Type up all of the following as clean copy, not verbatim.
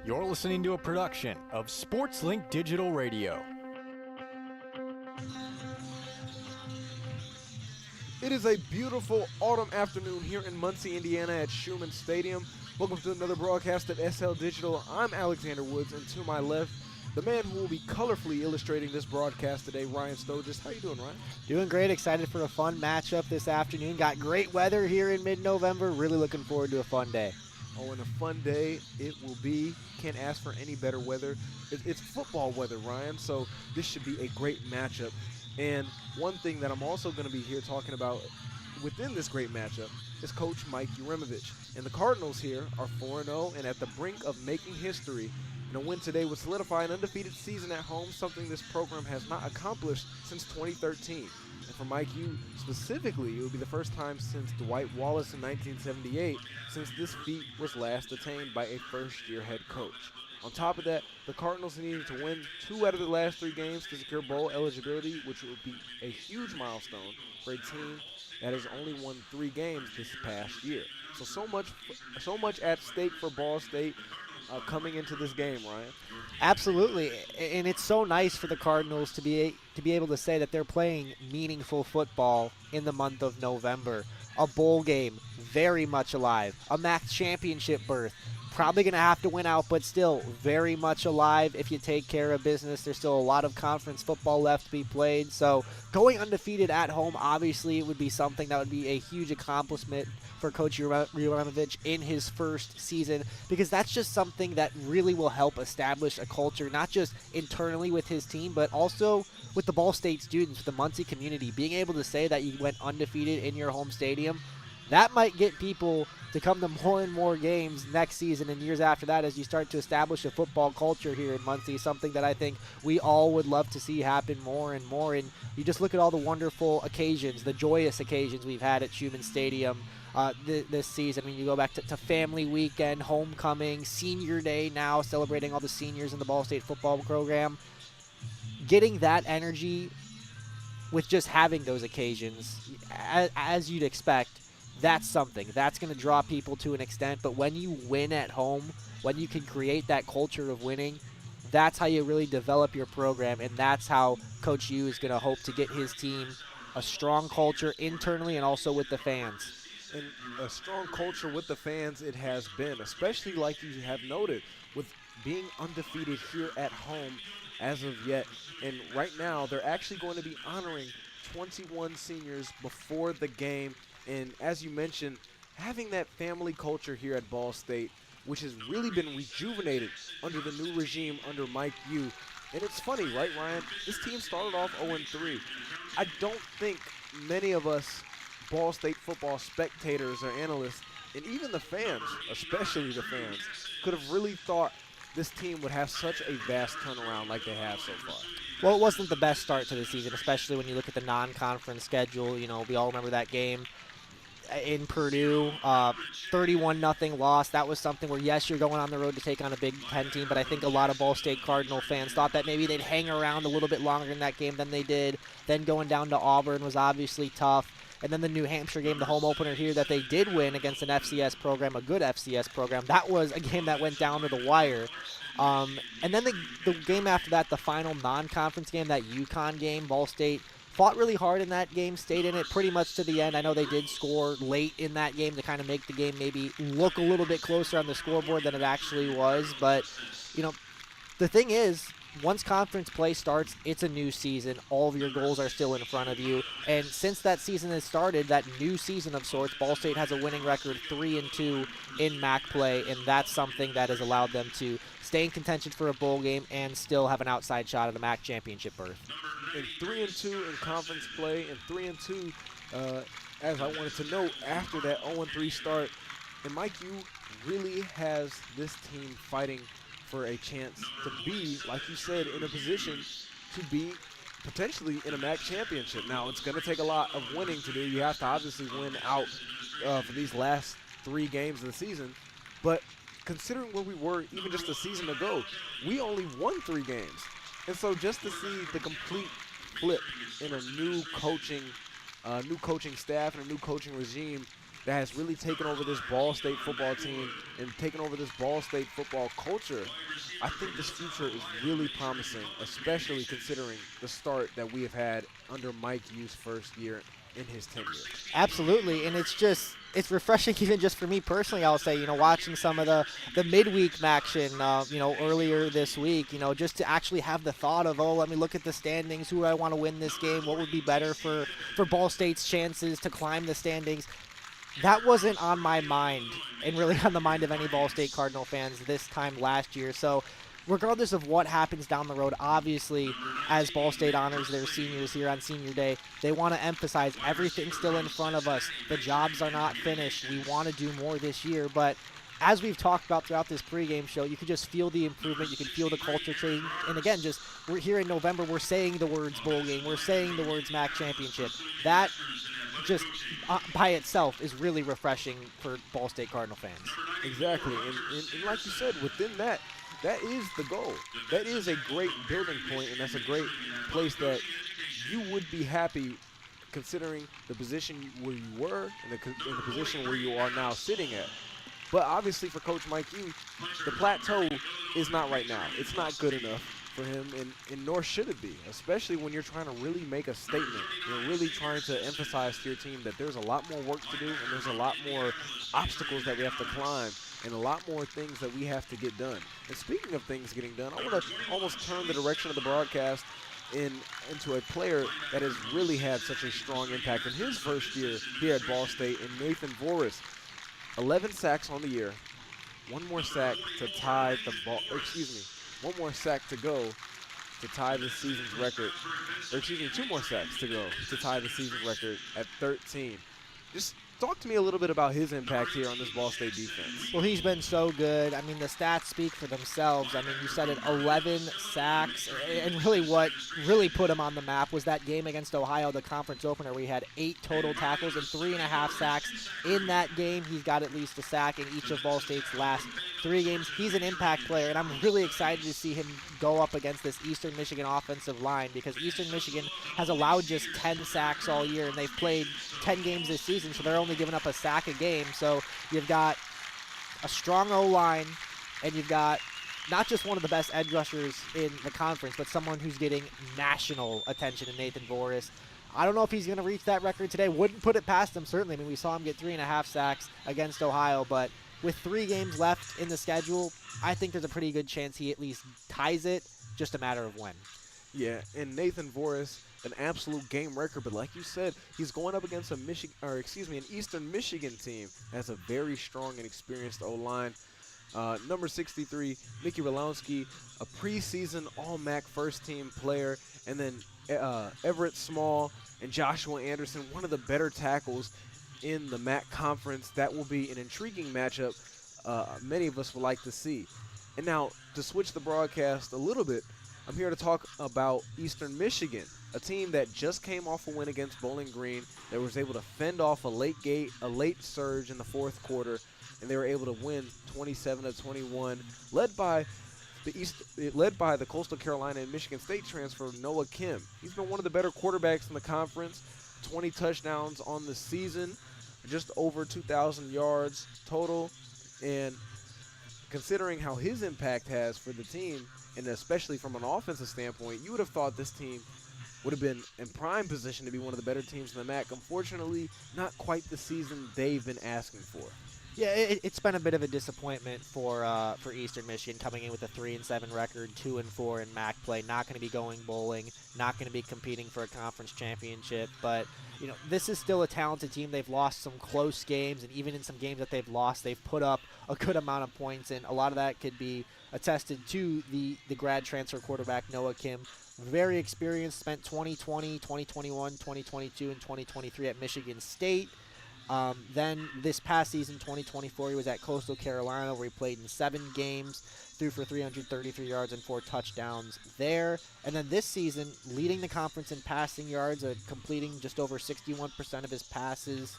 You're listening to a production of SportsLink Digital Radio. It is a beautiful autumn afternoon here in Muncie, Indiana at Schumann Stadium. Welcome to another broadcast of SL Digital. I'm Alexander Woods, and to my left, the man who will be colorfully illustrating this broadcast today, Ryan Stojetz. How you doing, Ryan? Doing great. Excited for a fun matchup this afternoon. Got great weather here in mid-November. Really looking forward to a fun day. Oh, and a fun day it will be. Can't ask for any better weather. It's football weather, Ryan, so this should be a great matchup. And one thing that I'm also going to be here talking about within this great matchup is Coach Mike Uremovich. And the Cardinals here are 4-0 and at the brink of making history. And a win today would solidify an undefeated season at home, something this program has not accomplished since 2013. And for Mike U specifically, it would be the first time since Dwight Wallace in 1978 since this feat was last attained by a first-year head coach. On top of that, the Cardinals needed to win 2 out of the last 3 games to secure bowl eligibility, which would be a huge milestone for a team that has only won 3 games this past year. So much at stake for Ball State coming into this game, Ryan. Absolutely, and it's so nice for the Cardinals to be able to say that they're playing meaningful football in the month of November. A bowl game, very much alive. A MAC championship berth. Probably going to have to win out, but still very much alive if you take care of business. There's still a lot of conference football left to be played. So going undefeated at home, obviously, it would be something that would be a huge accomplishment for Coach Uremovich in his first season, because that's just something that really will help establish a culture, not just internally with his team, but also with the Ball State students, with the Muncie community. Being able to say that you went undefeated in your home stadium, that might get people to come to more and more games next season and years after that as you start to establish a football culture here in Muncie, something that I think we all would love to see happen more and more. And you just look at all the wonderful occasions, the joyous occasions we've had at Schumann Stadium this season. I mean, you go back to family weekend, homecoming, senior day now, celebrating all the seniors in the Ball State football program. Getting that energy with just having those occasions, as you'd expect, that's something. That's going to draw people to an extent. But when you win at home, when you can create that culture of winning, that's how you really develop your program, and that's how Coach U is going to hope to get his team a strong culture internally and also with the fans. And a strong culture with the fans it has been, especially like you have noted, with being undefeated here at home as of yet. And right now, they're actually going to be honoring 21 seniors before the game. And as you mentioned, having that family culture here at Ball State, which has really been rejuvenated under the new regime under Mike U. And it's funny, right, Ryan? This team started off 0-3. I don't think many of us Ball State football spectators or analysts, and even the fans, especially the fans, could have really thought this team would have such a vast turnaround like they have so far. Well, it wasn't the best start to the season, especially when you look at the non-conference schedule. You know, we all remember that game in Purdue, 31-0 loss. That was something where, yes, you're going on the road to take on a Big Ten team, but I think a lot of Ball State Cardinal fans thought that maybe they'd hang around a little bit longer in that game than they did. Then going down to Auburn was obviously tough. And then the New Hampshire game, the home opener here that they did win against an FCS program, a good FCS program, that was a game that went down to the wire. And then the game after that, the final non-conference game, that UConn game, Ball State fought really hard in that game, stayed in it pretty much to the end. I know they did score late in that game to kind of make the game maybe look a little bit closer on the scoreboard than it actually was. But, you know, the thing is, once conference play starts, it's a new season. All of your goals are still in front of you. And since that season has started, that new season of sorts, Ball State has a winning record 3-2 in MAC play, and that's something that has allowed them to stay in contention for a bowl game and still have an outside shot at a MAC championship berth. And 3-2 in conference play, and 3-2, as I wanted to note, after that 0-3 start. And Mike U really has this team fighting for a chance to be, like you said, in a position to be potentially in a MAC championship. Now, it's going to take a lot of winning to do. You have to obviously win out for these last 3 games of the season. But considering where we were even just a season ago, we only won 3 games. And so just to see the complete flip in a new coaching staff and a new coaching regime that has really taken over this Ball State football team and taken over this Ball State football culture, I think this future is really promising, especially considering the start that we have had under Mike Yu's first year in his tenure. Absolutely, and it's refreshing even just for me personally, I'll say, watching some of the midweek action, earlier this week, just to actually have the thought of, let me look at the standings, who do I want to win this game, what would be better for Ball State's chances to climb the standings. That wasn't on my mind and really on the mind of any Ball State Cardinal fans this time last year. So regardless of what happens down the road, obviously, as Ball State honors their seniors here on Senior Day, they want to emphasize everything's still in front of us. The jobs are not finished. We want to do more this year. But as we've talked about throughout this pregame show, you can just feel the improvement. You can feel the culture change. And again, we're here in November. We're saying the words bowl game. We're saying the words MAC championship. That just by itself is really refreshing for Ball State Cardinal fans. Exactly. And like you said, within that is the goal. That is a great building point, and that's a great place that you would be happy considering the position where you were and the position where you are now sitting at. But obviously for Coach Mike Yu, the plateau is not right now. It's not good enough for him, and nor should it be, especially when you're trying to really make a statement. You're really trying to emphasize to your team that there's a lot more work to do and there's a lot more obstacles that we have to climb and a lot more things that we have to get done. And speaking of things getting done, I want to almost turn the direction of the broadcast into a player that has really had such a strong impact in his first year here at Ball State, in Nathan Voris. 11 sacks on the year, one more sack to tie the ball, one more sack to go to tie the season's record, two more sacks to go to tie the season's record at 13. Just talk to me a little bit about his impact here on this Ball State defense. Well, he's been so good. I mean, the stats speak for themselves. I mean, you said it, 11 sacks. And really what really put him on the map was that game against Ohio, the conference opener, where he had 8 total tackles and 3.5 sacks. In that game, he's got at least a sack in each of Ball State's last 3 games. He's an impact player, and I'm really excited to see him go up against this Eastern Michigan offensive line, because Eastern Michigan has allowed just 10 sacks all year, and they've played 10 games this season, so they're only giving up a sack a game. So you've got a strong O-line, and you've got not just one of the best edge rushers in the conference, but someone who's getting national attention in Nathan Voris. I don't know if he's going to reach that record today. Wouldn't put it past him, certainly. I mean, we saw him get 3.5 sacks against Ohio, but with 3 games left in the schedule, I think there's a pretty good chance he at least ties it, just a matter of when. Yeah, and Nathan Voris, an absolute game record, but like you said, he's going up against an Eastern Michigan team that has a very strong and experienced O-line. Number 63, Mickey Rolonsky, a preseason All-MAC first-team player, and then Everett Small and Joshua Anderson, one of the better tackles in the MAC conference. That will be an intriguing matchup many of us would like to see. And now, to switch the broadcast a little bit, I'm here to talk about Eastern Michigan, a team that just came off a win against Bowling Green, that was able to fend off a late surge in the fourth quarter, and they were able to win 27-21, led by the Coastal Carolina and Michigan State transfer Noah Kim. He's been one of the better quarterbacks in the conference, 20 touchdowns on the season, just over 2,000 yards total, and considering how his impact has for the team, and especially from an offensive standpoint, you would have thought this team would have been in prime position to be one of the better teams in the MAC. Unfortunately, not quite the season they've been asking for. Yeah, it's been a bit of a disappointment for Eastern Michigan, coming in with a 3-7 record, 2-4 in MAC play. Not going to be going bowling, not going to be competing for a conference championship. But this is still a talented team. They've lost some close games, and even in some games that they've lost, they've put up a good amount of points, and a lot of that could be attested to the grad transfer quarterback Noah Kim. Very experienced, spent 2020, 2021, 2022, and 2023 at Michigan State. Then this past season, 2024, he was at Coastal Carolina, where he played in 7 games, threw for 333 yards and 4 touchdowns there. And then this season, leading the conference in passing yards, completing just over 61% of his passes,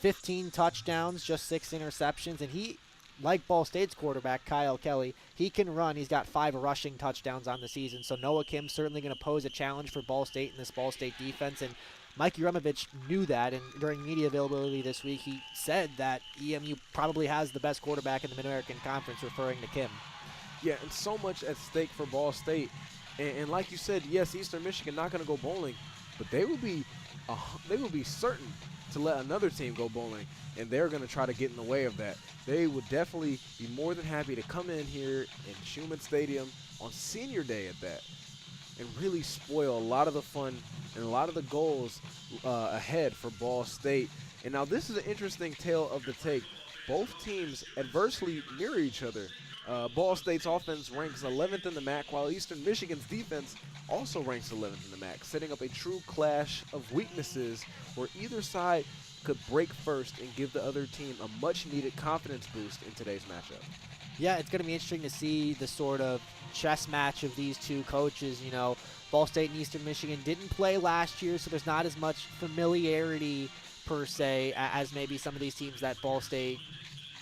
15 touchdowns, just 6 interceptions. And he, like Ball State's quarterback, Kyle Kelly, he can run. He's got 5 rushing touchdowns on the season. So Noah Kim's certainly going to pose a challenge for Ball State in this Ball State defense. And Mike Yuremovich knew that, and during media availability this week, he said that EMU probably has the best quarterback in the Mid-American Conference, referring to Kim. Yeah, and so much at stake for Ball State. And like you said, yes, Eastern Michigan not going to go bowling, but they will be certain to let another team go bowling, and they're going to try to get in the way of that. They would definitely be more than happy to come in here in Schumann Stadium on Senior Day at that and really spoil a lot of the fun and a lot of the goals ahead for Ball State. And now this is an interesting tale of the tape. Both teams adversely mirror each other. Ball State's offense ranks 11th in the MAC, while Eastern Michigan's defense also ranks 11th in the MAC, setting up a true clash of weaknesses where either side could break first and give the other team a much-needed confidence boost in today's matchup. Yeah, it's going to be interesting to see the sort of chess match of these two coaches. You know, Ball State and Eastern Michigan didn't play last year, so there's not as much familiarity per se as maybe some of these teams that Ball State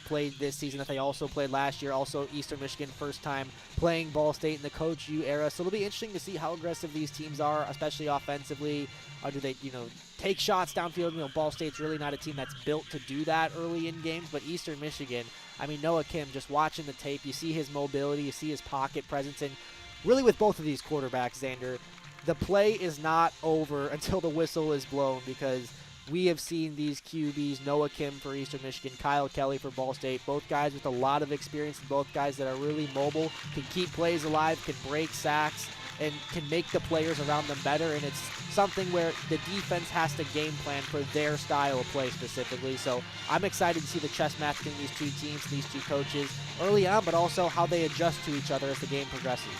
played this season that they also played last year. Also, Eastern Michigan first time playing Ball State in the Coach U era. So it'll be interesting to see how aggressive these teams are, especially offensively. Do they, take shots downfield? Ball State's really not a team that's built to do that early in games, but Eastern Michigan, Noah Kim, just watching the tape, you see his mobility, you see his pocket presence, and really with both of these quarterbacks, Zander, the play is not over until the whistle is blown, because we have seen these QBs, Noah Kim for Eastern Michigan, Kyle Kelly for Ball State, both guys with a lot of experience, and both guys that are really mobile, can keep plays alive, can break sacks, and can make the players around them better. And it's something where the defense has to game plan for their style of play specifically. So I'm excited to see the chess match between these two teams, these two coaches early on, but also how they adjust to each other as the game progresses.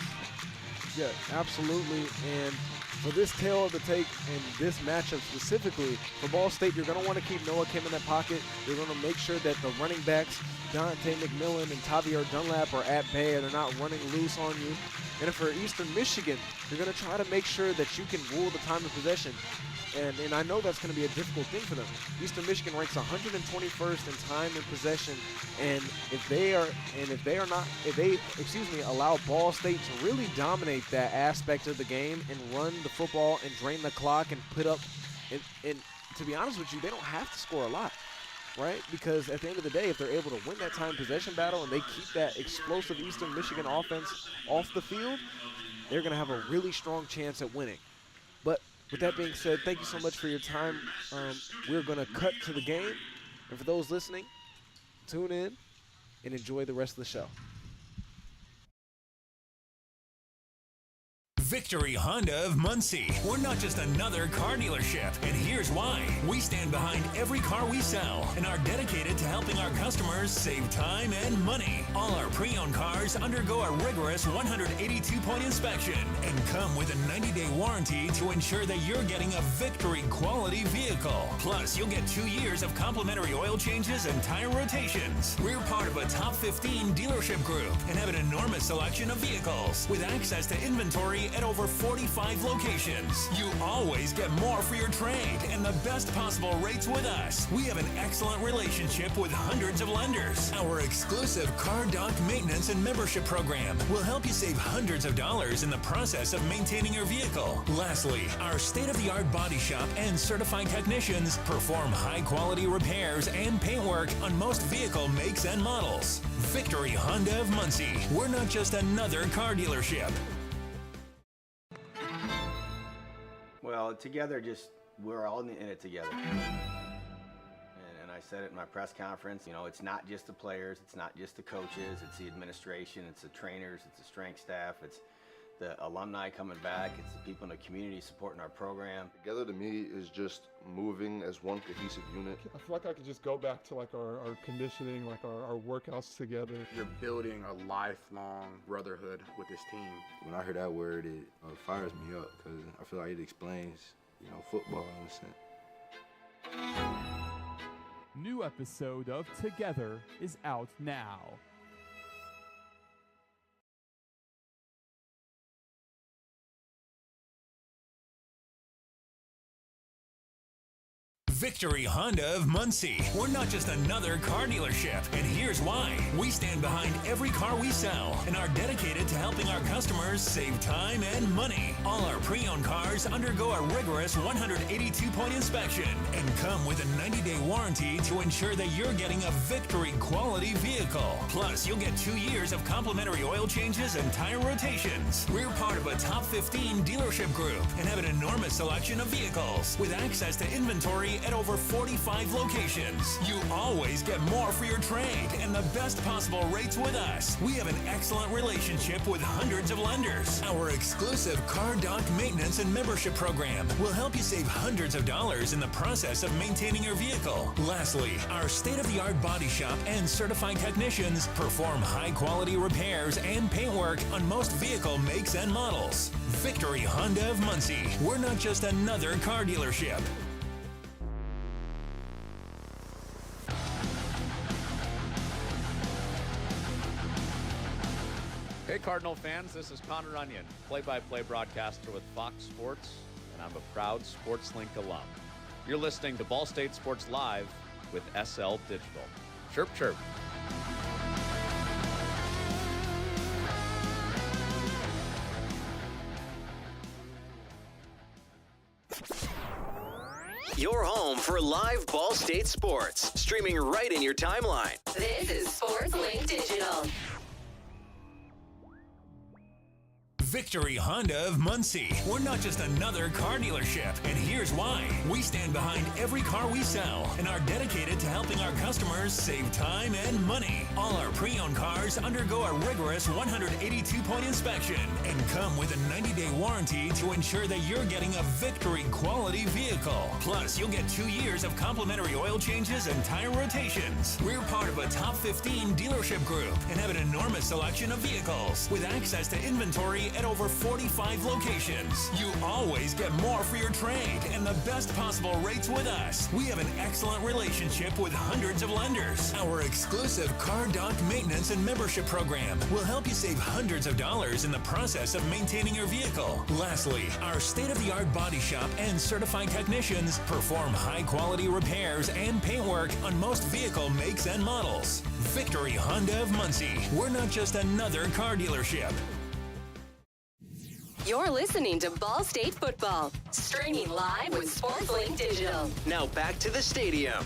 Yeah, absolutely. And for this tale of the tape and this matchup specifically, for Ball State, you're going to want to keep Noah Kim in that pocket. You're going to make sure that the running backs, Dante McMillan and Tavier Dunlap, are at bay and they're not running loose on you. And for Eastern Michigan, you're going to try to make sure that you can rule the time of possession. And I know that's going to be a difficult thing for them. Eastern Michigan ranks 121st in time and possession, and if they allow Ball State to really dominate that aspect of the game and run the football and drain the clock and put up, and to be honest with you, they don't have to score a lot, right? Because at the end of the day, if they're able to win that time possession battle and they keep that explosive Eastern Michigan offense off the field, they're going to have a really strong chance at winning. But with that being said, thank you so much for your time. We're going to cut to the game. And for those listening, tune in and enjoy the rest of the show. Victory Honda of Muncie. We're not just another car dealership, and here's why. We stand behind every car we sell and are dedicated to helping our customers save time and money. All our pre-owned cars undergo a rigorous 182-point inspection and come with a 90-day warranty to ensure that you're getting a Victory quality vehicle. Plus, you'll get 2 years of complimentary oil changes and tire rotations. We're part of a top 15 dealership group and have an enormous selection of vehicles with access to inventory at over 45 locations. You always get more for your trade and the best possible rates with us. We have an excellent relationship with hundreds of lenders. Our exclusive Car Doc maintenance and membership program will help you save hundreds of dollars in the process of maintaining your vehicle. Lastly, our state-of-the-art body shop and certified technicians perform high-quality repairs and paint work on most vehicle makes and models. Victory Honda of Muncie. We're not just another car dealership. Well, together, we're all in it together. And I said it in my press conference, it's not just the players, it's not just the coaches, it's the administration, it's the trainers, it's the strength staff, it's the alumni coming back, it's the people in the community supporting our program. Together to me is just moving as one cohesive unit. I feel like I could just go back to our conditioning, our workouts together. You're building a lifelong brotherhood with this team. When I hear that word, it fires me up because I feel like it explains, football in a sense. New episode of Together is out now. Victory Honda of Muncie. We're not just another car dealership, and here's why. We stand behind every car we sell and are dedicated to helping our customers save time and money. All our pre-owned cars undergo a rigorous 182-point inspection and come with a 90-day warranty to ensure that you're getting a Victory quality vehicle. Plus, you'll get 2 years of complimentary oil changes and tire rotations. We're part of a top 15 dealership group and have an enormous selection of vehicles with access to inventory at over 45 locations. You always get more for your trade and the best possible rates with us. We have an excellent relationship with hundreds of lenders. Our exclusive Car Doc maintenance and membership program will help you save hundreds of dollars in the process of maintaining your vehicle. Lastly, our state-of-the-art body shop and certified technicians perform high-quality repairs and paintwork on most vehicle makes and models. Victory Honda of Muncie. We're not just another car dealership. Hey Cardinal fans, this is Connor Onion, play-by-play broadcaster with Fox Sports, and I'm a proud SportsLink alum. You're listening to Ball State Sports Live with SL Digital. Chirp, chirp. Your home for live Ball State sports, streaming right in your timeline. This is SportsLink Digital. Victory Honda of Muncie. We're not just another car dealership, and here's why. We stand behind every car we sell and are dedicated to helping our customers save time and money. All our pre-owned cars undergo a rigorous 182-point inspection and come with a 90-day warranty to ensure that you're getting a Victory quality vehicle. Plus, you'll get 2 years of complimentary oil changes and tire rotations. We're part of a top 15 dealership group and have an enormous selection of vehicles with access to inventory at over 45 locations. You always get more for your trade and the best possible rates with us. We have an excellent relationship with hundreds of lenders. Our exclusive Car Doc maintenance and membership program will help you save hundreds of dollars in the process of maintaining your vehicle. Lastly, our state-of-the-art body shop and certified technicians perform high-quality repairs and paintwork on most vehicle makes and models. Victory Honda of Muncie. We're not just another car dealership. You're listening to Ball State Football, streaming live with SportsLink Digital. Now back to the stadium.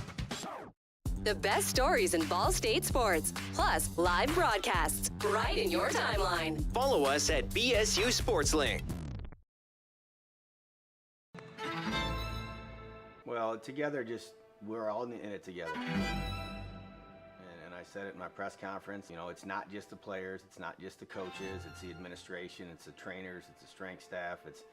The best stories in Ball State sports, plus live broadcasts, right in your timeline. Follow us at BSU SportsLink. Well, together, we're all in it together. And I said it in my press conference, it's not just the players, it's not just the coaches, it's the administration, it's the trainers, it's the strength staff, it's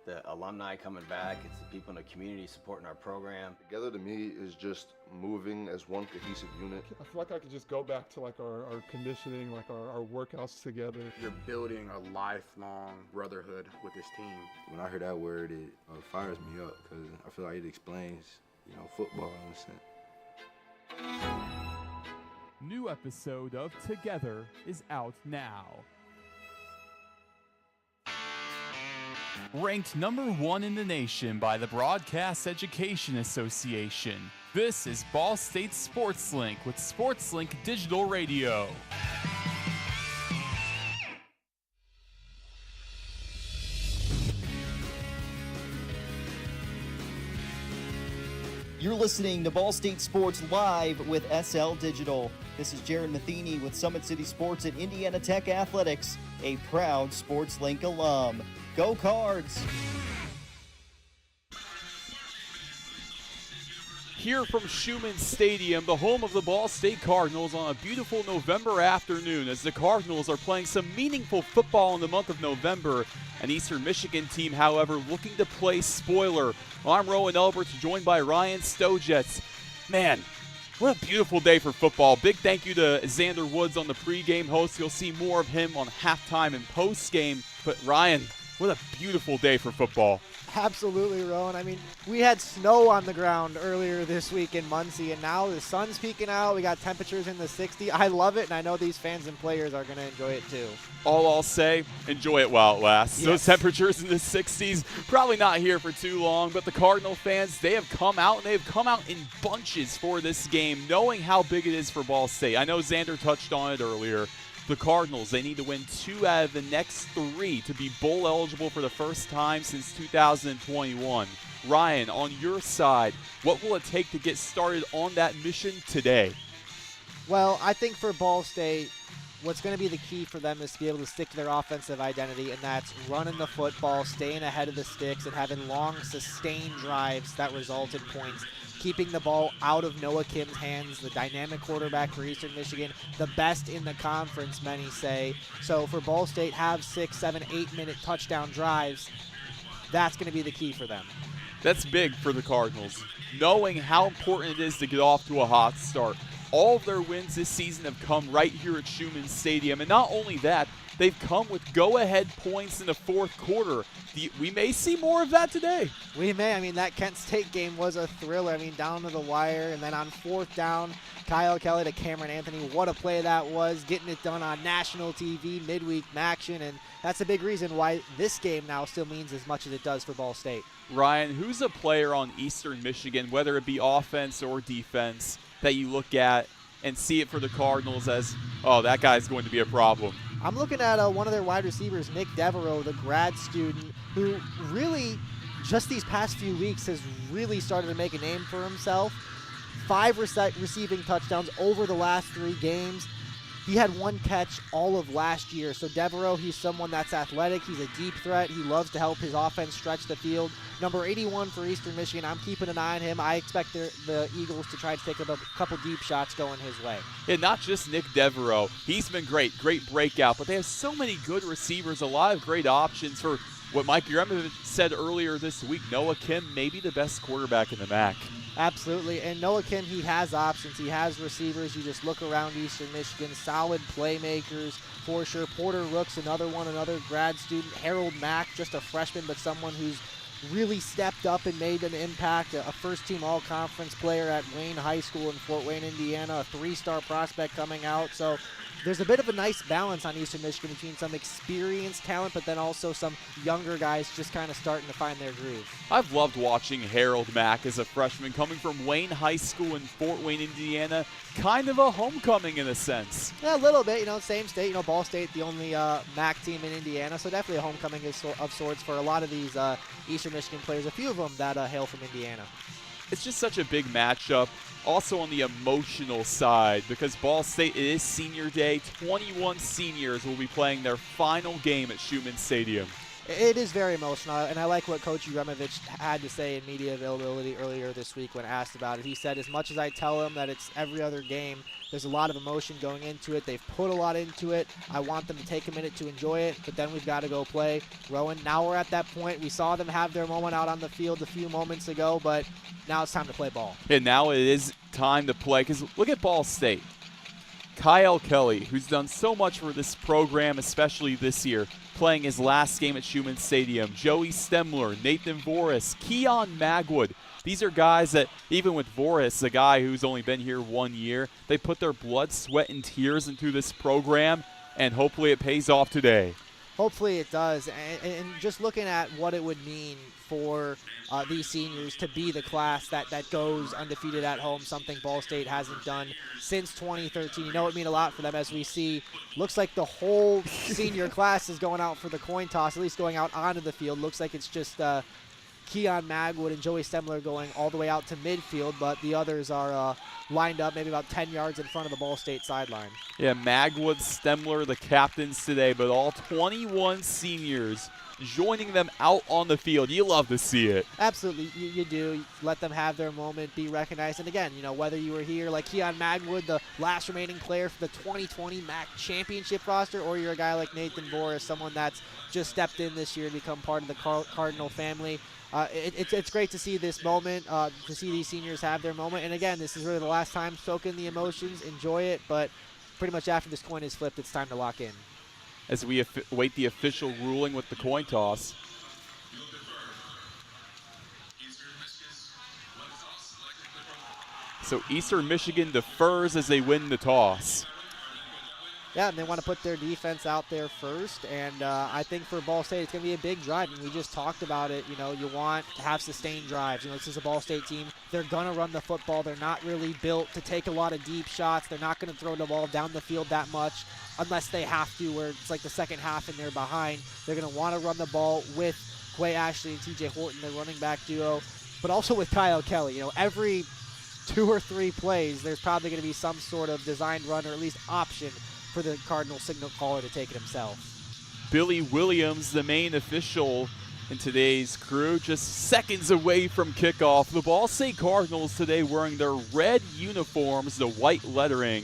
the alumni coming back, it's the people in the community supporting our program. Together to me is just moving as one cohesive unit. I feel like I could just go back to like our conditioning, like our workouts together. You're building a lifelong brotherhood with this team. When I hear that word, it fires me up because I feel like it explains, football in a sense. New episode of Together is out now. Ranked number 1 in the nation by the Broadcast Education Association, this is Ball State SportsLink with SportsLink Digital Radio. You're listening to Ball State Sports Live with SL Digital. This is Jared Matheny with Summit City Sports and Indiana Tech Athletics, a proud SportsLink alum. Go Cards! Here from Schumann Stadium, the home of the Ball State Cardinals, on a beautiful November afternoon as the Cardinals are playing some meaningful football in the month of November. An Eastern Michigan team, however, looking to play spoiler. I'm Roen Elbert, joined by Ryan Stojetz. Man, what a beautiful day for football. Big thank you to Zander Woods on the pregame host. You'll see more of him on halftime and postgame. But Ryan, what a beautiful day for football. Absolutely, Roen. I mean, we had snow on the ground earlier this week in Muncie, and now the sun's peeking out. We got temperatures in the 60s. I love it, and I know these fans and players are going to enjoy it too. All I'll say, enjoy it while it lasts. Yes. Those temperatures in the 60s, probably not here for too long, but the Cardinal fans, they have come out, and they have come out in bunches for this game, knowing how big it is for Ball State. I know Zander touched on it earlier. The Cardinals, they need to win 2 out of the next 3 to be bowl eligible for the first time since 2021. Ryan, on your side, what will it take to get started on that mission today? Well, I think for Ball State, what's going to be the key for them is to be able to stick to their offensive identity, and that's running the football, staying ahead of the sticks, and having long, sustained drives that result in points. Keeping the ball out of Noah Kim's hands, the dynamic quarterback for Eastern Michigan, the best in the conference, many say. So for Ball State, have 6, 7, 8-minute touchdown drives. That's going to be the key for them. That's big for the Cardinals, knowing how important it is to get off to a hot start. All of their wins this season have come right here at Schumann Stadium, and not only that, they've come with go-ahead points in the fourth quarter. We may see more of that today. We may. I mean, that Kent State game was a thriller. I mean, down to the wire, and then on 4th down, Kyle Kelly to Cameron Anthony. What a play that was, getting it done on national TV, midweek action, and that's a big reason why this game now still means as much as it does for Ball State. Ryan, who's a player on Eastern Michigan, whether it be offense or defense, that you look at and see it for the Cardinals as, oh, that guy's going to be a problem? I'm looking at one of their wide receivers, Nick Devereaux, the grad student, who really, just these past few weeks, has really started to make a name for himself. 5 receiving touchdowns over the last 3 games. He had 1 catch all of last year. So Devereaux, he's someone that's athletic. He's a deep threat. He loves to help his offense stretch the field. Number 81 for Eastern Michigan. I'm keeping an eye on him. I expect the Eagles to try to take a couple deep shots going his way. Yeah, not just Nick Devereaux. He's been great breakout. But they have so many good receivers, a lot of great options for what Mike Yuremovich said earlier this week. Noah Kim may be the best quarterback in the MAC. Absolutely, and Noah Kim, he has options. He has receivers. You just look around Eastern Michigan, solid playmakers for sure. Porter Rook's another one, another grad student. Harold Mack, just a freshman, but someone who's really stepped up and made an impact. A first-team all-conference player at Wayne High School in Fort Wayne, Indiana. A 3-star prospect coming out. So there's a bit of a nice balance on Eastern Michigan between some experienced talent, but then also some younger guys just kind of starting to find their groove. I've loved watching Harold Mack as a freshman coming from Wayne High School in Fort Wayne, Indiana. Kind of a homecoming in a sense. Yeah, a little bit, same state. Ball State, the only MAC team in Indiana, so definitely a homecoming of sorts for a lot of these Eastern Michigan players, a few of them that hail from Indiana. It's just such a big matchup. Also on the emotional side, because Ball State, it is senior day. 21 seniors will be playing their final game at Schumann Stadium. It is very emotional, and I like what Coach Yuremovich had to say in media availability earlier this week when asked about it. He said, as much as I tell him that it's every other game, there's a lot of emotion going into it. They've put a lot into it. I want them to take a minute to enjoy it, but then we've got to go play. Roen, now we're at that point. We saw them have their moment out on the field a few moments ago, but now it's time to play ball. And now it is time to play, because look at Ball State. Kyle Kelly, who's done so much for this program, especially this year, playing his last game at Schumann Stadium. Joey Stemler, Nathan Voris, Keon Magwood. These are guys that, even with Voris, a guy who's only been here 1 year, they put their blood, sweat, and tears into this program, and hopefully it pays off today. Hopefully it does. And just looking at what it would mean for these seniors to be the class that goes undefeated at home, something Ball State hasn't done since 2013. It would mean a lot for them, as we see. Looks like the whole senior class is going out for the coin toss, at least going out onto the field. Looks like it's just Keon Magwood and Joey Stemler going all the way out to midfield, but the others are lined up maybe about 10 yards in front of the Ball State sideline. Yeah, Magwood, Stemler, the captains today, but all 21 seniors joining them out on the field. You love to see it. Absolutely, you do. You let them have their moment, be recognized. And again, whether you were here like Keon Magwood, the last remaining player for the 2020 MAC championship roster, or you're a guy like Nathan Voris, someone that's just stepped in this year to become part of the Cardinal family. It's great to see this moment, to see these seniors have their moment. And again, this is really the last time. Soak in the emotions, enjoy it, but pretty much after this coin is flipped, it's time to lock in. As we await the official ruling with the coin toss. So Eastern Michigan defers as they win the toss. Yeah, and they want to put their defense out there first, and I think for Ball State it's going to be a big drive, and we just talked about it. You know, you want to have sustained drives. You know, this is a Ball State team. They're going to run the football. They're not really built to take a lot of deep shots. They're not going to throw the ball down the field that much unless they have to, where it's like the second half and they're behind. They're going to want to run the ball with Quay Ashley and TJ Horton, their running back duo, but also with Kyle Kelly. You know, every 2 or 3 plays, there's probably going to be some sort of designed run or at least option for the Cardinal signal caller to take it himself. Billy Williams, the main official in today's crew, just seconds away from kickoff. The Ball State Cardinals today wearing their red uniforms, the white lettering,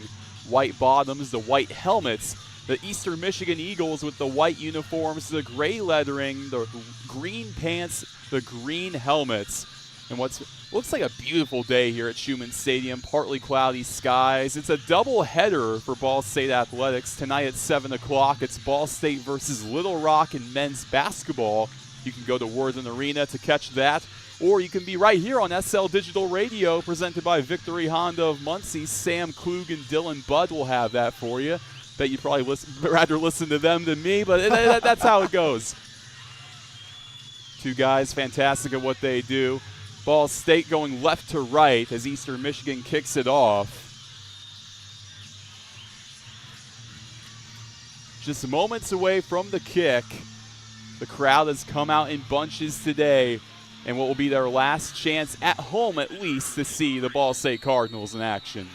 white bottoms, the white helmets. The Eastern Michigan Eagles with the white uniforms, the gray lettering, the green pants, the green helmets. And what looks like a beautiful day here at Schumann Stadium, partly cloudy skies. It's a double-header for Ball State Athletics. Tonight at 7 o'clock, it's Ball State versus Little Rock in men's basketball. You can go to Worthen Arena to catch that, or you can be right here on SL Digital Radio, presented by Victory Honda of Muncie. Sam Klug and Dylan Budd will have that for you. Bet you'd probably rather listen to them than me, but that's how it goes. Two guys fantastic at what they do. Ball State going left to right as Eastern Michigan kicks it off. Just moments away from the kick. The crowd has come out in bunches today, and what will be their last chance at home at least to see the Ball State Cardinals in action.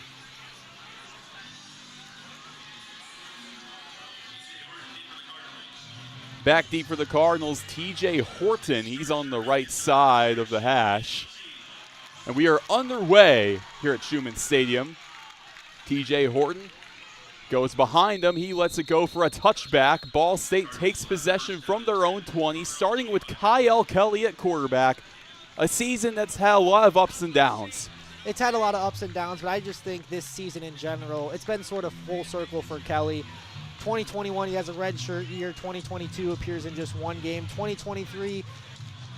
Back deep for the Cardinals, TJ Horton. He's on the right side of the hash. And we are underway here at Schumann Stadium. TJ Horton goes behind him. He lets it go for a touchback. Ball State takes possession from their own 20, starting with Kyle Kelly at quarterback. A season that's had a lot of ups and downs. It's had a lot of ups and downs, but I just think this season in general, it's been sort of full circle for Kelly. 2021, he has a redshirt year. 2022 appears in just one game. 2023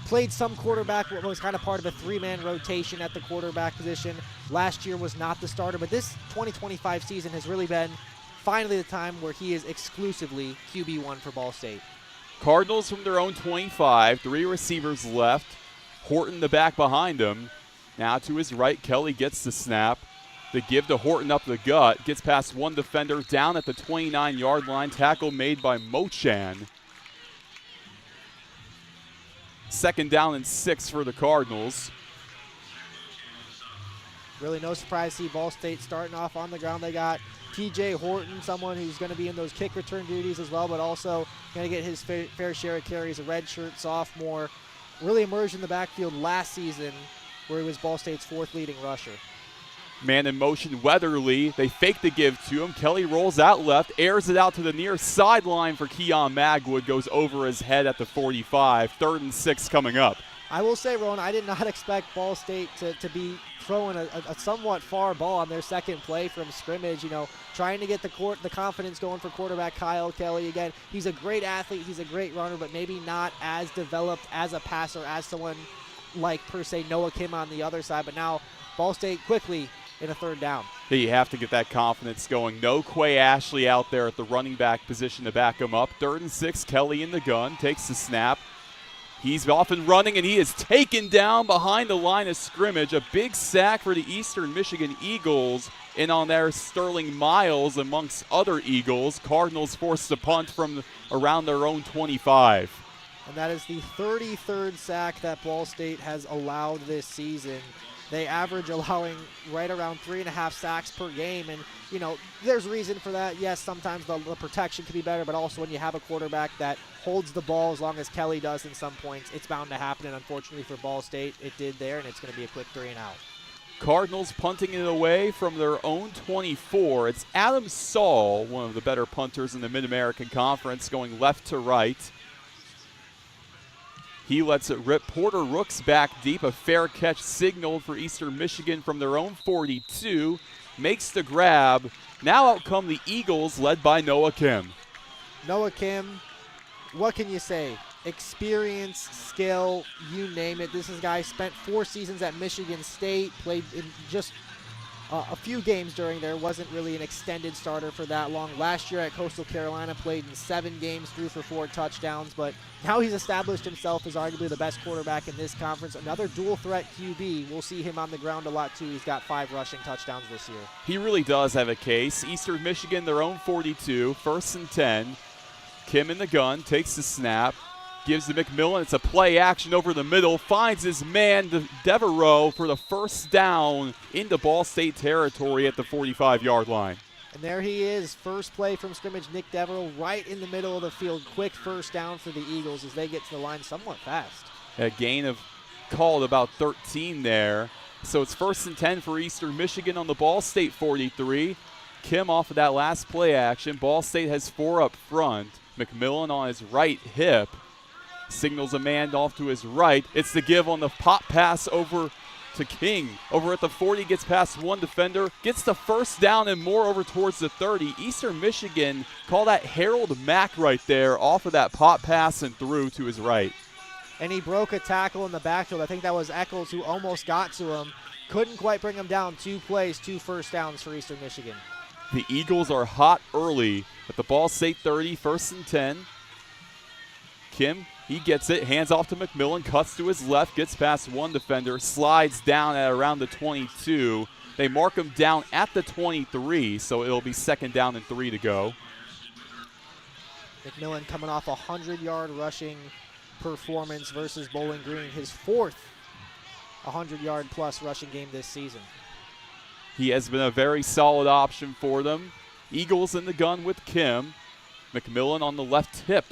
played some quarterback, but was kind of part of a 3-man rotation at the quarterback position. Last year was not the starter, but this 2025 season has really been finally the time where he is exclusively QB1 for Ball State. Cardinals from their own 25, 3 receivers left. Horton the back behind him. Now to his right, Kelly gets the snap. The give to Horton up the gut. Gets past one defender down at the 29-yard line. Tackle made by Mochan. 2nd down and 6 for the Cardinals. Really no surprise to see Ball State starting off on the ground. They got TJ Horton, someone who's going to be in those kick return duties as well, but also going to get his fair share of carries. A redshirt sophomore. Really emerged in the backfield last season where he was Ball State's 4th leading rusher. Man in motion, Weatherly. They fake the give to him. Kelly rolls out left, airs it out to the near sideline for Keon Magwood. Goes over his head at the 45. 3rd and 6 coming up. I will say, Roen, I did not expect Ball State to be throwing a somewhat far ball on their second play from scrimmage. You know, trying to get the confidence going for quarterback Kyle Kelly. Again, he's a great athlete. He's a great runner, but maybe not as developed as a passer as someone like, per se, Noah Kim on the other side. But now Ball State quickly in a 3rd down. You have to get that confidence going. No Quay Ashley out there at the running back position to back him up. 3rd and 6, Kelly in the gun, takes the snap. He's off and running, and he is taken down behind the line of scrimmage. A big sack for the Eastern Michigan Eagles. In on there, Sterling Miles amongst other Eagles. Cardinals forced to punt from around their own 25. And that is the 33rd sack that Ball State has allowed this season. They average allowing right around 3.5 sacks per game. And, you know, there's reason for that. Yes, sometimes the protection can be better, but also when you have a quarterback that holds the ball as long as Kelly does in some points, it's bound to happen. And unfortunately for Ball State, it did there, and it's going to be a quick 3 and out. Cardinals punting it away from their own 24. It's Adam Saul, one of the better punters in the Mid-American Conference, going left to right. He lets it rip. Porter Rooks back deep. A fair catch signaled for Eastern Michigan from their own 42. Makes the grab. Now out come the Eagles, led by Noah Kim. Noah Kim, what can you say? Experience, skill, you name it. This is a guy spent 4 seasons at Michigan State, played in just a few games during there. Wasn't really an extended starter for that long. Last year at Coastal Carolina, played in 7 games, threw for 4 touchdowns, but now he's established himself as arguably the best quarterback in this conference. Another dual threat QB. We'll see him on the ground a lot too. He's got 5 rushing touchdowns this year. He really does have a case. Eastern Michigan, their own 42, 1st and 10. Kim in the gun, takes the snap, gives to McMillan. It's a play action over the middle, finds his man, Devereaux, for the first down into Ball State territory at the 45-yard line. And there he is, first play from scrimmage, Nick Devereaux right in the middle of the field. Quick first down for the Eagles as they get to the line somewhat fast. A gain of called about 13 there. So it's 1st and 10 for Eastern Michigan on the Ball State 43. Kim off of that last play action. Ball State has 4 up front. McMillan on his right hip. Signals a man off to his right. It's the give on the pop pass over to King. Over at the 40, gets past one defender, gets the first down and more over towards the 30. Eastern Michigan, call that Harold Mack right there off of that pop pass and through to his right. And he broke a tackle in the backfield. I think that was Eccles who almost got to him. Couldn't quite bring him down. 2 plays, 2 first downs for Eastern Michigan. The Eagles are hot early at the Ball State 30, 1st and 10. Kim, he gets it, hands off to McMillan, cuts to his left, gets past one defender, slides down at around the 22. They mark him down at the 23, so it'll be 2nd down and 3 to go. McMillan coming off a 100-yard rushing performance versus Bowling Green, his 4th 100-yard plus rushing game this season. He has been a very solid option for them. Eagles in the gun with Kim. McMillan on the left hip.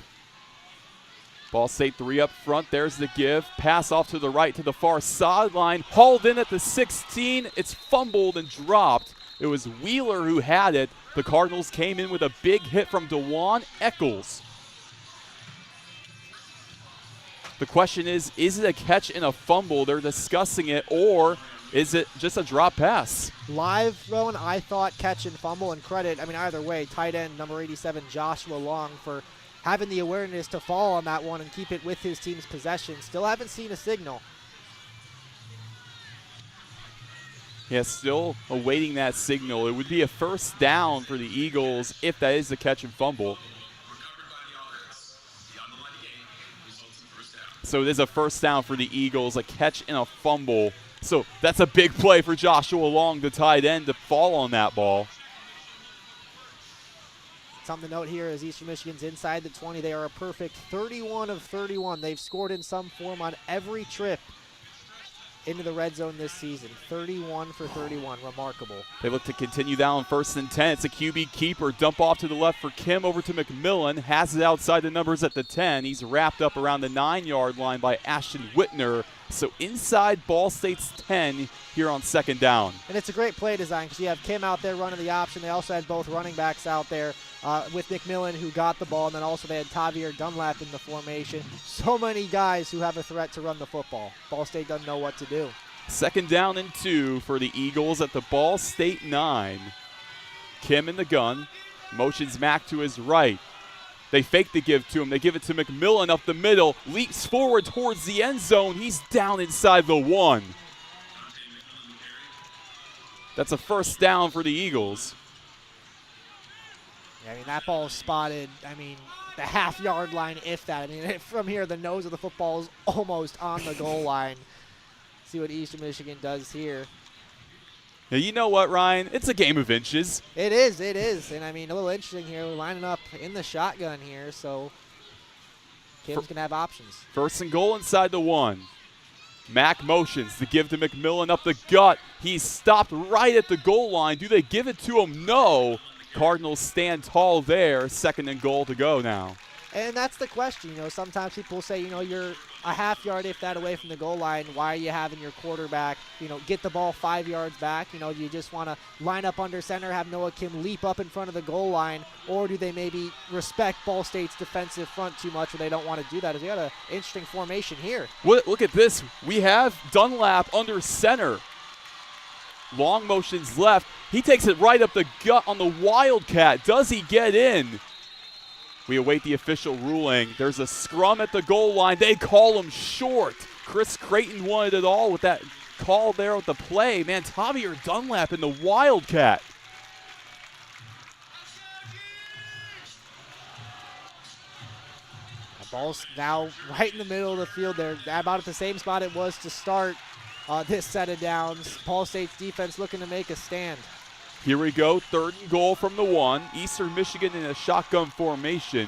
Ball State 3 up front. There's the give. Pass off to the right to the far sideline. Hauled in at the 16. It's fumbled and dropped. It was Wheeler who had it. The Cardinals came in with a big hit from DeJuan Eccles. The question is it a catch and a fumble? They're discussing it, or is it just a drop pass? Live, Roen, I thought catch and fumble, and credit, either way, tight end number 87, Joshua Long, for having the awareness to fall on that one and keep it with his team's possession. Still haven't seen a signal. Yeah, still awaiting that signal. It would be a first down for the Eagles if that is the catch and fumble. So it is a first down for the Eagles, a catch and a fumble. So that's a big play for Joshua Long, the tight end, to fall on that ball. Something to note here is Eastern Michigan's inside the 20. They are a perfect 31 of 31. They've scored in some form on every trip into the red zone this season. 31 for 31. Remarkable. They look to continue that on 1st and 10. It's a QB keeper. Dump off to the left for Kim, over to McMillan. Has it outside the numbers at the 10. He's wrapped up around the 9-yard line by Ashton Whitner. So inside Ball State's 10 here on 2nd down. And it's a great play design because you have Kim out there running the option. They also had both running backs out there with McMillan, who got the ball, and then also they had Tavier Dunlap in the formation. So many guys who have a threat to run the football. Ball State doesn't know what to do. 2nd down and 2 for the Eagles at the Ball State 9. Kim in the gun. Motions Mack to his right. They fake the give to him. They give it to McMillan up the middle. Leaps forward towards the end zone. He's down inside the 1. That's a first down for the Eagles. Yeah, that ball is spotted, the half-yard line, if that. From here, the nose of the football is almost on the goal line. See what Eastern Michigan does here. Now, you know what, Ryan? It's a game of inches. It is. And, a little interesting here. We're lining up in the shotgun here, so Kim's going to have options. 1st and goal inside the 1. Mack motions to give to McMillan up the gut. He's stopped right at the goal line. Do they give it to him? No. Cardinals stand tall there. 2nd and goal to go now. And that's the question. Sometimes people say, you're a half yard, if that, away from the goal line. Why are you having your quarterback, get the ball 5 yards back? Do you just want to line up under center, have Noah Kim leap up in front of the goal line? Or do they maybe respect Ball State's defensive front too much, or they don't want to do that? They got an interesting formation here. Look at this. We have Dunlap under center. Long motions left. He takes it right up the gut on the Wildcat. Does he get in? We await the official ruling. There's a scrum at the goal line. They call him short. Chris Creighton wanted it all with that call there with the play. Man, Tavier Dunlap in the Wildcat. The ball's now right in the middle of the field there, about at the same spot it was to start this set of downs. Ball State's defense looking to make a stand. Here we go, 3rd and goal from the 1. Eastern Michigan in a shotgun formation.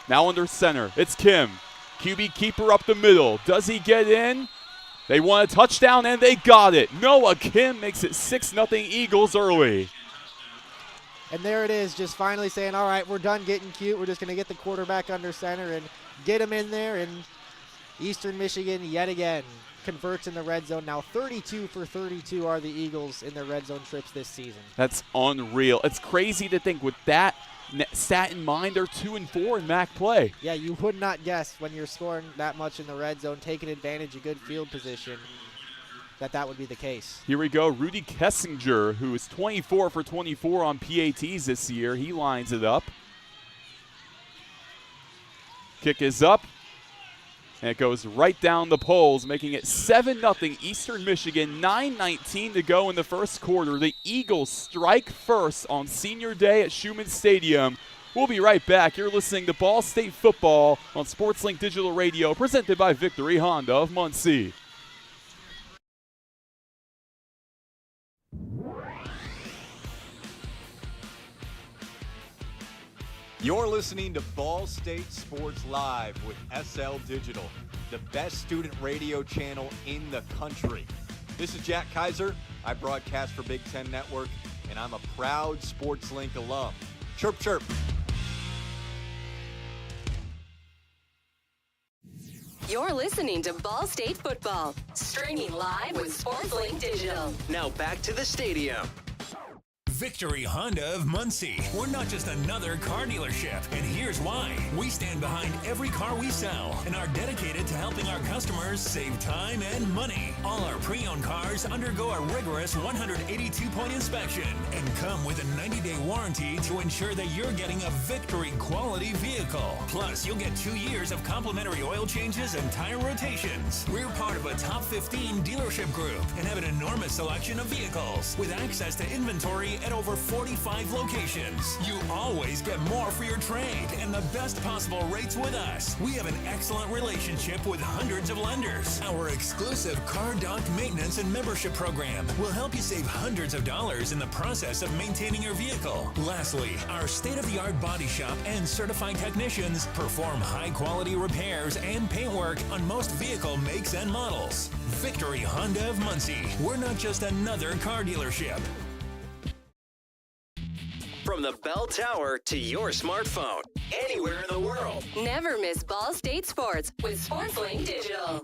Now under center, it's Kim. QB keeper up the middle. Does he get in? They want a touchdown, and they got it. Noah Kim makes it 6-0 Eagles early. And there it is, just finally saying, all right, we're done getting cute. We're just going to get the quarterback under center and get him in there. And Eastern Michigan, yet again, converts in the red zone. Now 32 for 32 are the Eagles in their red zone trips this season. That's unreal. It's crazy to think with that stat in mind, they're 2-4 in MAC play. Yeah, you would not guess when you're scoring that much in the red zone, taking advantage of good field position, that would be the case. Here we go, Rudy Kessinger, who is 24 for 24 on PATs this year. He lines it up. Kick is up, and it goes right down the poles, making it 7-0 Eastern Michigan, 9:19 to go in the first quarter. The Eagles strike first on senior day at Schumann Stadium. We'll be right back. You're listening to Ball State Football on SportsLink Digital Radio, presented by Victory Honda of Muncie. You're listening to Ball State Sports Live with SL Digital, the best student radio channel in the country. This is Jack Kaiser. I broadcast for Big Ten Network, and I'm a proud SportsLink alum. Chirp, chirp. You're listening to Ball State Football, streaming live with SportsLink Digital. Now back to the stadium. Victory Honda of Muncie. We're not just another car dealership, and here's why. We stand behind every car we sell and are dedicated to helping our customers save time and money. All our pre-owned cars undergo a rigorous 182-point inspection and come with a 90-day warranty to ensure that you're getting a Victory quality vehicle. Plus, you'll get 2 years of complimentary oil changes and tire rotations. We're part of a top 15 dealership group and have an enormous selection of vehicles with access to inventory at over 45 locations. You always get more for your trade and the best possible rates with us. We have an excellent relationship with hundreds of lenders. Our exclusive Car Doc maintenance and membership program will help you save hundreds of dollars in the process of maintaining your vehicle. Lastly, our state-of-the-art body shop and certified technicians perform high-quality repairs and paint work on most vehicle makes and models. Victory Honda of Muncie. We're not just another car dealership. From the bell tower to your smartphone, anywhere in the world. Never miss Ball State Sports with SportsLink Digital.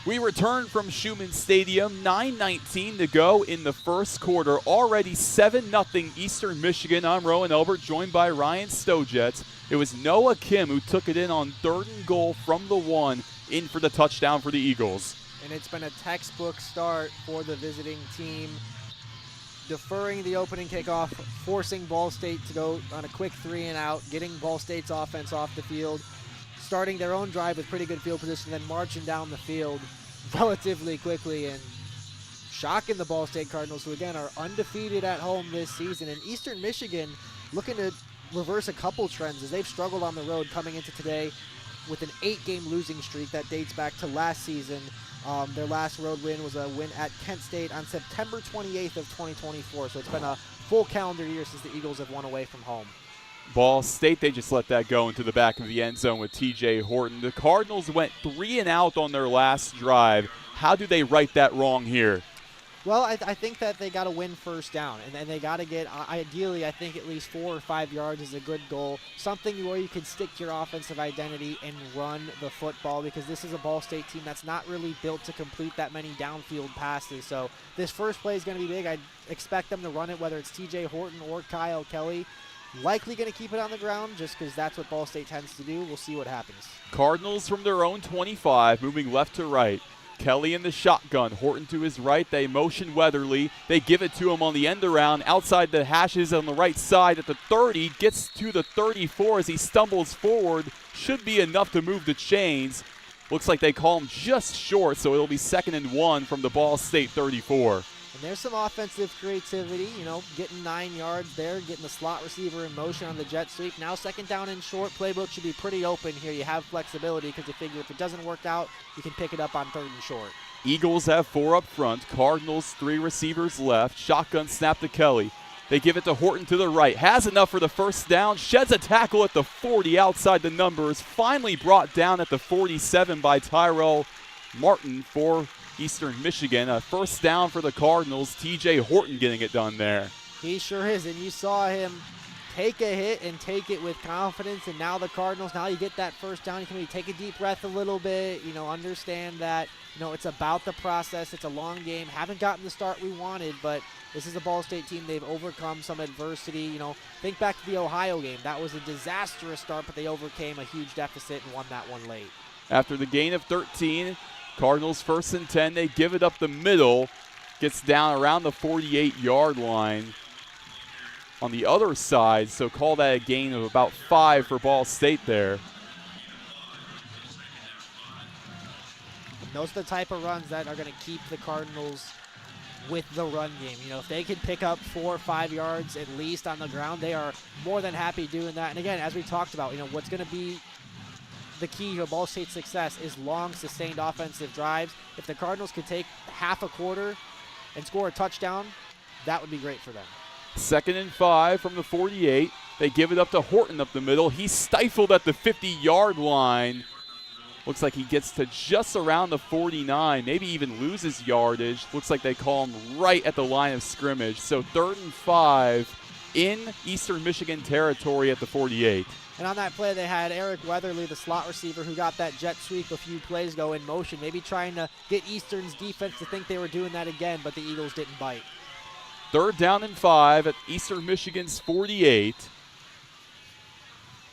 We return from Schumann Stadium, 9:19 to go in the first quarter. Already 7-0 Eastern Michigan. I'm Roen Elbert, joined by Ryan Stojetz. It was Noah Kim who took it in on 3rd and goal from the 1, in for the touchdown for the Eagles. And it's been a textbook start for the visiting team, deferring the opening kickoff, forcing Ball State to go on a quick 3-and-out, getting Ball State's offense off the field, starting their own drive with pretty good field position, then marching down the field relatively quickly and shocking the Ball State Cardinals, who again are undefeated at home this season. And Eastern Michigan looking to reverse a couple trends as they've struggled on the road coming into today with an 8-game losing streak that dates back to last season. Their last road win was a win at Kent State on September 28th of 2024. So it's been a full calendar year since the Eagles have won away from home. Ball State, they just let that go into the back of the end zone with TJ Horton. The Cardinals went 3-and-out on their last drive. How do they right that wrong here? Well, I think that they got to win first down, and they got to get, ideally, I think at least 4 or 5 yards is a good goal. Something where you can stick to your offensive identity and run the football, because this is a Ball State team that's not really built to complete that many downfield passes. So this first play is going to be big. I expect them to run it, whether it's TJ Horton or Kyle Kelly. Likely going to keep it on the ground just because that's what Ball State tends to do. We'll see what happens. Cardinals from their own 25, moving left to right. Kelly in the shotgun. Horton to his right. They motion Weatherly. They give it to him on the end around outside the hashes on the right side at the 30. Gets to the 34 as he stumbles forward. Should be enough to move the chains. Looks like they call him just short, so it'll be 2nd and 1 from the Ball State 34. And there's some offensive creativity, getting 9 yards there, getting the slot receiver in motion on the jet sweep. Now 2nd down and short. Playbook should be pretty open here. You have flexibility because you figure if it doesn't work out, you can pick it up on 3rd and short. Eagles have 4 up front. Cardinals 3 receivers left. Shotgun snap to Kelly. They give it to Horton to the right. Has enough for the 1st down. Sheds a tackle at the 40 outside the numbers. Finally brought down at the 47 by Tyrell Martin for Eastern Michigan. A 1st down for the Cardinals. TJ Horton getting it done there. He sure is, and you saw him take a hit and take it with confidence, and now the Cardinals, now you get that 1st down, you can maybe take a deep breath a little bit, understand that, it's about the process. It's a long game. Haven't gotten the start we wanted, but this is a Ball State team. They've overcome some adversity. Think back to the Ohio game. That was a disastrous start, but they overcame a huge deficit and won that one late. After the gain of 13, Cardinals 1st and 10. They give it up the middle. Gets down around the 48-yard line on the other side, so call that a gain of about 5 for Ball State there. And those are the type of runs that are going to keep the Cardinals with the run game. If they can pick up 4 or 5 yards at least on the ground, they are more than happy doing that. And again, as we talked about, what's going to be the key to Ball State's success is long, sustained offensive drives. If the Cardinals could take half a quarter and score a touchdown, that would be great for them. 2nd and 5 from the 48. They give it up to Horton up the middle. He's stifled at the 50-yard line. Looks like he gets to just around the 49, maybe even loses yardage. Looks like they call him right at the line of scrimmage. So 3rd and 5 in Eastern Michigan territory at the 48. And on that play, they had Eric Weatherly, the slot receiver, who got that jet sweep a few plays ago in motion, maybe trying to get Eastern's defense to think they were doing that again, but the Eagles didn't bite. 3rd down and 5 at Eastern Michigan's 48.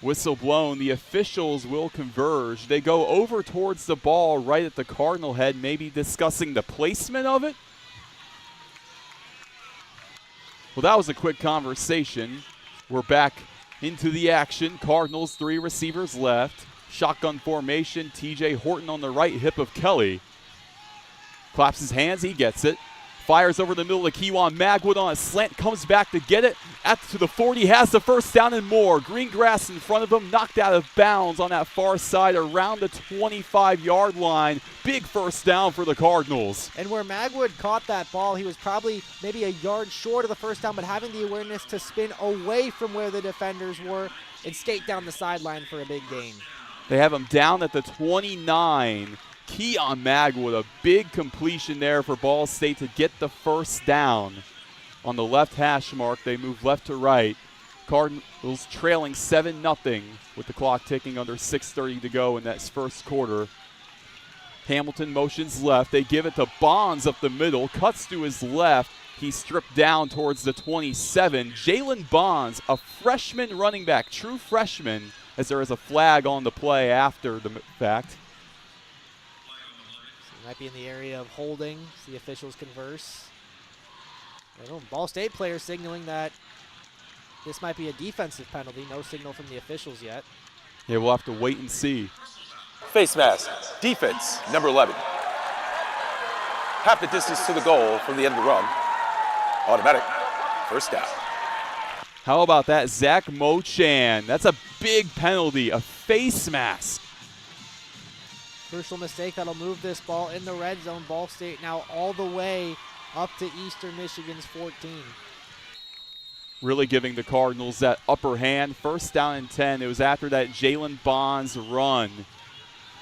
Whistle blown. The officials will converge. They go over towards the ball right at the Cardinal head, maybe discussing the placement of it. Well, that was a quick conversation. We're back into the action. Cardinals 3 receivers left. Shotgun formation. TJ Horton on the right hip of Kelly. Claps his hands. He gets it. Fires over the middle to Kewan Magwood on a slant. Comes back to get it. To the 40. Has the 1st down and more. Green grass in front of him. Knocked out of bounds on that far side around the 25-yard line. Big 1st down for the Cardinals. And where Magwood caught that ball, he was probably maybe a yard short of the 1st down, but having the awareness to spin away from where the defenders were and skate down the sideline for a big gain. They have him down at the 29. Keon Magwood, a big completion there for Ball State to get the 1st down. On the left hash mark, they move left to right. Cardinals trailing 7-0 with the clock ticking under 6:30 to go in that 1st quarter. Hamilton motions left. They give it to Bonds up the middle. Cuts to his left. He's stripped down towards the 27. Jalen Bonds, a freshman running back, true freshman, as there is a flag on the play after the fact. Might be in the area of holding. The officials converse. Ball State players signaling that this might be a defensive penalty. No signal from the officials yet. Yeah, we'll have to wait and see. Face mask, defense, number 11. Half the distance to the goal from the end of the run. Automatic, 1st down. How about that, Zach Mochan? That's a big penalty, a face mask. Crucial mistake that'll move this ball in the red zone. Ball State now all the way up to Eastern Michigan's 14. Really giving the Cardinals that upper hand. 1st down and 10. It was after that Jalen Bonds run.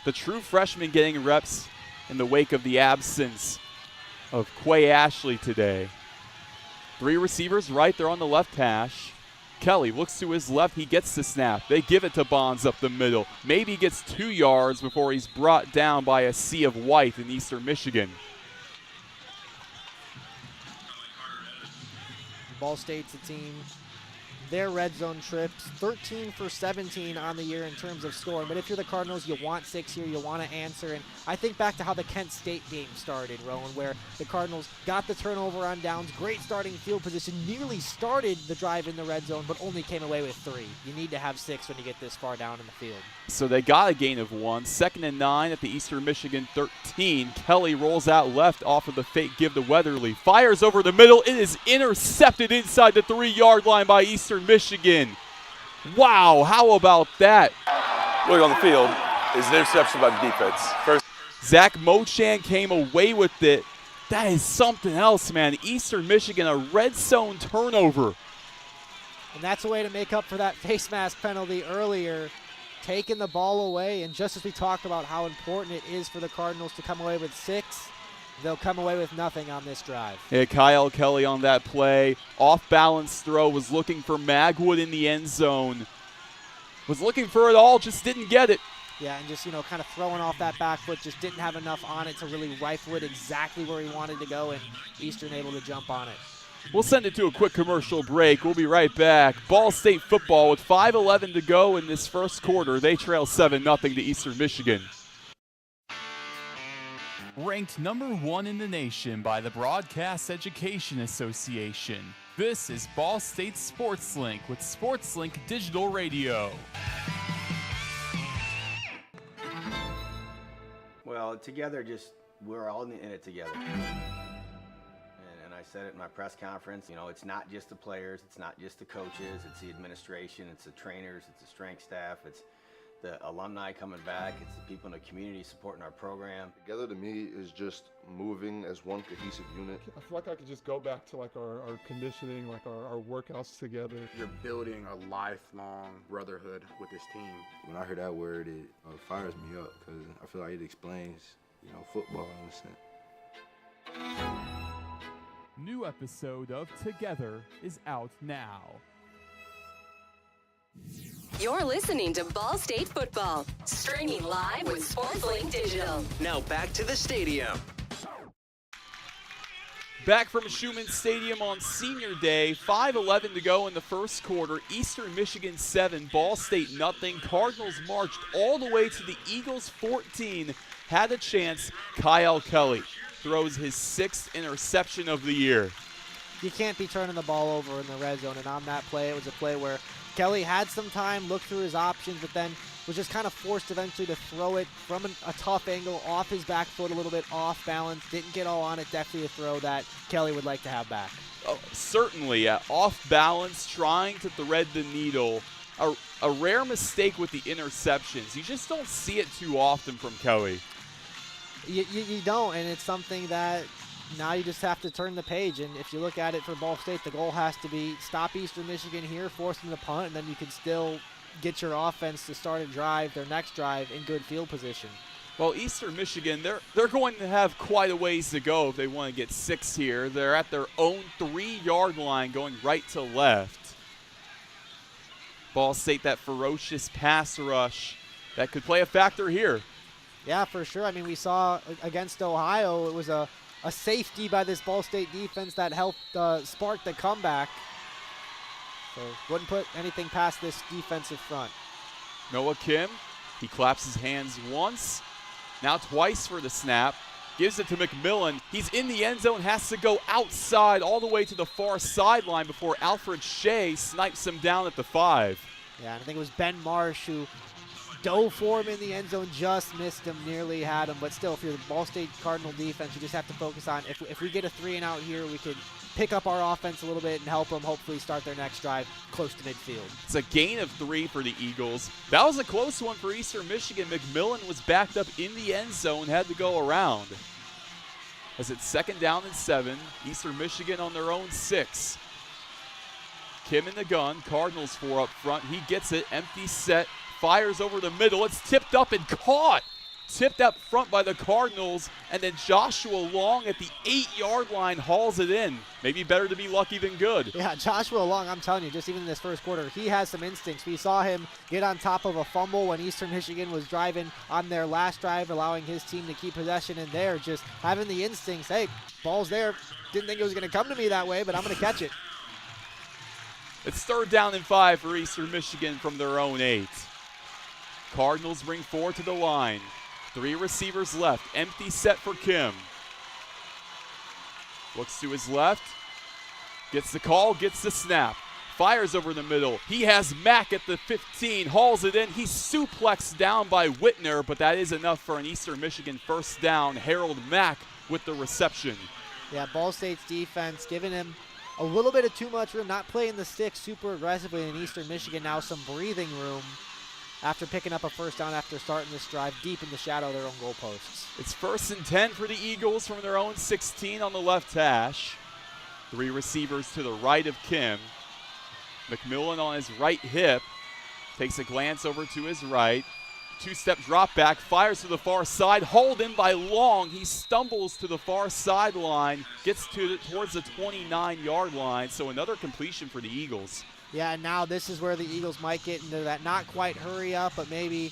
The true freshman getting reps in the wake of the absence of Quay Ashley today. 3 receivers right there on the left hash. Kelly looks to his left. He gets the snap. They give it to Bonds up the middle. Maybe gets 2 yards before he's brought down by a sea of white in Eastern Michigan. Ball State's a team their red zone trips, 13 for 17 on the year in terms of scoring. But if you're the Cardinals, you want 6 here, you want to answer. And I think back to how the Kent State game started, Roen, where the Cardinals got the turnover on downs, great starting field position, nearly started the drive in the red zone, but only came away with 3. You need to have 6 when you get this far down in the field. So they got a gain of 1. 2nd and 9 at the Eastern Michigan 13. Kelly rolls out left off of the fake give to Weatherly. Fires over the middle. It is intercepted inside the 3-yard line by Eastern Michigan. Wow, how about that? Look on the field is an interception by the defense. First, Zach Mochan came away with it. That is something else, man. Eastern Michigan, a red zone turnover. And that's a way to make up for that face mask penalty earlier, taking the ball away. And just as we talked about how important it is for the Cardinals to come away with 6, they'll come away with nothing on this drive. Yeah, Kyle Kelly on that play. Off-balance throw, was looking for Magwood in the end zone. Was looking for it all, just didn't get it. Yeah, and just, kind of throwing off that back foot, just didn't have enough on it to really rifle it exactly where he wanted to go, and Eastern able to jump on it. We'll send it to a quick commercial break. We'll be right back. Ball State football with 5:11 to go in this first quarter. They trail 7-0 to Eastern Michigan. Ranked number 1 in the nation by the Broadcast Education Association. This is Ball State Sports Link with Sports Link Digital Radio. Well, together, we're all in it together. And I said it in my press conference, it's not just the players, it's not just the coaches, it's the administration, it's the trainers, it's the strength staff, it's the alumni coming back, it's the people in the community supporting our program. Together to me is just moving as one cohesive unit. I feel like I could just go back to like our conditioning, like our workouts together. You're building a lifelong brotherhood with this team. When I hear that word, it fires me up because I feel like it explains, football in a sense. New episode of Together is out now. You're listening to Ball State Football, streaming live with SportsLink Digital. Now back to the stadium. Back from Schumann Stadium on Senior Day, 5:11 to go in the first quarter. Eastern Michigan 7, Ball State nothing. Cardinals marched all the way to the Eagles 14. Had a chance. Kyle Kelly throws his 6th interception of the year. You can't be turning the ball over in the red zone, and on that play, it was a play where Kelly had some time, looked through his options, but then was just kind of forced eventually to throw it from a tough angle, off his back foot a little bit, off balance. Didn't get all on it. Definitely a throw that Kelly would like to have back. Oh, certainly, yeah. Off balance, trying to thread the needle. A rare mistake with the interceptions. You just don't see it too often from Kelly. You don't, and it's something that now you just have to turn the page. And if you look at it for Ball State, the goal has to be stop Eastern Michigan here, force them to punt, and then you can still get your offense to start a drive, their next drive, in good field position. Well, Eastern Michigan, they're going to have quite a ways to go if they want to get 6 here. They're at their own 3-yard line going right to left. Ball State, that ferocious pass rush, that could play a factor here. Yeah, for sure. I mean, we saw against Ohio, it was a safety by this Ball State defense that helped spark the comeback. So wouldn't put anything past this defensive front. Noah Kim, he claps his hands once, now twice for the snap. Gives it to McMillan. He's in the end zone, has to go outside all the way to the far sideline before Alfred Shea snipes him down at the 5. Yeah, and I think it was Ben Marsh who dove for him in the end zone, just missed him, nearly had him. But still, if you're the Ball State Cardinal defense, you just have to focus on if we get a 3-and-out here, we could pick up our offense a little bit and help them hopefully start their next drive close to midfield. It's a gain of 3 for the Eagles. That was a close one for Eastern Michigan. McMillan was backed up in the end zone, had to go around. As it's 2nd down and 7, Eastern Michigan on their own 6. Kim in the gun, Cardinals 4 up front. He gets it, empty set, fires over the middle. It's tipped up and caught. Tipped up front by the Cardinals, and then Joshua Long at the 8-yard line hauls it in. Maybe better to be lucky than good. Yeah, Joshua Long, I'm telling you, just even in this first quarter, he has some instincts. We saw him get on top of a fumble when Eastern Michigan was driving on their last drive, allowing his team to keep possession, and there just having the instincts. Hey, ball's there. Didn't think it was going to come to me that way, but I'm going to catch it. It's 3rd down and 5 for Eastern Michigan from their own 8. Cardinals bring 4 to the line. 3 receivers left. Empty set for Kim. Looks to his left. Gets the call, gets the snap. Fires over the middle. He has Mack at the 15. Hauls it in. He's suplexed down by Whitner, but that is enough for an Eastern Michigan first down. Harold Mack with the reception. Yeah, Ball State's defense giving him a little bit of too much room, not playing the stick super aggressively in Eastern Michigan. Now some breathing room after picking up a first down after starting this drive deep in the shadow of their own goalposts. It's 1st and 10 for the Eagles from their own 16 on the left hash. 3 receivers to the right of Kim. McMillan on his right hip. Takes a glance over to his right. 2-step drop back, fires to the far side, hauled in by Long. He stumbles to the far sideline, gets towards the 29-yard line, so another completion for the Eagles. Yeah, and now this is where the Eagles might get into that not quite hurry up, but maybe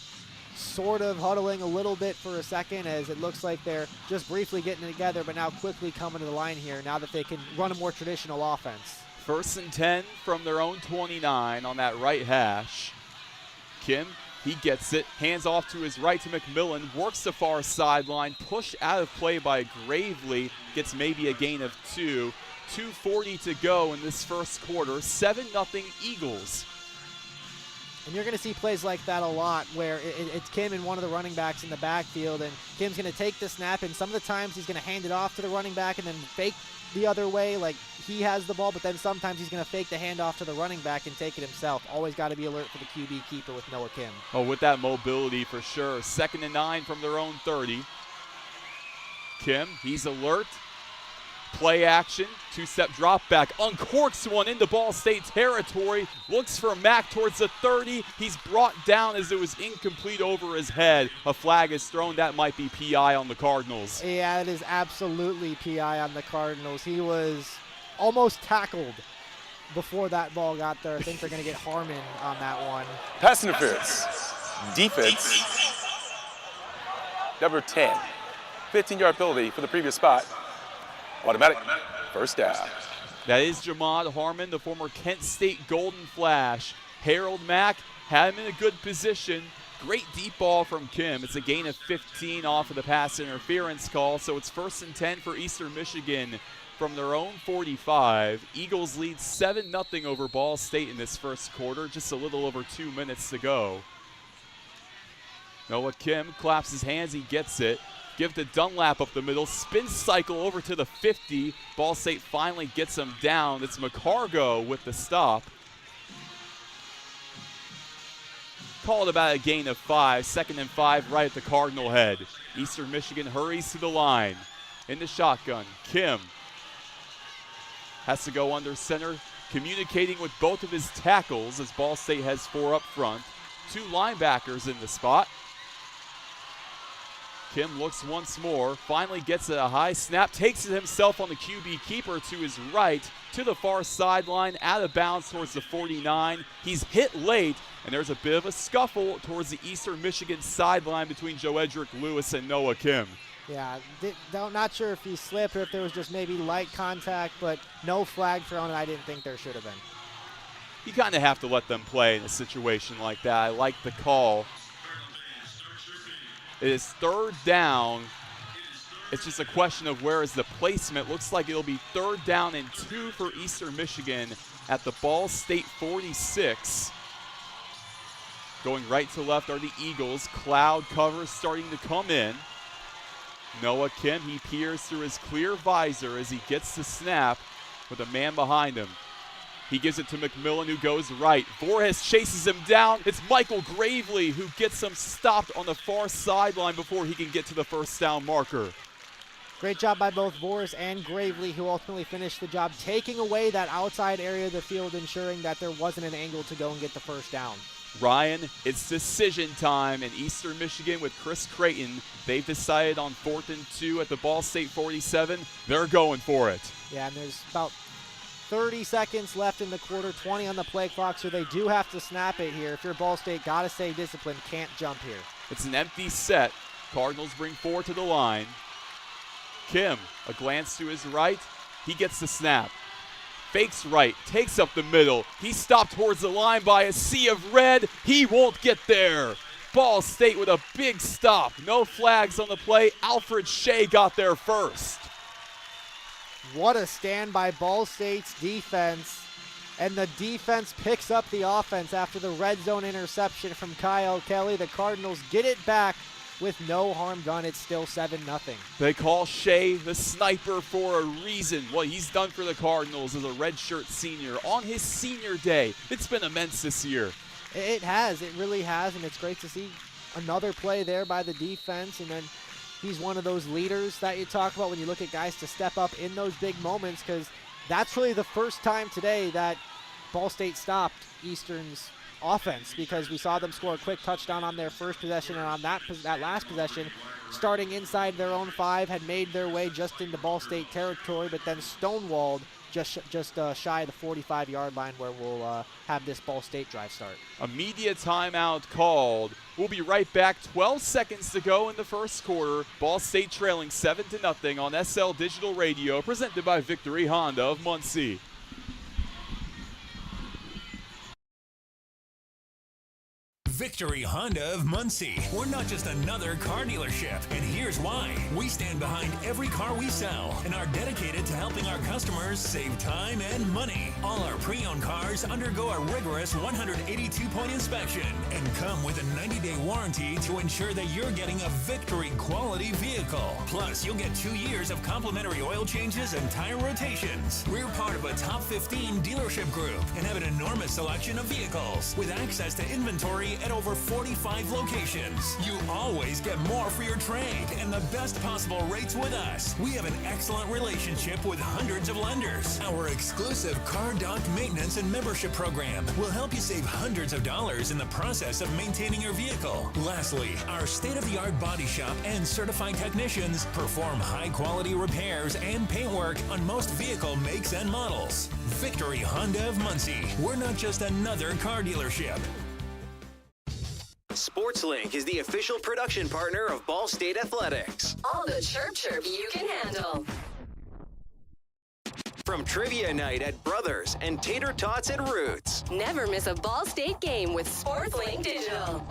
sort of huddling a little bit for a second, as it looks like they're just briefly getting together, but now quickly coming to the line here now that they can run a more traditional offense. 1st and 10 from their own 29 on that right hash. Kim, he gets it, hands off to his right to McMillan, works the far sideline, pushed out of play by Gravely, gets maybe a gain of 2. 2:40 to go in this first quarter, 7-0 Eagles. And you're going to see plays like that a lot where it's Kim and one of the running backs in the backfield, and Kim's going to take the snap, and some of the times he's going to hand it off to the running back and then fake the other way like he has the ball, but then sometimes he's going to fake the handoff to the running back and take it himself. Always got to be alert for the QB keeper with Noah Kim. Oh, with that mobility for sure. 2nd and 9 from their own 30. Kim, he's alert. Play action, 2-step drop back, uncorks one into Ball State territory, looks for Mack towards the 30. He's brought down as it was incomplete over his head. A flag is thrown. That might be PI on the Cardinals. Yeah, it is absolutely PI on the Cardinals. He was almost tackled before that ball got there. I think they're going to get Harmon on that one. Pass interference. Defense. Number 10. 15-yard penalty for the previous spot. Automatic first down. That is Jamad Harmon, the former Kent State Golden Flash. Harold Mack had him in a good position. Great deep ball from Kim. It's a gain of 15 off of the pass interference call, so it's 1st and 10 for Eastern Michigan from their own 45. Eagles lead 7-0 over Ball State in this first quarter, just a little over 2 minutes to go. Noah Kim claps his hands, he gets it. Give to Dunlap up the middle, spin cycle over to the 50. Ball State finally gets him down. It's McCargo with the stop. Called about a gain of 5. 2nd and 5 right at the Cardinal head. Eastern Michigan hurries to the line. In the shotgun, Kim has to go under center, communicating with both of his tackles as Ball State has 4 up front. 2 linebackers in the spot. Kim looks once more, finally gets a high snap, takes it himself on the QB keeper to his right, to the far sideline, out of bounds towards the 49. He's hit late, and there's a bit of a scuffle towards the Eastern Michigan sideline between Joedrick Lewis and Noah Kim. Yeah, not sure if he slipped or if there was just maybe light contact, but no flag thrown, and I didn't think there should have been. You kind of have to let them play in a situation like that. I like the call. It is 3rd down. It's just a question of where is the placement. Looks like it'll be 3rd down and 2 for Eastern Michigan at the Ball State 46. Going right to left are the Eagles. Cloud cover starting to come in. Noah Kim, he peers through his clear visor as he gets the snap with a man behind him. He gives it to McMillan, who goes right. Voorhees chases him down. It's Michael Gravely who gets him stopped on the far sideline before he can get to the first down marker. Great job by both Voorhees and Gravely, who ultimately finished the job taking away that outside area of the field, ensuring that there wasn't an angle to go and get the first down. Ryan, it's decision time in Eastern Michigan with Chris Creighton. They've decided on 4th and 2 at the Ball State 47. They're going for it. Yeah, and there's about 30 seconds left in the quarter, 20 on the play clock, so they do have to snap it here. If you're Ball State, got to stay disciplined, can't jump here. It's an empty set. Cardinals bring 4 to the line. Kim, a glance to his right. He gets the snap. fakes right, takes up the middle. He's stopped towards the line by a sea of red. He won't get there. Ball State with a big stop. No flags on the play. Alfred Shea got there first. What a stand by Ball State's defense. And the defense picks up the offense after the red zone interception from Kyle Kelly. The Cardinals get it back with no harm done. It's still 7-0. They call Shea the sniper for a reason. What he's done for the Cardinals as a redshirt senior on his senior day. It's been immense this year. It has. It really has, and it's great to see another play there by the defense. And then he's one of those leaders that you talk about when you look at guys to step up in those big moments, because that's really the first time today that Ball State stopped Eastern's offense, because we saw them score a quick touchdown on their first possession, and on that last possession, starting inside their own 5, had made their way just into Ball State territory, but then stonewalled just shy of the 45-yard line, where we'll have this Ball State drive start. Immediate timeout called. We'll be right back. 12 seconds to go in the first quarter. Ball State trailing 7-0 on SL Digital Radio, presented by Victory Honda of Muncie. Victory Honda of Muncie. We're not just another car dealership, and here's why. We stand behind every car we sell and are dedicated to helping our customers save time and money. All our pre-owned cars undergo a rigorous 182-point inspection and come with a 90-day warranty to ensure that you're getting a Victory quality vehicle. Plus, you'll get 2 years of complimentary oil changes and tire rotations. We're part of a top 15 dealership group and have an enormous selection of vehicles with access to inventory at over 45 locations. You always get more for your trade and the best possible rates with us. We have an excellent relationship with hundreds of lenders. Our exclusive Car Doc maintenance and membership program will help you save hundreds of dollars in the process of maintaining your vehicle. Lastly, our state-of-the-art body shop and certified technicians perform high-quality repairs and paint work on most vehicle makes and models. Victory Honda of Muncie. We're not just another car dealership. SportsLink is the official production partner of Ball State Athletics. All the chirp you can handle. From trivia night at Brothers and tater tots at Roots. Never miss a Ball State game with SportsLink Digital.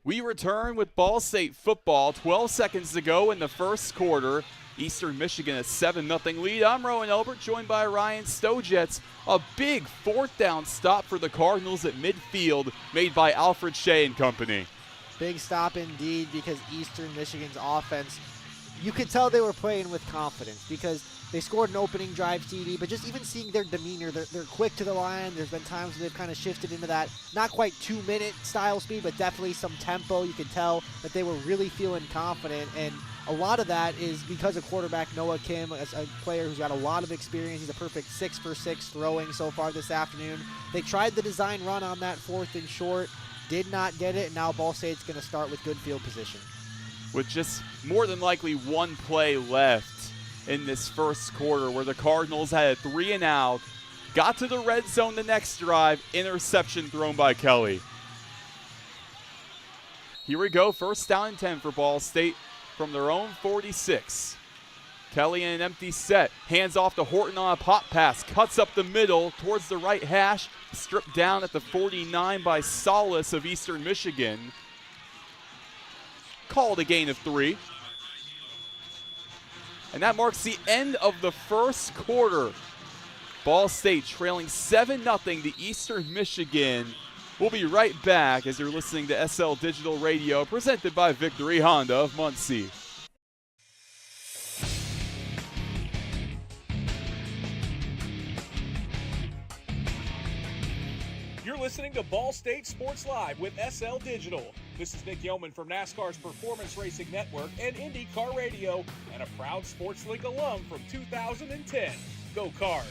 We return with Ball State football. 12 seconds to go in the first quarter. Eastern Michigan a 7-0 lead. I'm Roen Elbert, joined by Ryan Stojetz. A big 4th down stop for the Cardinals at midfield, made by Alfred Shea and company. Big stop indeed, because Eastern Michigan's offense, you could tell they were playing with confidence, because they scored an opening drive TD, but just even seeing their demeanor, they're quick to the line. There's been times where they've kind of shifted into that, not quite 2-minute style speed, but definitely some tempo. You could tell that they were really feeling confident, and a lot of that is because of quarterback Noah Kim, a player who's got a lot of experience. He's a perfect 6 for 6 throwing so far this afternoon. They tried the design run on that 4th and short, did not get it, and now Ball State's going to start with good field position. With just more than likely one play left in this first quarter, where the Cardinals had a 3-and-out, got to the red zone the next drive, interception thrown by Kelly. Here we go, 1st down and 10 for Ball State from their own 46. Kelly in an empty set, hands off to Horton on a pop pass, cuts up the middle towards the right hash, stripped down at the 49 by Solis of Eastern Michigan. Called a gain of 3. And that marks the end of the first quarter. Ball State trailing 7-0 to Eastern Michigan. We'll be right back as you're listening to SL Digital Radio, presented by Victory Honda of Muncie. You're listening to Ball State Sports Live with SL Digital. This is Nick Yeoman from NASCAR's Performance Racing Network and IndyCar Radio, and a proud SportsLink alum from 2010. Go Cards!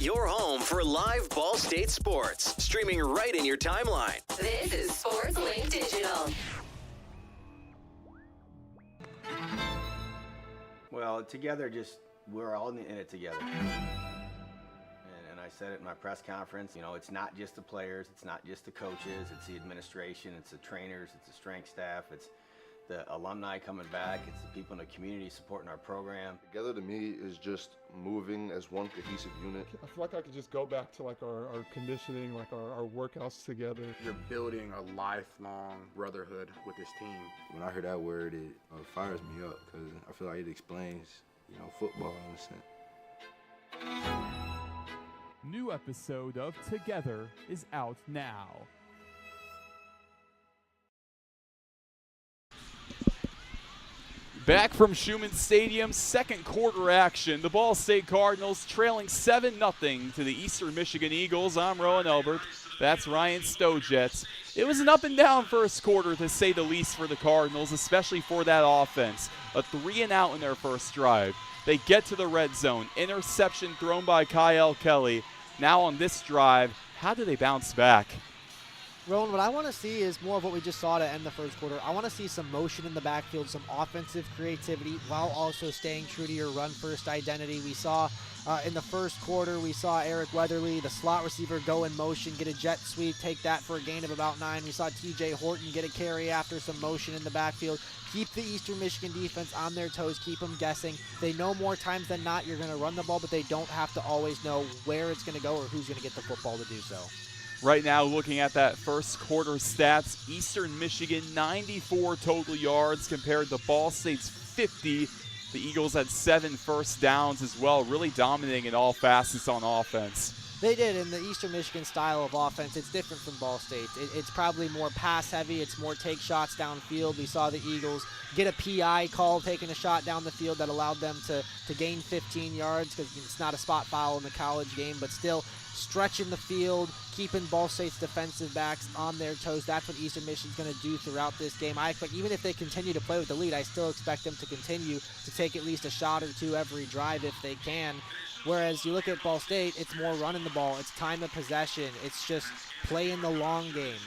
Your home for live Ball State sports, streaming right in your timeline. This is SportsLink Digital. Well, together, we're all in it together. And I said it in my press conference, you know, it's not just the players, it's not just the coaches, it's the administration, it's the trainers, it's the strength staff, it's the alumni coming back, it's the people in the community supporting our program. Together to me is just moving as one cohesive unit. I feel like I could just go back to like our conditioning, like our workouts together. You're building a lifelong brotherhood with this team. When I hear that word, it fires me up because I feel like it explains, you know, football in a sense. New episode of Together is out now. Back from Schumann Stadium, second quarter action. The Ball State Cardinals trailing 7-0 to the Eastern Michigan Eagles. I'm Roen Elbert. That's Ryan Stojetz. It was an up and down first quarter, to say the least, for the Cardinals, especially for that offense. A 3-and-out in their first drive. They get to the red zone. Interception thrown by Kyle Kelly. Now on this drive, how do they bounce back? Roen, what I want to see is more of what we just saw to end the first quarter. I want to see some motion in the backfield, some offensive creativity, while also staying true to your run-first identity. We saw in the first quarter, we saw Eric Weatherly, the slot receiver, go in motion, get a jet sweep, take that for a gain of about 9. We saw TJ Horton get a carry after some motion in the backfield. Keep the Eastern Michigan defense on their toes, keep them guessing. They know more times than not you're going to run the ball, but they don't have to always know where it's going to go or who's going to get the football to do so. Right now, looking at that first quarter stats, Eastern Michigan 94 total yards compared to Ball State's 50. The Eagles had 7 first downs as well, really dominating in all facets on offense. They did. In the Eastern Michigan style of offense, it's different from Ball State. It's probably more pass heavy. It's more take shots downfield. We saw the Eagles get a PI call, taking a shot down the field that allowed them to gain 15 yards because it's not a spot foul in the college game, but still stretching the field, keeping Ball State's defensive backs on their toes. That's what Eastern Michigan's going to do throughout this game. I expect, even if they continue to play with the lead, I still expect them to continue to take at least a shot or two every drive if they can. Whereas you look at Ball State, it's more running the ball. It's time of possession. It's just playing the long game.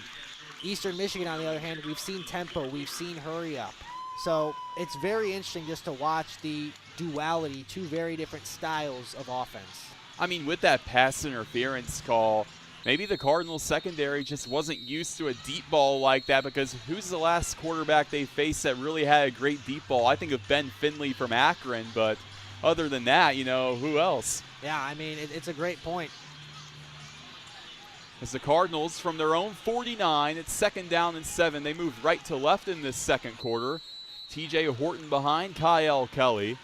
Eastern Michigan, on the other hand, we've seen tempo. We've seen hurry up. So it's very interesting just to watch the duality, two very different styles of offense. I mean, with that pass interference call, maybe the Cardinals secondary just wasn't used to a deep ball like that, because who's the last quarterback they faced that really had a great deep ball? I think of Ben Finley from Akron, but other than that, you know, who else? Yeah, I mean, it's a great point. As the Cardinals, from their own 49, it's 2nd down and 7. They moved right to left in this second quarter. TJ Horton behind Kyle Kelly.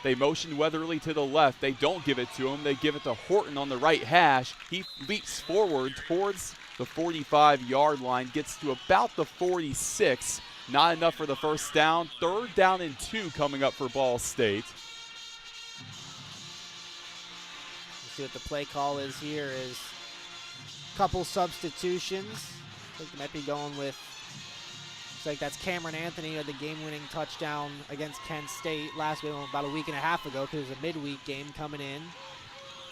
They motion Weatherly to the left. They don't give it to him. They give it to Horton on the right hash. He leaps forward towards the 45-yard line, gets to about the 46. Not enough for the first down. 3rd down and 2 coming up for Ball State. See what the play call is here is a couple substitutions. I think they might be going with, looks like that's Cameron Anthony who had the game-winning touchdown against Kent State last week, about a week and a half ago, because it was a midweek game coming in.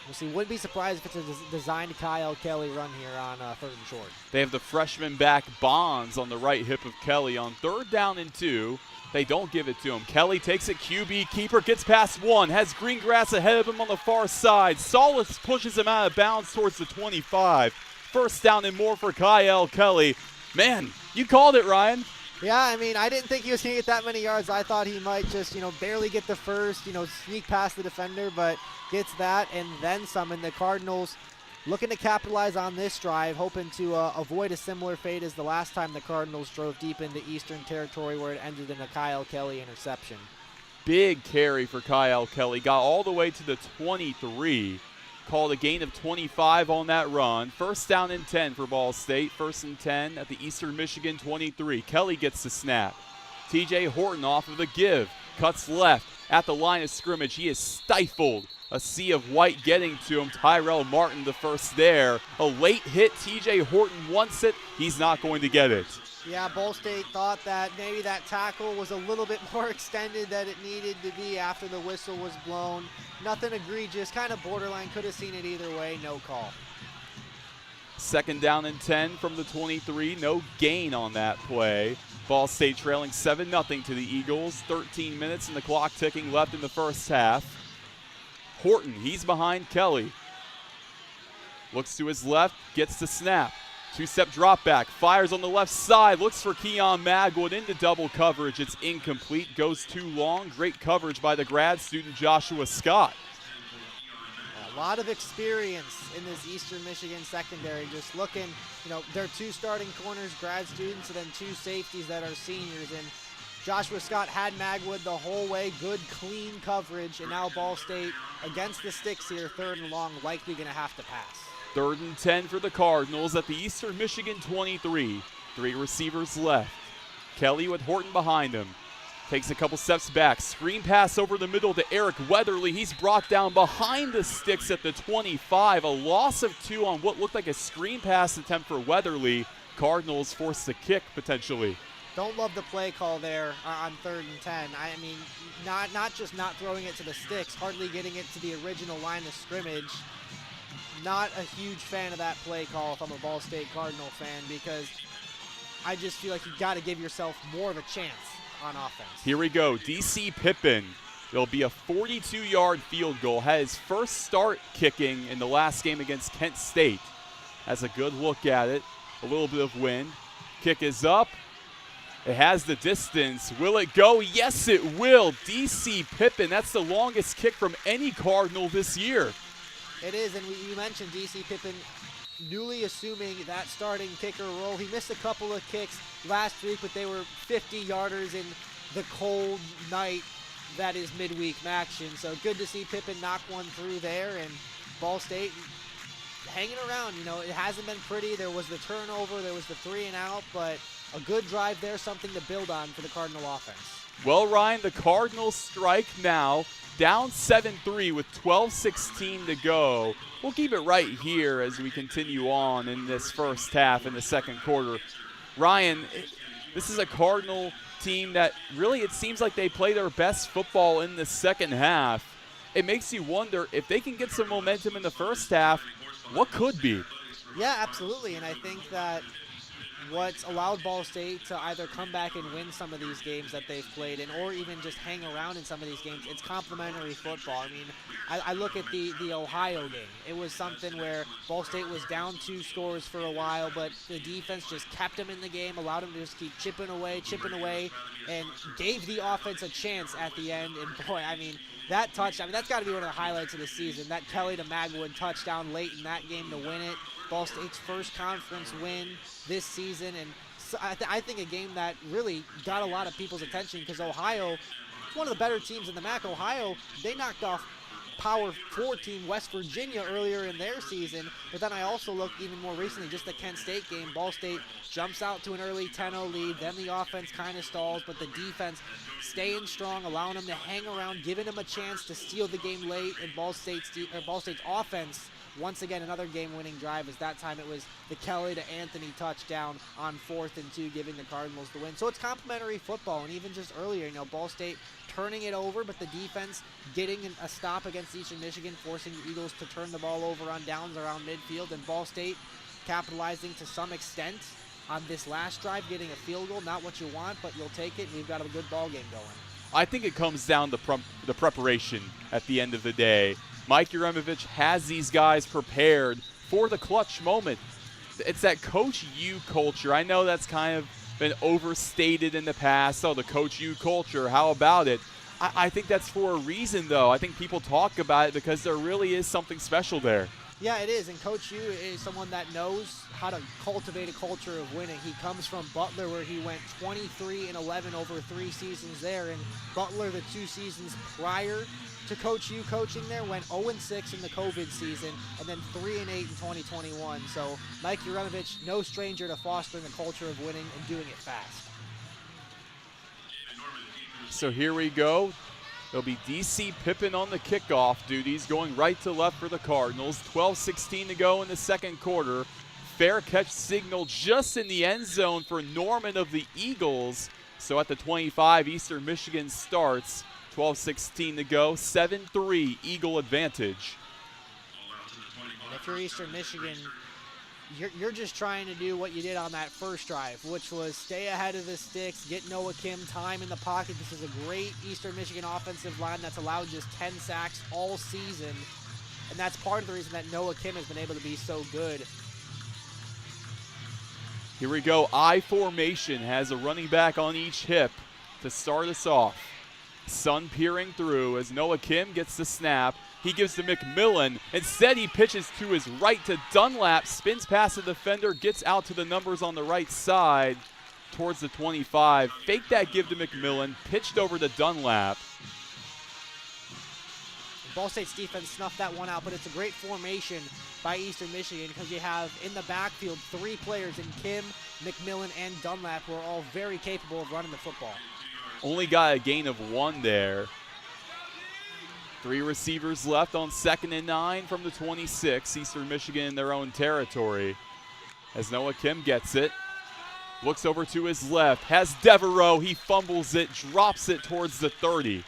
We'll see. Wouldn't be surprised if it's a designed Kyle Kelly run here on 3rd and short. They have the freshman back Bonds on the right hip of Kelly on 3rd down and 2. They don't give it to him. Kelly takes it, QB keeper, gets past 1, has Greengrass ahead of him on the far side. Solis pushes him out of bounds towards the 25. 1st down and more for Kyle Kelly. Man, you called it, Ryan. Yeah, I mean, I didn't think he was going to get that many yards. I thought he might just, barely get the first, sneak past the defender, but gets that and then some. And the Cardinals looking to capitalize on this drive, hoping to avoid a similar fate as the last time the Cardinals drove deep into Eastern territory, where it ended in a Kyle Kelly interception. Big carry for Kyle Kelly. Got all the way to the 23. Called a gain of 25 on that run. 1st down and 10 for Ball State. 1st and 10 at the Eastern Michigan 23. Kelly gets the snap. TJ Horton off of the give. Cuts left at the line of scrimmage. He is stifled. A sea of white getting to him. Tyrell Martin the first there. A late hit. TJ Horton wants it. He's not going to get it. Yeah, Ball State thought that maybe that tackle was a little bit more extended than it needed to be after the whistle was blown. Nothing egregious, kind of borderline, could have seen it either way, no call. 2nd down and 10 from the 23, no gain on that play. Ball State trailing 7-0 to the Eagles. 13 minutes and the clock ticking left in the first half. Horton, he's behind Kelly. Looks to his left, gets the snap. Two-step drop back, fires on the left side, looks for Keon Magwood into double coverage. It's incomplete, goes too long. Great coverage by the grad student Joshua Scott. A lot of experience in this Eastern Michigan secondary. Just looking, their 2 starting corners, grad students, and then 2 safeties that are seniors. And Joshua Scott had Magwood the whole way, good, clean coverage, and now Ball State against the sticks here, 3rd and long, likely going to have to pass. 3rd and 10 for the Cardinals at the Eastern Michigan 23. 3 receivers left. Kelly with Horton behind him. Takes a couple steps back. Screen pass over the middle to Eric Weatherly. He's brought down behind the sticks at the 25. A loss of 2 on what looked like a screen pass attempt for Weatherly. Cardinals forced the kick potentially. Don't love the play call there on 3rd and 10. I mean, not just not throwing it to the sticks, hardly getting it to the original line of scrimmage. Not a huge fan of that play call if I'm a Ball State Cardinal fan, because I just feel like you've got to give yourself more of a chance on offense. Here we go, DC Pippin. It'll be a 42-yard field goal. Had his first start kicking in the last game against Kent State. Has a good look at it. A little bit of wind. Kick is up. It has the distance. Will it go? Yes, it will. DC Pippin, that's the longest kick from any Cardinal this year. It is, and you mentioned DC Pippin newly assuming that starting kicker role. He missed a couple of kicks last week, but they were 50-yarders in the cold night that is midweek action. So good to see Pippin knock one through there, and Ball State hanging around. It hasn't been pretty. There was the turnover, there was the 3 and out, but a good drive there, something to build on for the Cardinal offense. Well, Ryan, the Cardinals strike now, down 7-3 with 12:16 to go. We'll keep it right here as we continue on in this first half in the second quarter. Ryan, this is a Cardinal team that really, it seems like they play their best football in the second half. It makes you wonder if they can get some momentum in the first half, what could be? Yeah, absolutely, and I think that what's allowed Ball State to either come back and win some of these games that they've played in, or even just hang around in some of these games, it's complementary football. I mean, I look at the Ohio game. It was something where Ball State was down 2 scores for a while, but the defense just kept them in the game, allowed them to just keep chipping away, and gave the offense a chance at the end. And boy, I mean, that touchdown, that's got to be one of the highlights of the season. That Kelly to Magwood touchdown late in that game to win it. Ball State's first conference win this season, and so I think a game that really got a lot of people's attention, because Ohio is one of the better teams in the MAC. Ohio, they knocked off Power 4 team West Virginia earlier in their season, but then I also looked even more recently, just the Kent State game. Ball State jumps out to an early 10-0 lead, then the offense kind of stalls, but the defense staying strong, allowing them to hang around, giving them a chance to steal the game late, and Ball State's offense, once again, another game-winning drive, as that time it was the Kelly to Anthony touchdown on 4th and 2, giving the Cardinals the win. So it's complementary football, and even just earlier, Ball State turning it over, but the defense getting a stop against Eastern Michigan, forcing the Eagles to turn the ball over on downs around midfield, and Ball State capitalizing to some extent on this last drive, getting a field goal. Not what you want, but you'll take it, and we've got a good ball game going. I think it comes down to the preparation at the end of the day. Mike Yuremovich has these guys prepared for the clutch moment. It's that Coach U culture. I know that's kind of been overstated in the past. Oh, the Coach U culture, how about it? I think that's for a reason, though. I think people talk about it because there really is something special there. Yeah, it is, and Coach U is someone that knows how to cultivate a culture of winning. He comes from Butler, where he went 23-11 over 3 seasons there, and Butler, the 2 seasons prior to Coach U coaching there, went 0-6 in the COVID season, and then 3-8 in 2021. So Mike Yuremovich, no stranger to fostering a culture of winning and doing it fast. So here we go. There'll be DC Pippin on the kickoff duties, going right to left for the Cardinals. 12:16 to go in the second quarter. Fair catch signal just in the end zone for Norman of the Eagles. So at the 25, Eastern Michigan starts. 12:16 to go, 7-3 Eagle advantage. And if you're Eastern Michigan, you're just trying to do what you did on that first drive, which was stay ahead of the sticks, get Noah Kim time in the pocket. This is a great Eastern Michigan offensive line that's allowed just 10 sacks all season. and that's part of the reason that Noah Kim has been able to be so good. Here we go. I formation has a running back on each hip to start us off. Sun peering through as Noah Kim gets the snap. He gives to McMillan. Instead, he pitches to his right to Dunlap. Spins past the defender. Gets out to the numbers on the right side towards the 25. Fake that give to McMillan. Pitched over to Dunlap. Ball State's defense snuffed that one out, but it's a great formation by Eastern Michigan because you have in the backfield 3 players in Kim, McMillan, and Dunlap who are all very capable of running the football. Only got a gain of 1 there. 3 receivers left on 2nd and 9 from the 26. Eastern Michigan in their own territory. As Noah Kim gets it. Looks over to his left. Has Devereaux. He fumbles it. Drops it towards the 30.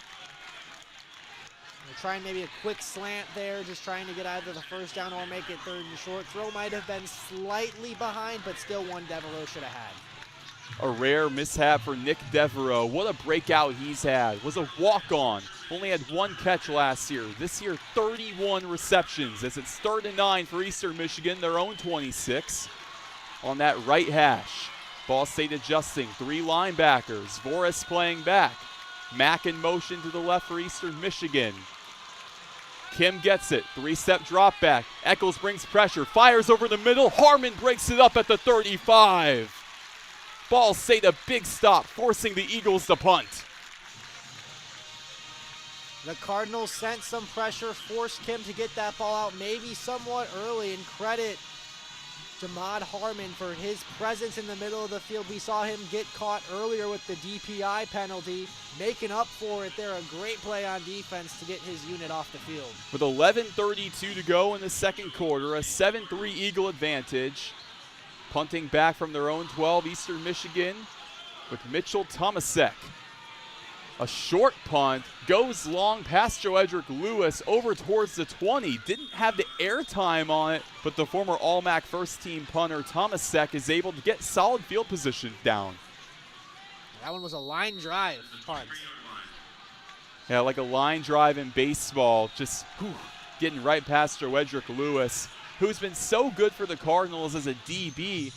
Trying maybe a quick slant there, just trying to get either the first down or make it 3rd and short. Throw might have been slightly behind, but still one Devereaux should have had. A rare mishap for Nick Devereaux. What a breakout he's had. Was a walk-on. Only had 1 catch last year. This year, 31 receptions as it's 3rd and 9 for Eastern Michigan, their own 26. On that right hash, Ball State adjusting. 3 linebackers. Voris playing back. Mack in motion to the left for Eastern Michigan. Kim gets it. 3-step drop back. Eccles brings pressure. Fires over the middle. Harmon breaks it up at the 35. Ball State a big stop, forcing the Eagles to punt. The Cardinals sent some pressure, forced Kim to get that ball out maybe somewhat early, and credit Jamad Harmon for his presence in the middle of the field. We saw him get caught earlier with the DPI penalty, making up for it there. A great play on defense to get his unit off the field. With 11:32 to go in the second quarter, a 7-3 Eagle advantage. Punting back from their own 12, Eastern Michigan with Mitchell Tomasek. A short punt, goes long past Joedric Lewis over towards the 20. Didn't have the airtime on it, but the former All-MAC first-team punter Tomasek is able to get solid field position down. That one was a line drive punt. Yeah, like a line drive in baseball, just getting right past Joedric Lewis, who's been so good for the Cardinals as a DB,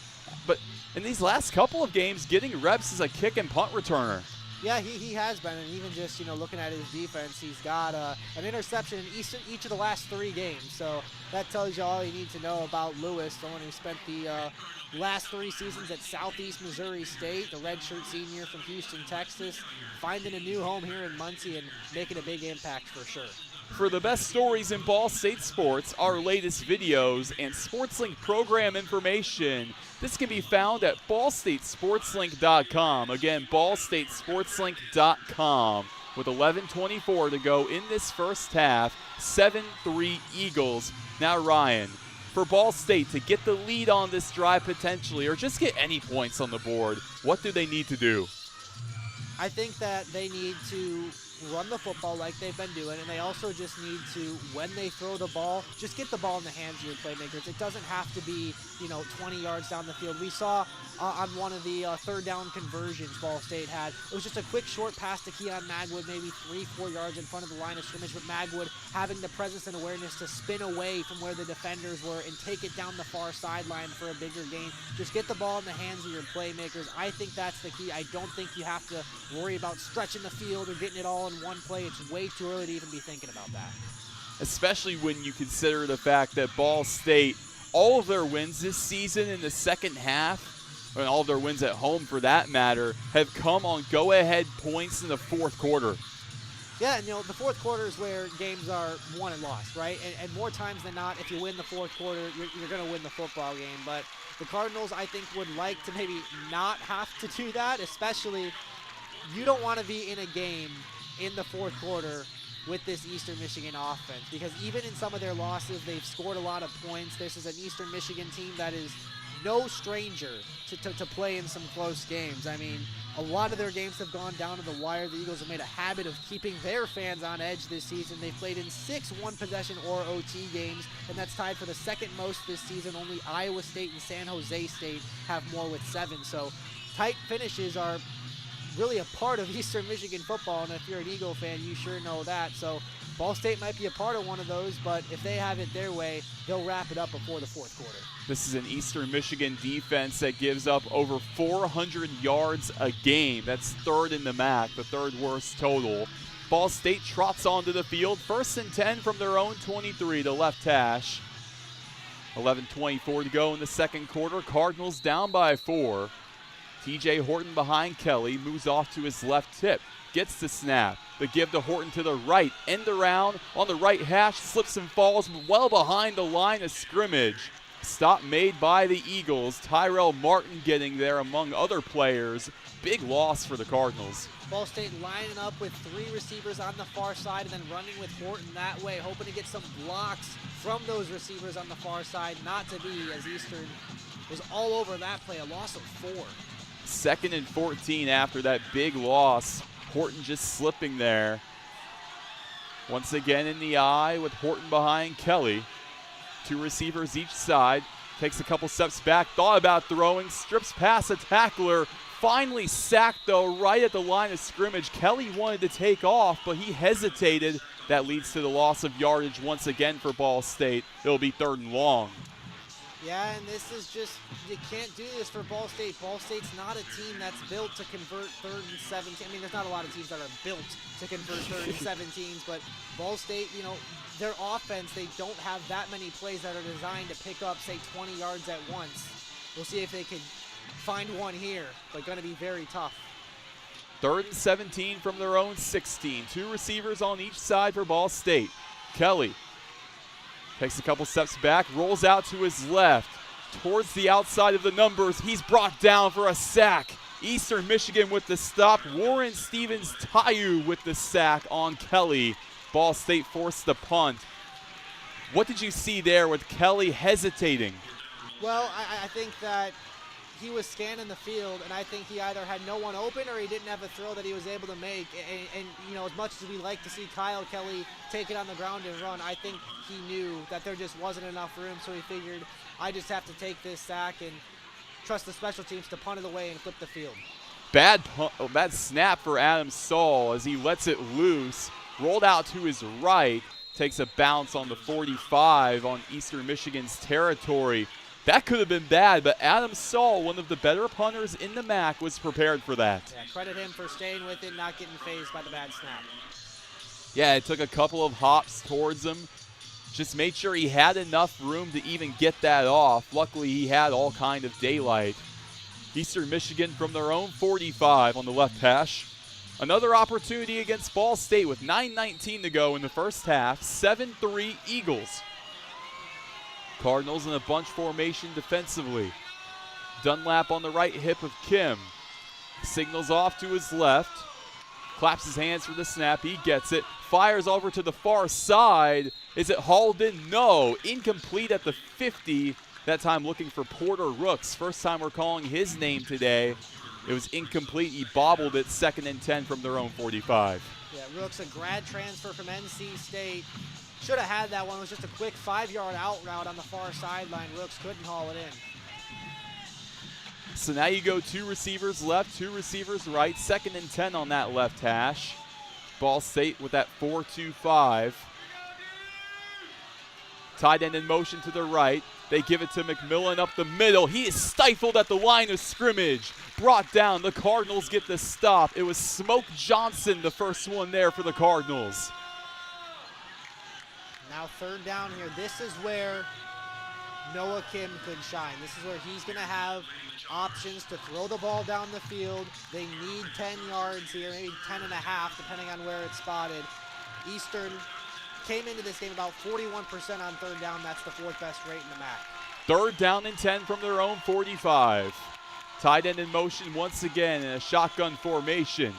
but in these last couple of games, getting reps as a kick and punt returner. Yeah, he has been, and even just, looking at his defense, he's got an interception in each of the last 3 games. So that tells you all you need to know about Lewis, someone who spent the last 3 seasons at Southeast Missouri State, the redshirt senior from Houston, Texas, finding a new home here in Muncie and making a big impact for sure. For the best stories in Ball State sports, our latest videos, and SportsLink program information, this can be found at ballstatesportslink.com. Again, ballstatesportslink.com. With 11:24 to go in this first half, 7-3 Eagles. Now Ryan, for Ball State to get the lead on this drive potentially, or just get any points on the board, what do they need to do? I think that they need to run the football like they've been doing, and they also just need to, when they throw the ball, just get the ball in the hands of your playmakers. It doesn't have to be, 20 yards down the field. We saw on one of the 3rd down conversions Ball State had, it was just a quick short pass to Keon Magwood, maybe 3-4 yards in front of the line of scrimmage, but Magwood having the presence and awareness to spin away from where the defenders were and take it down the far sideline for a bigger gain. Just get the ball in the hands of your playmakers. I think that's the key. I don't think you have to worry about stretching the field or getting it all in one play. It's way too early to even be thinking about that. Especially when you consider the fact that Ball State, all of their wins this season in the second half, and all of their wins at home for that matter, have come on go-ahead points in the fourth quarter. Yeah, and the fourth quarter is where games are won and lost, right? And more times than not, if you win the fourth quarter, you're going to win the football game. But the Cardinals, I think, would like to maybe not have to do that, especially you don't want to be in a game in the fourth quarter with this Eastern Michigan offense, because even in some of their losses, they've scored a lot of points. This is an Eastern Michigan team that is no stranger to play in some close games. I mean, a lot of their games have gone down to the wire. The Eagles have made a habit of keeping their fans on edge this season. They've played in 6 one-possession or OT games, and that's tied for the second most this season. Only Iowa State and San Jose State have more with 7. So tight finishes are really a part of Eastern Michigan football, and if you're an Eagle fan, you sure know that. So Ball State might be a part of one of those, but if they have it their way, they'll wrap it up before the fourth quarter. This is an Eastern Michigan defense that gives up over 400 yards a game. That's third in the MAC, the third worst total. Ball State trots onto the field. 1st and 10 from their own 23, the left hash. 11:24 to go in the second quarter. Cardinals down by 4. TJ Horton behind Kelly, moves off to his left tip. Gets the snap. The give to Horton to the right. End around on the right hash. Slips and falls well behind the line of scrimmage. Stop made by the Eagles. Tyrell Martin getting there among other players. Big loss for the Cardinals. Ball State lining up with 3 receivers on the far side and then running with Horton that way, hoping to get some blocks from those receivers on the far side. Not to be, as Eastern was all over that play. A loss of 4. 2nd and 14 after that big loss. Horton just slipping there. Once again in the eye with Horton behind Kelly. 2 receivers each side. Takes a couple steps back, thought about throwing, strips past a tackler. Finally sacked, though, right at the line of scrimmage. Kelly wanted to take off, but he hesitated. That leads to the loss of yardage once again for Ball State. It'll be 3rd and long. Yeah, and this is just, you can't do this for Ball State. Ball State's not a team that's built to convert 3rd and 17. I mean, there's not a lot of teams that are built to convert 3rd and 17s, but Ball State, you know, their offense, they don't have that many plays that are designed to pick up, say, 20 yards at once. We'll see if they can find one here, but going to be very tough. 3rd and 17 from their own 16. 2 receivers on each side for Ball State. Kelly takes a couple steps back, rolls out to his left, towards the outside of the numbers. He's brought down for a sack. Eastern Michigan with the stop. Warren Stevens-Tayu with the sack on Kelly. Ball State forced the punt. What did you see there with Kelly hesitating? Well, I think that he was scanning the field, and I think he either had no one open or he didn't have a throw that he was able to make. And you know, as much as we like to see Kyle Kelly take it on the ground and run, I think he knew that there just wasn't enough room, so he figured, I just have to take this sack and trust the special teams to punt it away and flip the field. Bad snap for Adam Saul as he lets it loose. Rolled out to his right, takes a bounce on the 45 on Eastern Michigan's territory. That could have been bad, but Adam Saul, one of the better punters in the MAC, was prepared for that. Yeah, credit him for staying with it, not getting phased by the bad snap. Yeah, it took a couple of hops towards him. Just made sure he had enough room to even get that off. Luckily, he had all kind of daylight. Eastern Michigan from their own 45 on the left hash. Another opportunity against Ball State with 9:19 to go in the first half. 7-3 Eagles. Cardinals in a bunch formation defensively. Dunlap on the right hip of Kim. Signals off to his left. Claps his hands for the snap. He gets it. Fires over to the far side. Is it hauled in? No. Incomplete at the 50. That time looking for Porter Rooks. First time we're calling his name today. It was incomplete. He bobbled it. 2nd and 10 from their own 45. Yeah, Rooks, a grad transfer from NC State. Should have had that one. It was just a quick 5-yard out route on the far sideline. Rooks couldn't haul it in. So now you go 2 receivers left, 2 receivers right. 2nd and 10 on that left hash. Ball State with that 4-2-5. Tight end in motion to the right. They give it to McMillan up the middle. He is stifled at the line of scrimmage. Brought down. The Cardinals get the stop. It was Smoke Johnson, the first one there for the Cardinals. Now 3rd down here. This is where Noah Kim could shine. This is where he's going to have options to throw the ball down the field. They need 10 yards here, maybe 10 and a half, depending on where it's spotted. Eastern came into this game about 41% on 3rd down. That's the 4th best rate in the MAC. 3rd down and 10 from their own 45. Tight end in motion once again in a shotgun formation.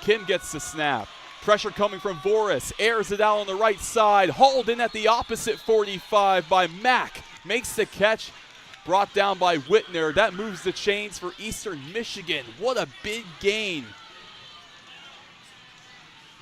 Kim gets the snap. Pressure coming from Voris. Airs it out on the right side. Hauled in at the opposite 45 by Mack. Makes the catch. Brought down by Whitner. That moves the chains for Eastern Michigan. What a big gain.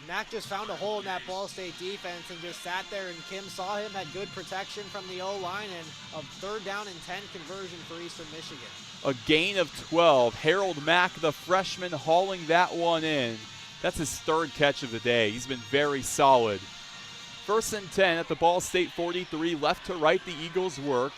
Mack just found a hole in that Ball State defense and just sat there, and Kim saw him, had good protection from the O-line, and a 3rd down and 10 conversion for Eastern Michigan. A gain of 12. Harold Mack, the freshman, hauling that one in. That's his third catch of the day. He's been very solid. 1st and 10 at the Ball State 43. Left to right, the Eagles work.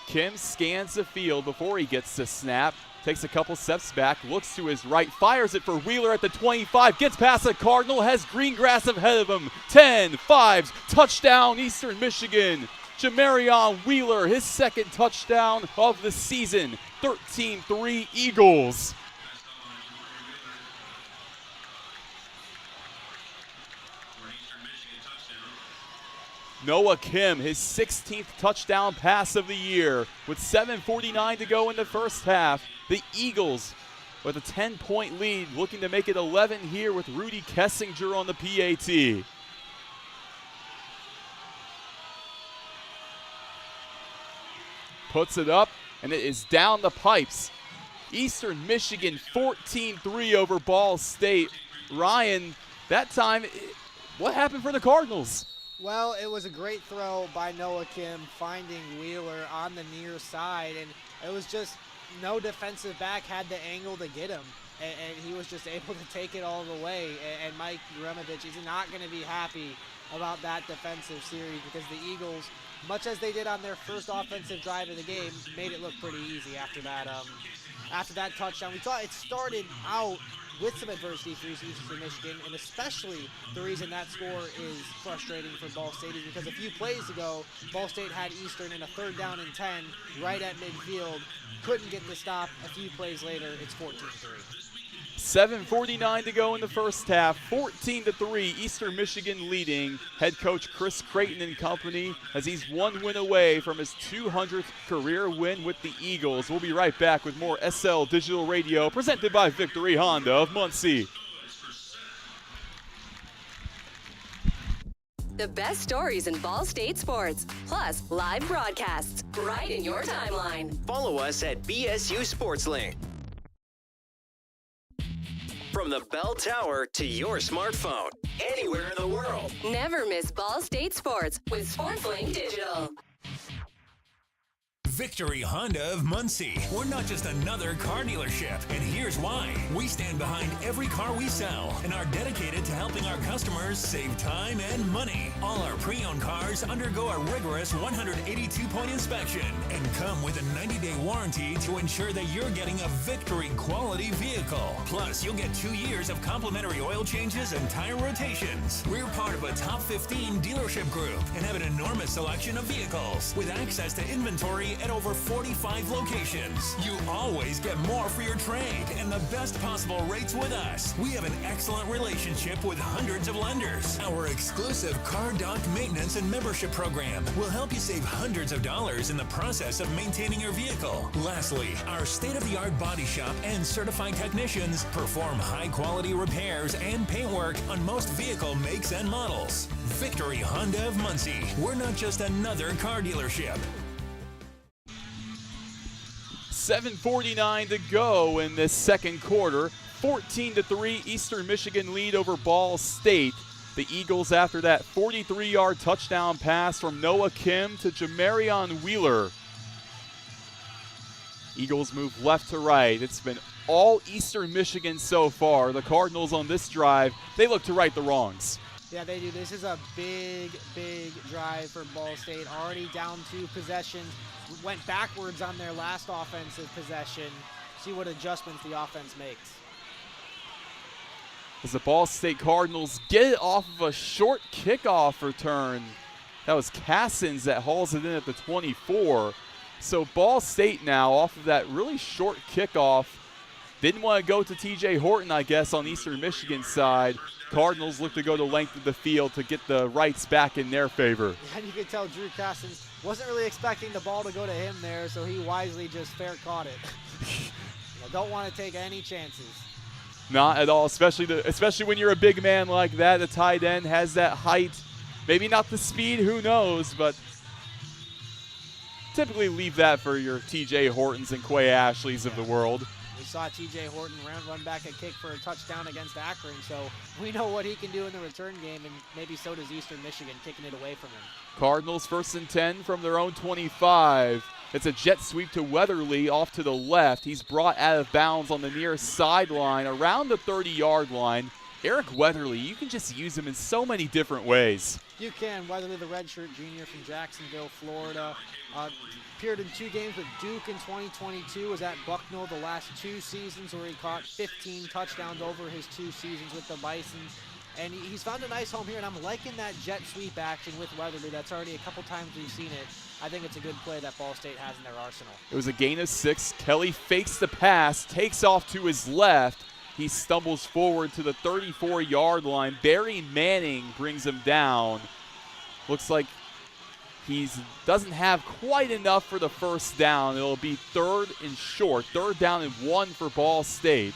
Kim scans the field before he gets to snap. Takes a couple steps back, looks to his right, fires it for Wheeler at the 25, gets past the Cardinal, has green grass ahead of him. 10, 5, touchdown Eastern Michigan. Jamarion Wheeler, his second touchdown of the season. 13-3 Eagles. Noah Kim, his 16th touchdown pass of the year. With 7:49 to go in the first half, the Eagles with a 10-point lead, looking to make it 11 here with Rudy Kessinger on the PAT. Puts it up, and it is down the pipes. Eastern Michigan 14-3 over Ball State. Ryan, that time, what happened for the Cardinals? Well, it was a great throw by Noah Kim, finding Wheeler on the near side, and it was just no defensive back had the angle to get him, and he was just able to take it all the way. And Mike Removich is not going to be happy about that defensive series, because the Eagles, much as they did on their first offensive drive of the game, made it look pretty easy after that touchdown. We thought it started out with some adversity for Eastern Michigan, and especially the reason that score is frustrating for Ball State is because a few plays ago, Ball State had Eastern in a 3rd down and 10 right at midfield, couldn't get the stop. A few plays later, it's 14-3. 7:49 to go in the first half, 14-3, Eastern Michigan leading. Head coach Chris Creighton and company, as he's one win away from his 200th career win with the Eagles. We'll be right back with more SL Digital Radio, presented by Victory Honda of Muncie. The best stories in Ball State sports, plus live broadcasts right in your timeline. Follow us at BSU SportsLink. From the bell tower to your smartphone, anywhere in the world. Never miss Ball State sports with SportsLink Digital. Victory Honda of Muncie. We're not just another car dealership, and here's why. We stand behind every car we sell and are dedicated to helping our customers save time and money. All our pre-owned cars undergo a rigorous 182-point inspection and come with a 90-day warranty to ensure that you're getting a Victory quality vehicle. Plus, you'll get 2 years of complimentary oil changes and tire rotations. We're part of a top 15 dealership group and have an enormous selection of vehicles with access to inventory at over 45 locations. You always get more for your trade and the best possible rates with us. We have an excellent relationship with hundreds of lenders. Our exclusive Car Doc maintenance and membership program will help you save hundreds of dollars in the process of maintaining your vehicle. Lastly, our state-of-the-art body shop and certified technicians perform high-quality repairs and paint work on most vehicle makes and models. Victory Honda of Muncie. We're not just another car dealership. 7:49 to go in this second quarter. 14-3 Eastern Michigan lead over Ball State. The Eagles after that 43-yard touchdown pass from Noah Kim to Jamarion Wheeler. Eagles move left to right. It's been all Eastern Michigan so far. The Cardinals on this drive, they look to right the wrongs. Yeah, they do. This is a big, big drive for Ball State. Already down 2 possessions. Went backwards on their last offensive possession. See what adjustments the offense makes. As the Ball State Cardinals get it off of a short kickoff return. That was Cassins that hauls it in at the 24. So Ball State now off of that really short kickoff. Didn't want to go to TJ Horton, I guess, on Eastern Michigan's side. Cardinals look to go the length of the field to get the rights back in their favor. And you can tell Drew Cassins wasn't really expecting the ball to go to him there, so he wisely just fair caught it. Don't want to take any chances. Not at all, especially when you're a big man like that. The tight end has that height. Maybe not the speed, who knows, but typically leave that for your TJ Hortons and Quay Ashleys of the world. We saw TJ Horton run back a kick for a touchdown against Akron, so we know what he can do in the return game, and maybe so does Eastern Michigan, kicking it away from him. Cardinals 1st and 10 from their own 25. It's a jet sweep to Weatherly off to the left. He's brought out of bounds on the near sideline around the 30-yard line. Eric Weatherly, you can just use him in so many different ways. You can. Weatherly, the redshirt junior from Jacksonville, Florida. Appeared in 2 games with Duke in 2022, was at Bucknell the last 2 seasons where he caught 15 touchdowns over his 2 seasons with the Bisons. And he's found a nice home here, and I'm liking that jet sweep action with Weatherly. That's already a couple times we've seen it. I think it's a good play that Ball State has in their arsenal. It was a gain of 6. Kelly fakes the pass, takes off to his left. He stumbles forward to the 34-yard line. Barry Manning brings him down. Looks like he doesn't have quite enough for the first down. It'll be 3rd and short. 3rd down and 1 for Ball State.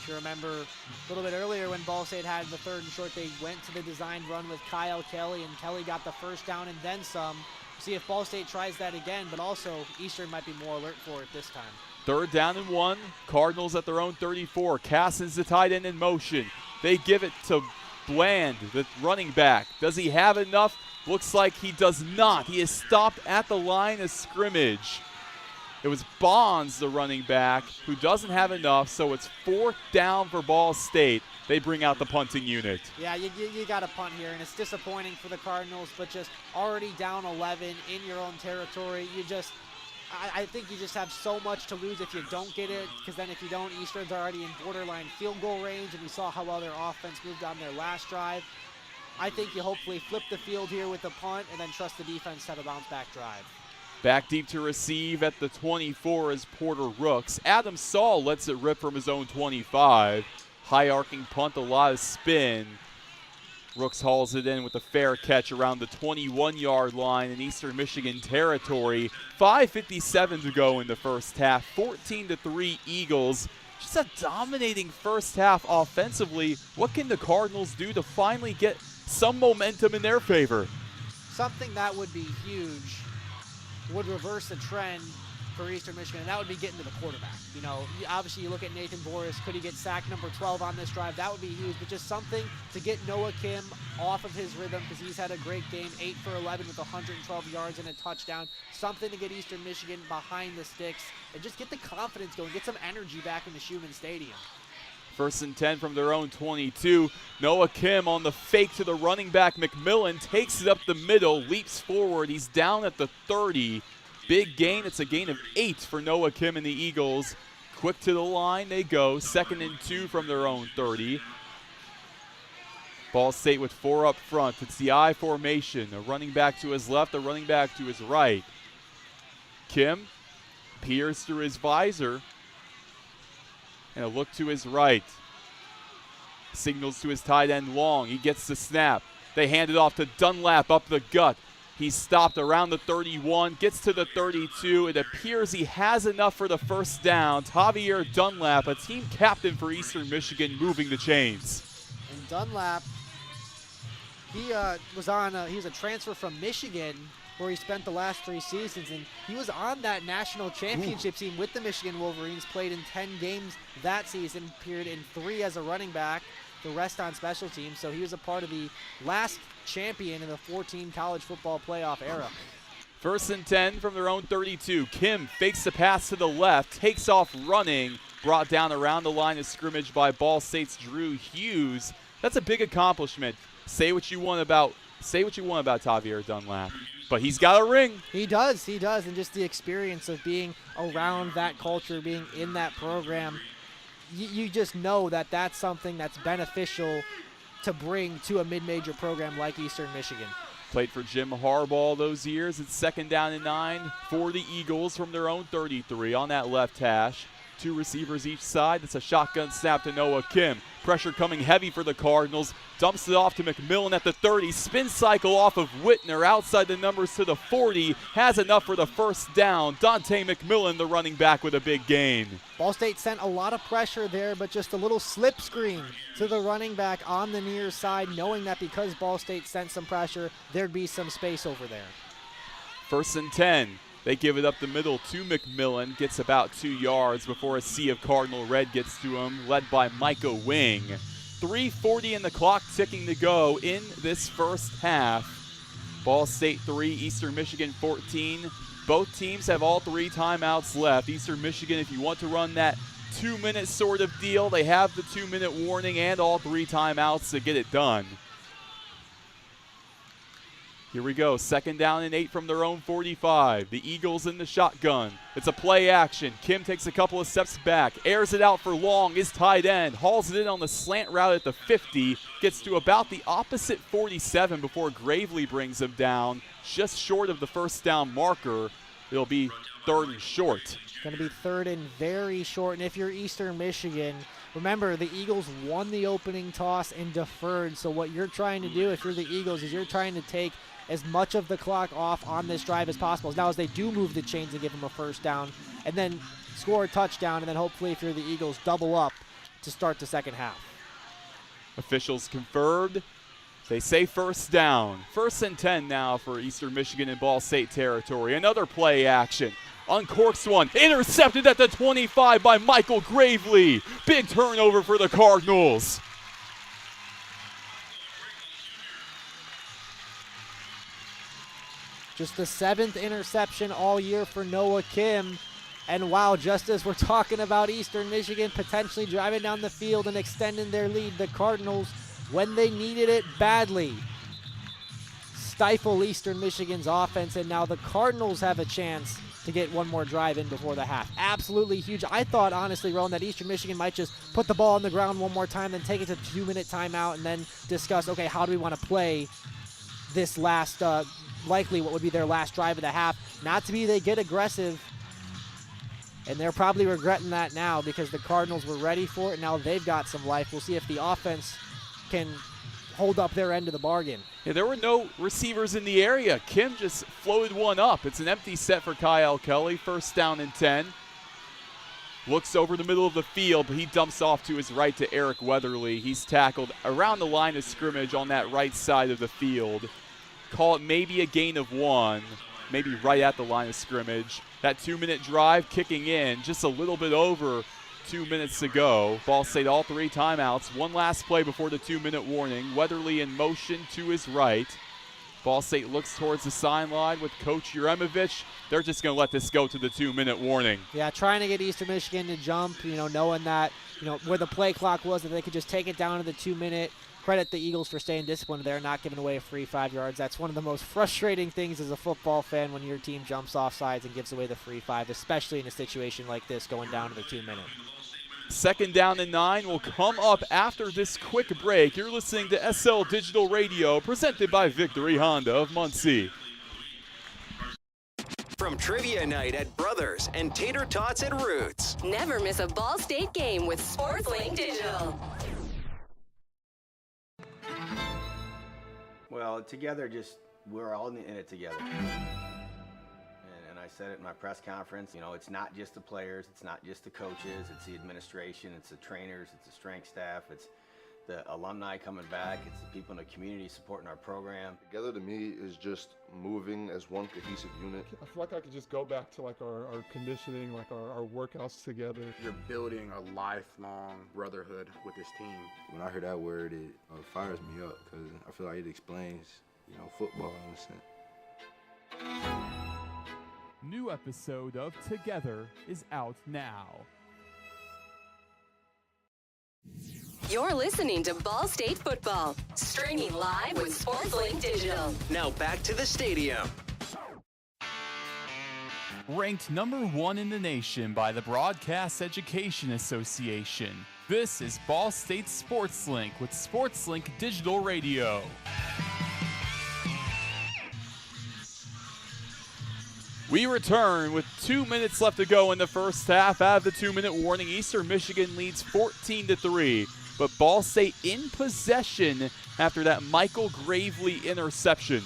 You remember a little bit earlier when Ball State had the 3rd and short, they went to the designed run with Kyle Kelly, and Kelly got the first down and then some. See if Ball State tries that again, but also Eastern might be more alert for it this time. 3rd down and 1. Cardinals at their own 34. Cassins, the tight end, in motion. They give it to Bland, the running back. Does he have enough? Looks like he does not. He is stopped at the line of scrimmage. It was Bonds, the running back, who doesn't have enough, so it's 4th down for Ball State. They bring out the punting unit. Yeah, you got to punt here, and it's disappointing for the Cardinals, but just already down 11 in your own territory, I think you just have so much to lose if you don't get it, because then if you don't, Eastern's already in borderline field goal range, and we saw how well their offense moved on their last drive. I think you hopefully flip the field here with the punt and then trust the defense to have a bounce-back drive. Back deep to receive at the 24 is Porter Rooks. Adam Saul lets it rip from his own 25. High arcing punt, a lot of spin. Rooks hauls it in with a fair catch around the 21-yard line in Eastern Michigan territory. 5:57 to go in the first half. 14-3 Eagles. Just a dominating first half offensively. What can the Cardinals do to finally get some momentum in their favor? Something that would be huge would reverse the trend for Eastern Michigan, and that would be getting to the quarterback. You know, obviously you look at Nathan Boris. Could he get sack number 12 on this drive? That would be huge, but just something to get Noah Kim off of his rhythm, because he's had a great game, 8 for 11 with 112 yards and a touchdown. Something to get Eastern Michigan behind the sticks and just get the confidence going, get some energy back in the Schumann Stadium. 1st and 10 from their own 22. Noah Kim on the fake to the running back. McMillan takes it up the middle, leaps forward. He's down at the 30. Big gain. It's a gain of 8 for Noah Kim and the Eagles. Quick to the line they go. 2nd and 2 from their own 30. Ball State with 4 up front. It's the I formation. A running back to his left, a running back to his right. Kim peers through his visor. And a look to his right. Signals to his tight end Long. He gets the snap. They hand it off to Dunlap up the gut. He's stopped around the 31, gets to the 32. It appears he has enough for the first down. Javier Dunlap, a team captain for Eastern Michigan, moving the chains. And Dunlap, he was a transfer from Michigan, where he spent the last 3 seasons, and he was on that national championship team with the Michigan Wolverines, played in 10 games that season, appeared in 3 as a running back, the rest on special teams, so he was a part of the last champion in the 14 college football playoff era. 1st and 10 from their own 32. Kim fakes the pass to the left, takes off running, brought down around the line of scrimmage by Ball State's Drew Hughes. That's a big accomplishment. Say what you want about Javier Dunlap, but he's got a ring. He does, and just the experience of being around that culture, being in that program, you just know that that's something that's beneficial to bring to a mid-major program like Eastern Michigan. Played for Jim Harbaugh those years. It's 2nd down and 9 for the Eagles from their own 33 on that left hash. 2 receivers each side. It's a shotgun snap to Noah Kim. Pressure coming heavy for the Cardinals. Dumps it off to McMillan at the 30. Spin cycle off of Whitner outside the numbers to the 40. Has enough for the first down. Dante McMillan, the running back, with a big gain. Ball State sent a lot of pressure there, but just a little slip screen to the running back on the near side, knowing that because Ball State sent some pressure, there'd be some space over there. 1st and 10. They give it up the middle to McMillan. Gets about 2 yards before a sea of Cardinal red gets to him, led by Micah Wing. 3:40 and the clock ticking to go in this first half. Ball State 3, Eastern Michigan 14. Both teams have all 3 timeouts left. Eastern Michigan, if you want to run that 2-minute sort of deal, they have the 2-minute warning and all 3 timeouts to get it done. Here we go, 2nd down and 8 from their own 45. The Eagles in the shotgun. It's a play action. Kim takes a couple of steps back, airs it out for Long, his tight end, hauls it in on the slant route at the 50, gets to about the opposite 47 before Gravely brings him down, just short of the first down marker. It'll be 3rd and short. Going to be 3rd and very short, and if you're Eastern Michigan, remember the Eagles won the opening toss and deferred, so what you're trying to do if you're the Eagles is you're trying to take as much of the clock off on this drive as possible. Now as they do move the chains and give them a first down and then score a touchdown, and then hopefully if you're the Eagles, double up to start the second half. Officials confirmed. They say first down. 1st and 10 now for Eastern Michigan in Ball State territory. Another play action. Uncorks one. Intercepted at the 25 by Michael Gravely. Big turnover for the Cardinals. Just the 7th interception all year for Noah Kim. And wow, just as we're talking about Eastern Michigan potentially driving down the field and extending their lead, the Cardinals, when they needed it badly, stifle Eastern Michigan's offense, and now the Cardinals have a chance to get one more drive in before the half. Absolutely huge. I thought, honestly, Roen, that Eastern Michigan might just put the ball on the ground one more time, then take it to 2-minute timeout, and then discuss, okay, how do we want to play this last, likely what would be their last drive of the half. Not to be they get aggressive, and they're probably regretting that now because the Cardinals were ready for it. Now they've got some life. We'll see if the offense can hold up their end of the bargain. Yeah, there were no receivers in the area. Kim just floated one up. It's an empty set for Kyle Kelly. 1st down and 10. Looks over the middle of the field, but he dumps off to his right to Eric Weatherly. He's tackled around the line of scrimmage on that right side of the field. Call it maybe a gain of 1, maybe right at the line of scrimmage. That 2-minute drive kicking in, just a little bit over 2 minutes to go. Ball State all 3 timeouts. One last play before the 2-minute warning. Weatherly in motion to his right. Ball State looks towards the sideline with Coach Uremovich. They're just going to let this go to the 2-minute warning. Yeah, trying to get Eastern Michigan to jump, knowing that, where the play clock was, that they could just take it down to the 2-minute. Credit the Eagles for staying disciplined there, not giving away a free 5 yards. That's one of the most frustrating things as a football fan when your team jumps off sides and gives away the free 5, especially in a situation like this going down to the 2-minute. 2nd down and 9 will come up after this quick break. You're listening to SL Digital Radio, presented by Victory Honda of Muncie. From Trivia Night at Brothers and Tater Tots at Roots. Never miss a Ball State game with SportsLink Digital. Well, together, we're all in it together. And I said it in my press conference, it's not just the players, it's not just the coaches, it's the administration, it's the trainers, it's the strength staff, it's the alumni coming back, it's the people in the community supporting our program. Together to me is just moving as one cohesive unit. I feel like I could just go back to like our conditioning, like our workouts together. You're building a lifelong brotherhood with this team. When I hear that word, it fires me up because I feel like it explains, football in a sense. New episode of Together is out now. You're listening to Ball State Football, streaming live with SportsLink Digital. Now back to the stadium. Ranked number 1 in the nation by the Broadcast Education Association, this is Ball State SportsLink with SportsLink Digital Radio. We return with 2 minutes left to go in the first half. Out of the 2-minute warning, Eastern Michigan leads 14-3, but Ball State in possession after that Michael Gravely interception.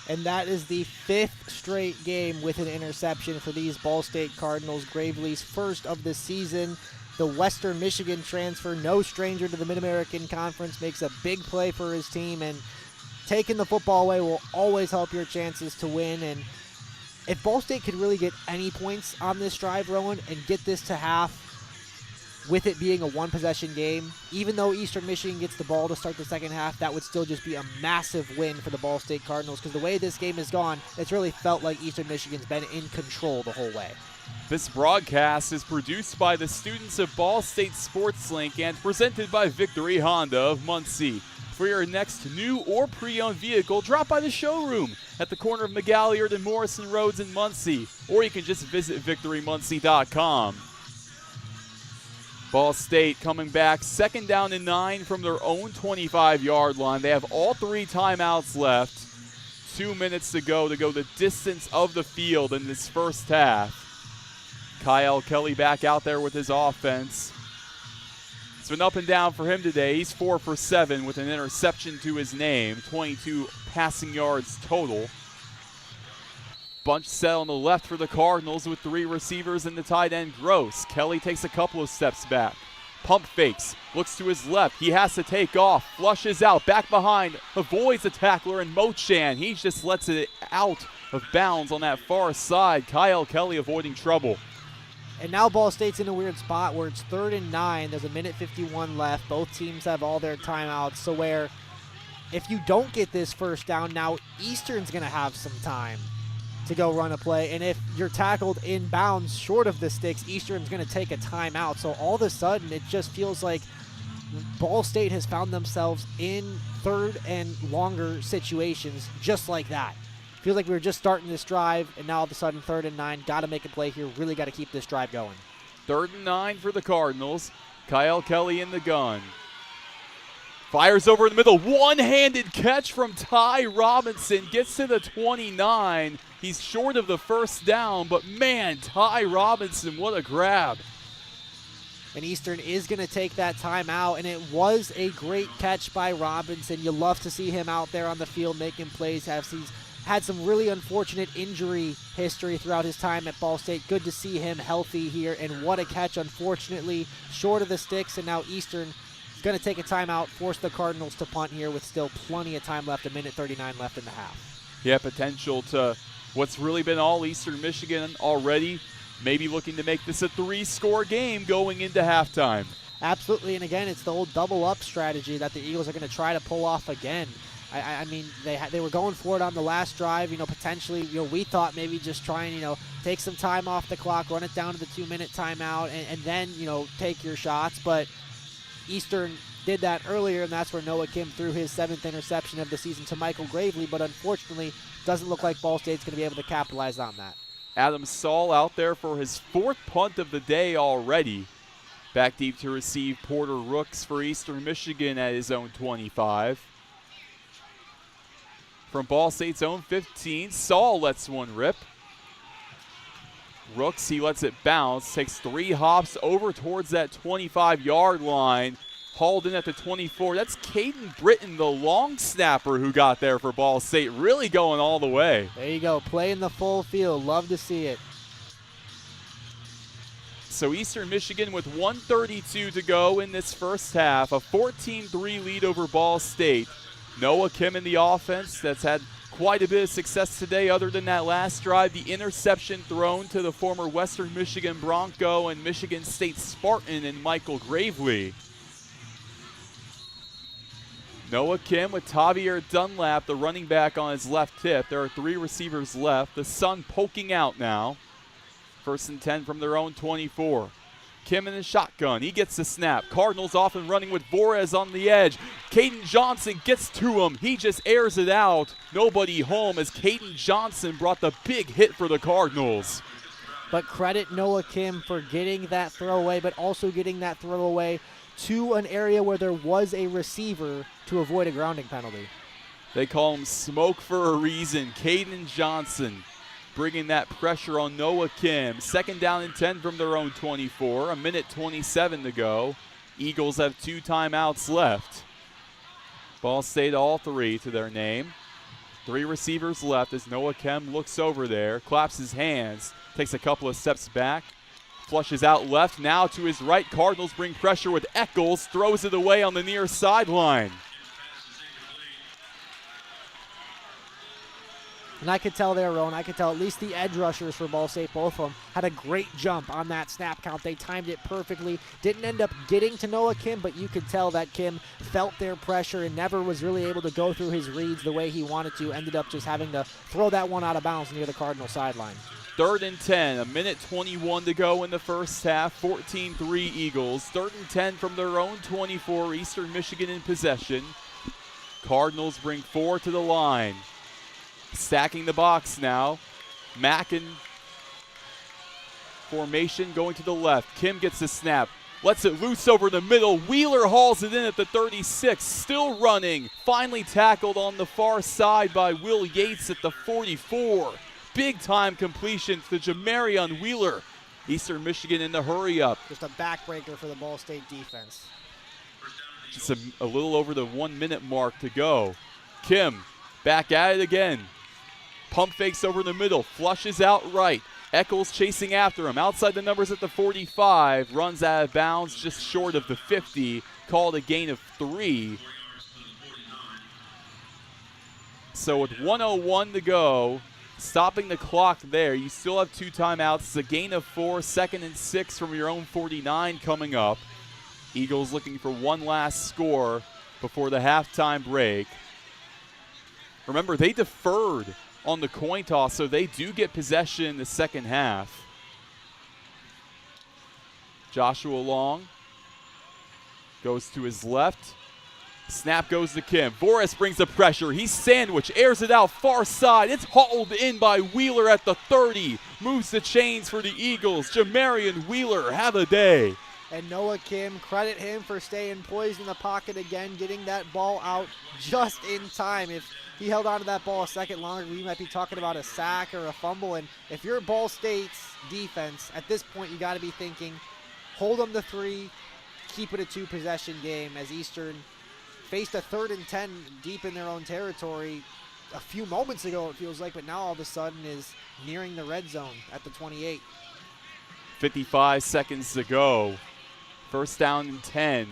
And that is the 5th straight game with an interception for these Ball State Cardinals. Gravely's first of the season. The Western Michigan transfer, no stranger to the Mid-American Conference, makes a big play for his team, and taking the football away will always help your chances to win. And if Ball State could really get any points on this drive, Roen, and get this to half, with it being a one-possession game, even though Eastern Michigan gets the ball to start the second half, that would still just be a massive win for the Ball State Cardinals, because the way this game has gone, it's really felt like Eastern Michigan's been in control the whole way. This broadcast is produced by the students of Ball State Sports Link and presented by Victory Honda of Muncie. For your next new or pre-owned vehicle, drop by the showroom at the corner of McGalliard and Morrison Roads in Muncie, or you can just visit victorymuncie.com. Ball State coming back, 2nd down and 9 from their own 25-yard line. They have all 3 timeouts left. 2 minutes to go the distance of the field in this first half. Kyle Kelly back out there with his offense. It's been up and down for him today. He's 4 for 7 with an interception to his name, 22 passing yards total. Bunch set on the left for the Cardinals with 3 receivers and the tight end Gross. Kelly takes a couple of steps back. Pump fakes, looks to his left. He has to take off, flushes out, back behind, avoids the tackler, and Mochan, he just lets it out of bounds on that far side. Kyle Kelly avoiding trouble. And now Ball State's in a weird spot where it's 3rd and 9. There's a minute 51 left. Both teams have all their timeouts. So where if you don't get this first down, now Eastern's going to have some time to go run a play. And if you're tackled in bounds short of the sticks, Eastern's going to take a timeout. So all of a sudden, it just feels like Ball State has found themselves in 3rd and longer situations just like that. Feels like we were just starting this drive, and now all of a sudden 3rd and 9. Got to make a play here. Really got to keep this drive going. 3rd and 9 for the Cardinals. Kyle Kelly in the gun. Fires over in the middle. One-handed catch from Ty Robinson. Gets to the 29. He's short of the first down, but man, Ty Robinson, what a grab. And Eastern is going to take that timeout, and it was a great catch by Robinson. You love to see him out there on the field making plays. He's had some really unfortunate injury history throughout his time at Ball State. Good to see him healthy here, and what a catch, unfortunately, short of the sticks, and now Eastern is going to take a timeout, force the Cardinals to punt here with still plenty of time left, 1:39 left in the half. Yeah, potential to what's really been all Eastern Michigan already, maybe looking to make this a 3-score game going into halftime. Absolutely, and again, it's the old double-up strategy that the Eagles are going to try to pull off again. I mean, they were going for it on the last drive. Potentially, we thought maybe just try and, take some time off the clock, run it down to the 2-minute timeout, and then, take your shots. But Eastern did that earlier, and that's where Noah Kim threw his 7th interception of the season to Michael Gravely. But unfortunately, doesn't look like Ball State's going to be able to capitalize on that. Adam Saul out there for his 4th punt of the day already. Back deep to receive Porter Rooks for Eastern Michigan at his own 25. From Ball State's own 15, Saul lets one rip. Rooks, he lets it bounce, takes 3 hops over towards that 25-yard line, hauled in at the 24. That's Caden Britton, the long snapper who got there for Ball State, really going all the way. There you go, playing the full field. Love to see it. So Eastern Michigan with 1:32 to go in this first half, a 14-3 lead over Ball State. Noah Kim in the offense that's had quite a bit of success today other than that last drive. The interception thrown to the former Western Michigan Bronco and Michigan State Spartan and Michael Gravely. Noah Kim with Tavier Dunlap, the running back, on his left hip. There are 3 receivers left. The sun poking out now. 1st and 10 from their own 24. Kim in the shotgun. He gets the snap. Cardinals off and running with Vorez on the edge. Caden Johnson gets to him. He just airs it out. Nobody home as Caden Johnson brought the big hit for the Cardinals. But credit Noah Kim for getting that throwaway, but also getting that throwaway to an area where there was a receiver to avoid a grounding penalty. They call him Smoke for a reason. Caden Johnson bringing that pressure on Noah Kim. 2nd down and 10 from their own 24. 1:27 to go. Eagles have 2 timeouts left. Ball State all 3 to their name. 3 receivers left as Noah Kim looks over there, claps his hands, takes a couple of steps back, flushes out left. Now to his right, Cardinals bring pressure with Eccles, throws it away on the near sideline. And I could tell there, Roen, I could tell at least the edge rushers for Ball State, both of them, had a great jump on that snap count. They timed it perfectly. Didn't end up getting to Noah Kim, but you could tell that Kim felt their pressure and never was really able to go through his reads the way he wanted to. Ended up just having to throw that one out of bounds near the Cardinal sideline. 3rd and 10, a minute 21 to go in the first half, 14-3 Eagles. 3rd and 10 from their own 24, Eastern Michigan in possession. Cardinals bring 4 to the line. Stacking the box now. Mack in formation going to the left. Kim gets the snap. Lets it loose over the middle. Wheeler hauls it in at the 36. Still running. Finally tackled on the far side by Will Yates at the 44. Big time completion to Jamarion Wheeler. Eastern Michigan in the hurry up. Just a backbreaker for the Ball State defense. Just a little over the 1 minute mark to go. Kim back at it again. Pump fakes over the middle, flushes out right. Eccles chasing after him, outside the numbers at the 45, runs out of bounds just short of the 50, called a gain of 3. So with 1:01 to go, stopping the clock there, you still have 2 timeouts. It's a gain of 4, 2nd and 6 from your own 49 coming up. Eagles looking for one last score before the halftime break. Remember, they deferred on the coin toss, so they do get possession in the second half. Joshua Long goes to his left. Snap goes to Kim. Boris brings the pressure. He's sandwiched, airs it out far side. It's hauled in by Wheeler at the 30. Moves the chains for the Eagles. Jamarion Wheeler, have a day. And Noah Kim, credit him for staying poised in the pocket again, getting that ball out just in time. If he held on to that ball a second longer, we might be talking about a sack or a fumble. And if you're Ball State's defense, at this point you got to be thinking, hold them to 3, keep it a 2-possession game, as Eastern faced a 3rd and 10 deep in their own territory a few moments ago, it feels like, but now all of a sudden is nearing the red zone at the 28. 55 seconds to go. 1st down and 10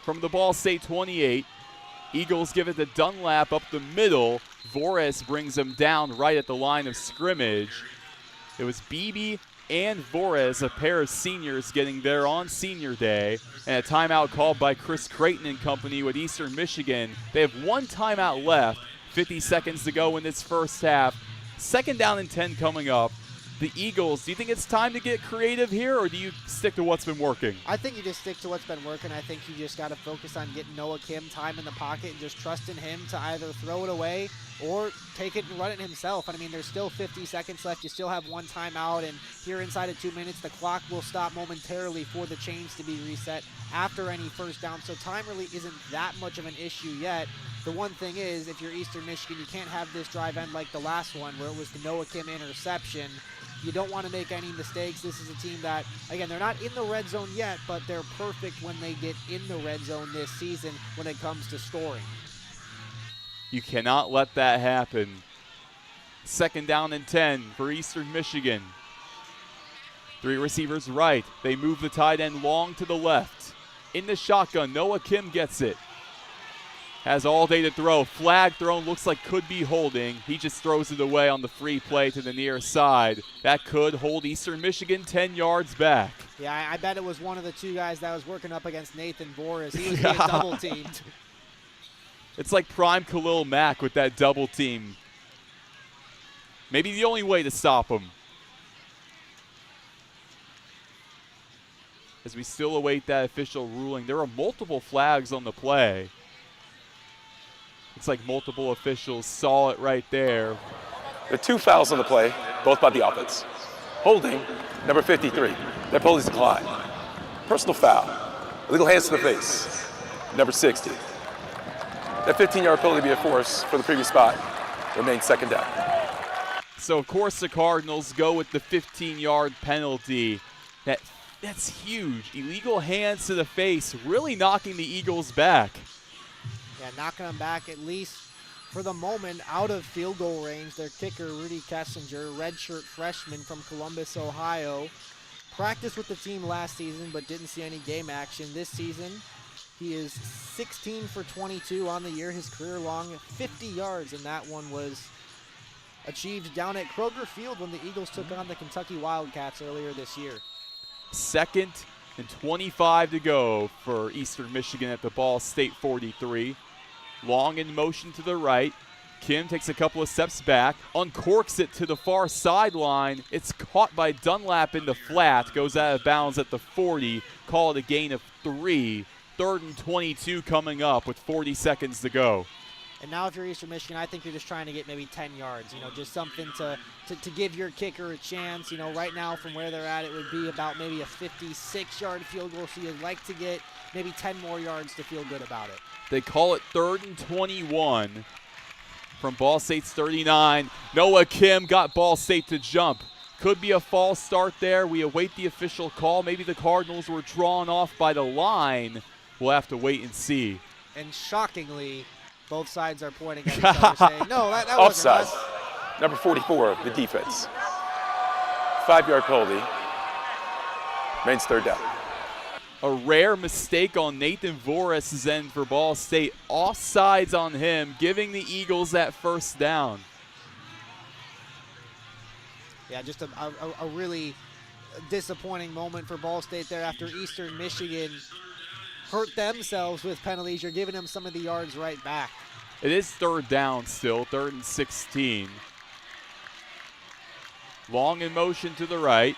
from the Ball State 28. Eagles give it to Dunlap up the middle. Voris brings him down right at the line of scrimmage. It was Beebe and Voris, a pair of seniors, getting there on senior day. And a timeout called by Chris Creighton and company with Eastern Michigan. They have 1 timeout left. 50 seconds to go in this first half. 2nd down and 10 coming up. The Eagles, do you think it's time to get creative here, or do you stick to what's been working? I think you just stick to what's been working. I think you just got to focus on getting Noah Kim time in the pocket and just trusting him to either throw it away or take it and run it himself. And I mean, there's still 50 seconds left. You still have 1 timeout, and here inside of 2 minutes, the clock will stop momentarily for the chains to be reset after any first down. So time really isn't that much of an issue yet. The one thing is, if you're Eastern Michigan, you can't have this drive end like the last one where it was the Noah Kim interception. You don't want to make any mistakes. This is a team that, again, they're not in the red zone yet, but they're perfect when they get in the red zone this season when it comes to scoring. You cannot let that happen. 2nd down and 10 for Eastern Michigan. 3 receivers right. They move the tight end long to the left. In the shotgun, Noah Kim gets it. Has all day to throw. Flag thrown, looks like could be holding. He just throws it away on the free play to the near side. That could hold Eastern Michigan 10 yards back. Yeah, I bet it was one of the 2 guys that was working up against Nathan Boris. He was being double teamed. It's like prime Khalil Mack with that double team. Maybe the only way to stop him. As we still await that official ruling, there are multiple flags on the play. It's like multiple officials saw it right there. There are 2 fouls on the play, both by the offense. Holding, number 53. That penalty is declined. Personal foul. Illegal hands to the face, number 60. That 15-yard penalty be a force for the previous spot. Remains 2nd down. So, of course, the Cardinals go with the 15-yard penalty. That's huge. Illegal hands to the face, really knocking the Eagles back. Yeah, knocking them back at least for the moment out of field goal range. Their kicker, Rudy Kessinger, redshirt freshman from Columbus, Ohio. Practiced with the team last season but didn't see any game action this season. He is 16 for 22 on the year, his career long 50 yards, and that one was achieved down at Kroger Field when the Eagles took on the Kentucky Wildcats earlier this year. 2nd and 25 to go for Eastern Michigan at the Ball State 43. Long in motion to the right. Kim takes a couple of steps back, uncorks it to the far sideline. It's caught by Dunlap in the flat, goes out of bounds at the 40. Call it a gain of 3. 3rd and 22 coming up with 40 seconds to go. And now if you're Eastern Michigan, I think you're just trying to get maybe 10 yards, just something to give your kicker a chance. Right now from where they're at, it would be about maybe a 56-yard field goal, so you'd like to get maybe 10 more yards to feel good about it. They call it 3rd and 21 from Ball State's 39. Noah Kim got Ball State to jump. Could be a false start there. We await the official call. Maybe the Cardinals were drawn off by the line. We'll have to wait and see. And shockingly, both sides are pointing at each other saying, no, that wasn't offside. us. Number 44, the defense. 5-yard penalty. Remains 3rd down. A rare mistake on Nathan Voris' end for Ball State. Offsides on him, giving the Eagles that 1st down. Yeah, just a really disappointing moment for Ball State there after Eastern Michigan hurt themselves with penalties. You're giving them some of the yards right back. It is 3rd down still, 3rd and 16. Long in motion to the right.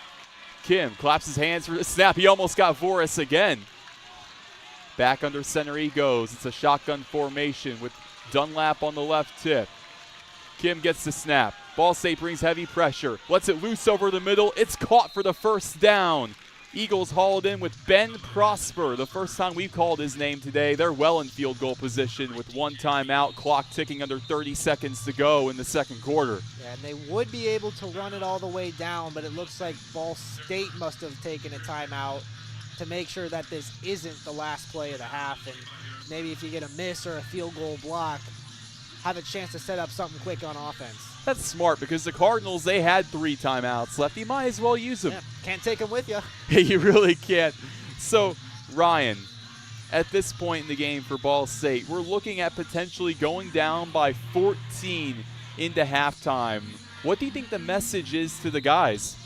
Kim claps his hands for the snap. He almost got Voris again. Back under center he goes. It's a shotgun formation with Dunlap on the left tip. Kim gets the snap. Ball State brings heavy pressure. Lets it loose over the middle. It's caught for the 1st down. Eagles hauled in with Ben Prosper. The first time we've called his name today. They're well in field goal position with 1 timeout. Clock ticking under 30 seconds to go in the 2nd quarter. Yeah, and they would be able to run it all the way down, but it looks like Ball State must have taken a timeout to make sure that this isn't the last play of the half. And maybe if you get a miss or a field goal block, have a chance to set up something quick on offense. That's smart because the Cardinals, they had 3 timeouts left. You might as well use them. Yeah, can't take them with you. You really can't. So, Ryan, at this point in the game for Ball State, we're looking at potentially going down by 14 into halftime. What do you think the message is to the guys?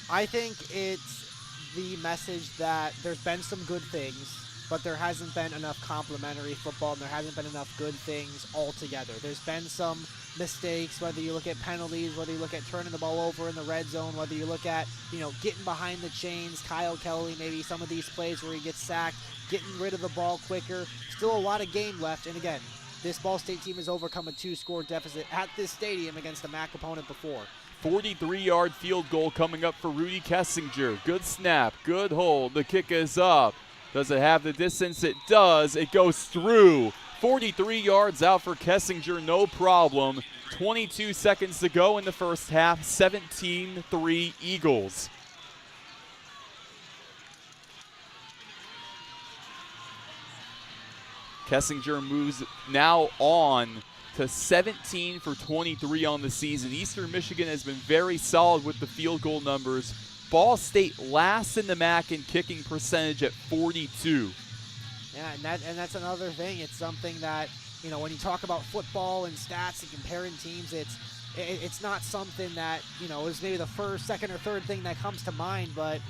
I think it's the message that there's been some good things, but there hasn't been enough complimentary football, and there hasn't been enough good things altogether. There's been some mistakes, whether you look at penalties, whether you look at turning the ball over in the red zone, whether you look at, getting behind the chains, Kyle Kelly, maybe some of these plays where he gets sacked, getting rid of the ball quicker. Still a lot of game left, and again, this Ball State team has overcome a 2-score deficit at this stadium against a MAC opponent before. 43-yard field goal coming up for Rudy Kessinger. Good snap, good hold, the kick is up. Does it have the distance? It does. It goes through. 43 yards out for Kessinger, no problem. 22 seconds to go in the 1st half. 17-3 Eagles. Kessinger moves now on to 17 for 23 on the season. Eastern Michigan has been very solid with the field goal numbers. Ball State last in the MAC in kicking percentage at 42. Yeah, and that's another thing. It's something that, when you talk about football and stats and comparing teams, it's not something that, is maybe the 1st, 2nd, or 3rd thing that comes to mind. But,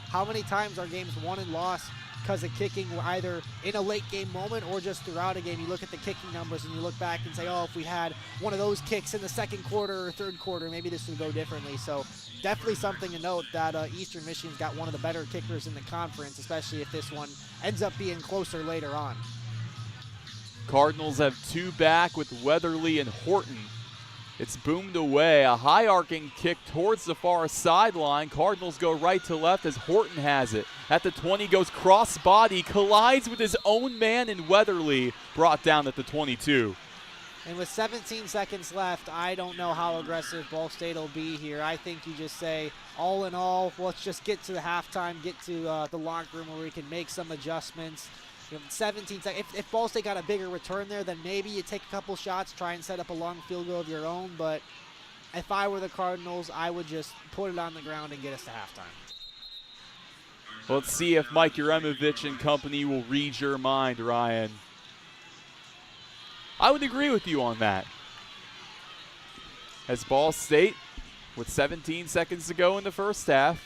how many times are games won and lost because of kicking, either in a late game moment or just throughout a game? You look at the kicking numbers and you look back and say, oh, if we had one of those kicks in the 2nd quarter or 3rd quarter, maybe this would go differently. So definitely something to note that Eastern Michigan's got one of the better kickers in the conference, especially if this one ends up being closer later on. Cardinals have 2 back with Weatherly and Horton. It's boomed away. A high arcing kick towards the far sideline. Cardinals go right to left as Horton has it. At the 20 goes cross body, collides with his own man in Weatherly, brought down at the 22. And with 17 seconds left, I don't know how aggressive Ball State will be here. I think you just say, all in all, let's just get to the halftime, get to the locker room where we can make some adjustments. 17 seconds. If Ball State got a bigger return there, then maybe you take a couple shots, try and set up a long field goal of your own. But if I were the Cardinals, I would just put it on the ground and get us to halftime. Let's see if Mike Uremovich and company will read your mind, Ryan. I would agree with you on that. as Ball State, with 17 seconds to go in the first half,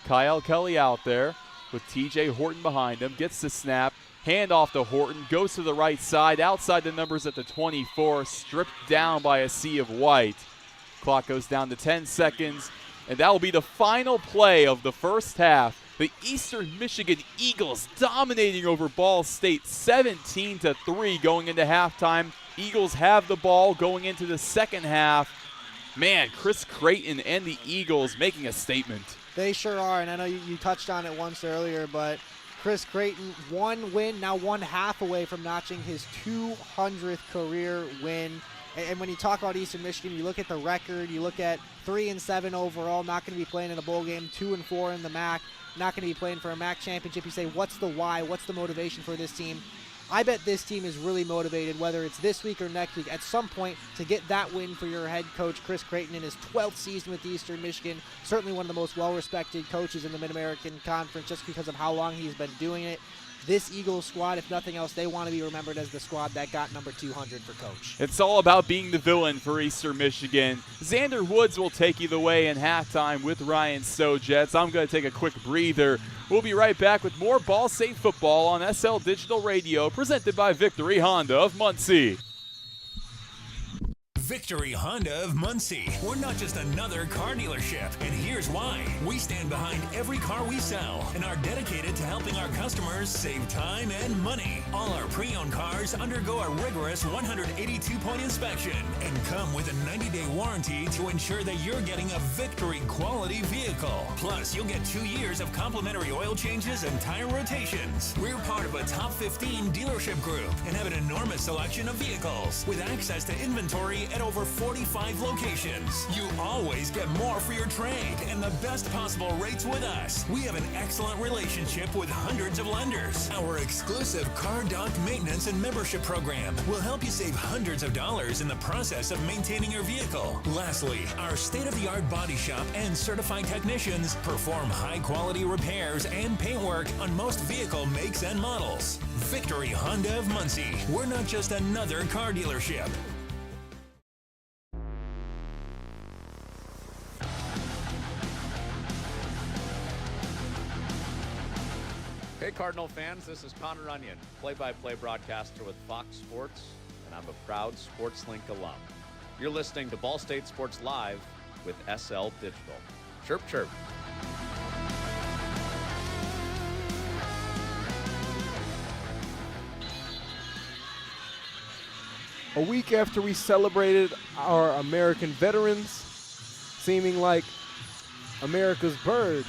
Kyle Kelly out there with TJ Horton behind him, gets the snap, hand off to Horton, goes to the right side, outside the numbers at the 24, stripped down by a sea of white. Clock goes down to 10 seconds, and that will be the final play of the first half. The Eastern Michigan Eagles dominating over Ball State 17-3 going into halftime. Eagles have the ball going into the second half. Man, Chris Creighton and the Eagles making a statement. They sure are, and I know you touched on it once earlier, but Chris Creighton, one win, now 1/2 away from notching his 200th career win. And when you talk about Eastern Michigan, you look at the record, you look at 3-7 overall, not going to be playing in a bowl game, 2-4 in the MAC, not going to be playing for a MAC championship. You say, what's the why? What's the motivation for this team? I bet this team is really motivated, whether it's this week or next week, at some point to get that win for your head coach, Chris Creighton, in his 12th season with Eastern Michigan. Certainly one of the most well-respected coaches in the Mid-American Conference just because of how long he's been doing it. This Eagles squad, if nothing else, they want to be remembered as the squad that got number 200 for coach. It's all about being the villain for Eastern Michigan. Zander Woods will take you the way in halftime with Ryan Stojetz. I'm going to take a quick breather. We'll be right back with more Ball State football on SL Digital Radio, presented by Victory Honda of Muncie. Victory Honda of Muncie. We're not just another car dealership, and here's why. We stand behind every car we sell and are dedicated to helping our customers save time and money. All our pre-owned cars undergo a rigorous 182-point inspection and come with a 90-day warranty to ensure that you're getting a Victory quality vehicle. Plus, you'll get 2 years of complimentary oil changes and tire rotations. We're part of a top 15 dealership group and have an enormous selection of vehicles with access to inventory at over 45 locations. You always get more for your trade and the best possible rates with us. We have an excellent relationship with hundreds of lenders. Our exclusive Car Doc maintenance and membership program will help you save hundreds of dollars in the process of maintaining your vehicle. Lastly, our state-of-the-art body shop and certified technicians perform high-quality repairs and paint work on most vehicle makes and models. Victory Honda of Muncie. We're not just another car dealership. Hey Cardinal fans, this is Connor Onion, play-by-play broadcaster with Fox Sports, and I'm a proud SportsLink alum. You're listening to Ball State Sports Live with SL Digital. Chirp, chirp. A week after we celebrated our American veterans, seeming like America's bird,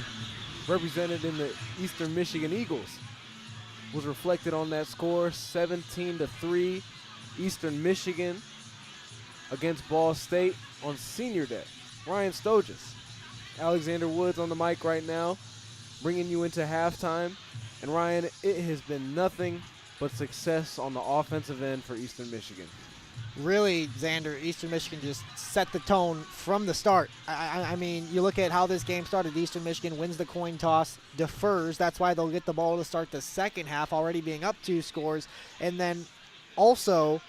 represented in the Eastern Michigan Eagles, was reflected on that score, 17-3, Eastern Michigan against Ball State on Senior Day. Ryan Stojetz, Alexander Woods on the mic right now, bringing you into halftime. And Ryan, it has been nothing but success on the offensive end for Eastern Michigan. Really, Zander, Eastern Michigan just set the tone from the start. I mean, you look at how this game started. Eastern Michigan wins the coin toss, defers. That's why they'll get the ball to start the second half, already being up 2 scores. And then also,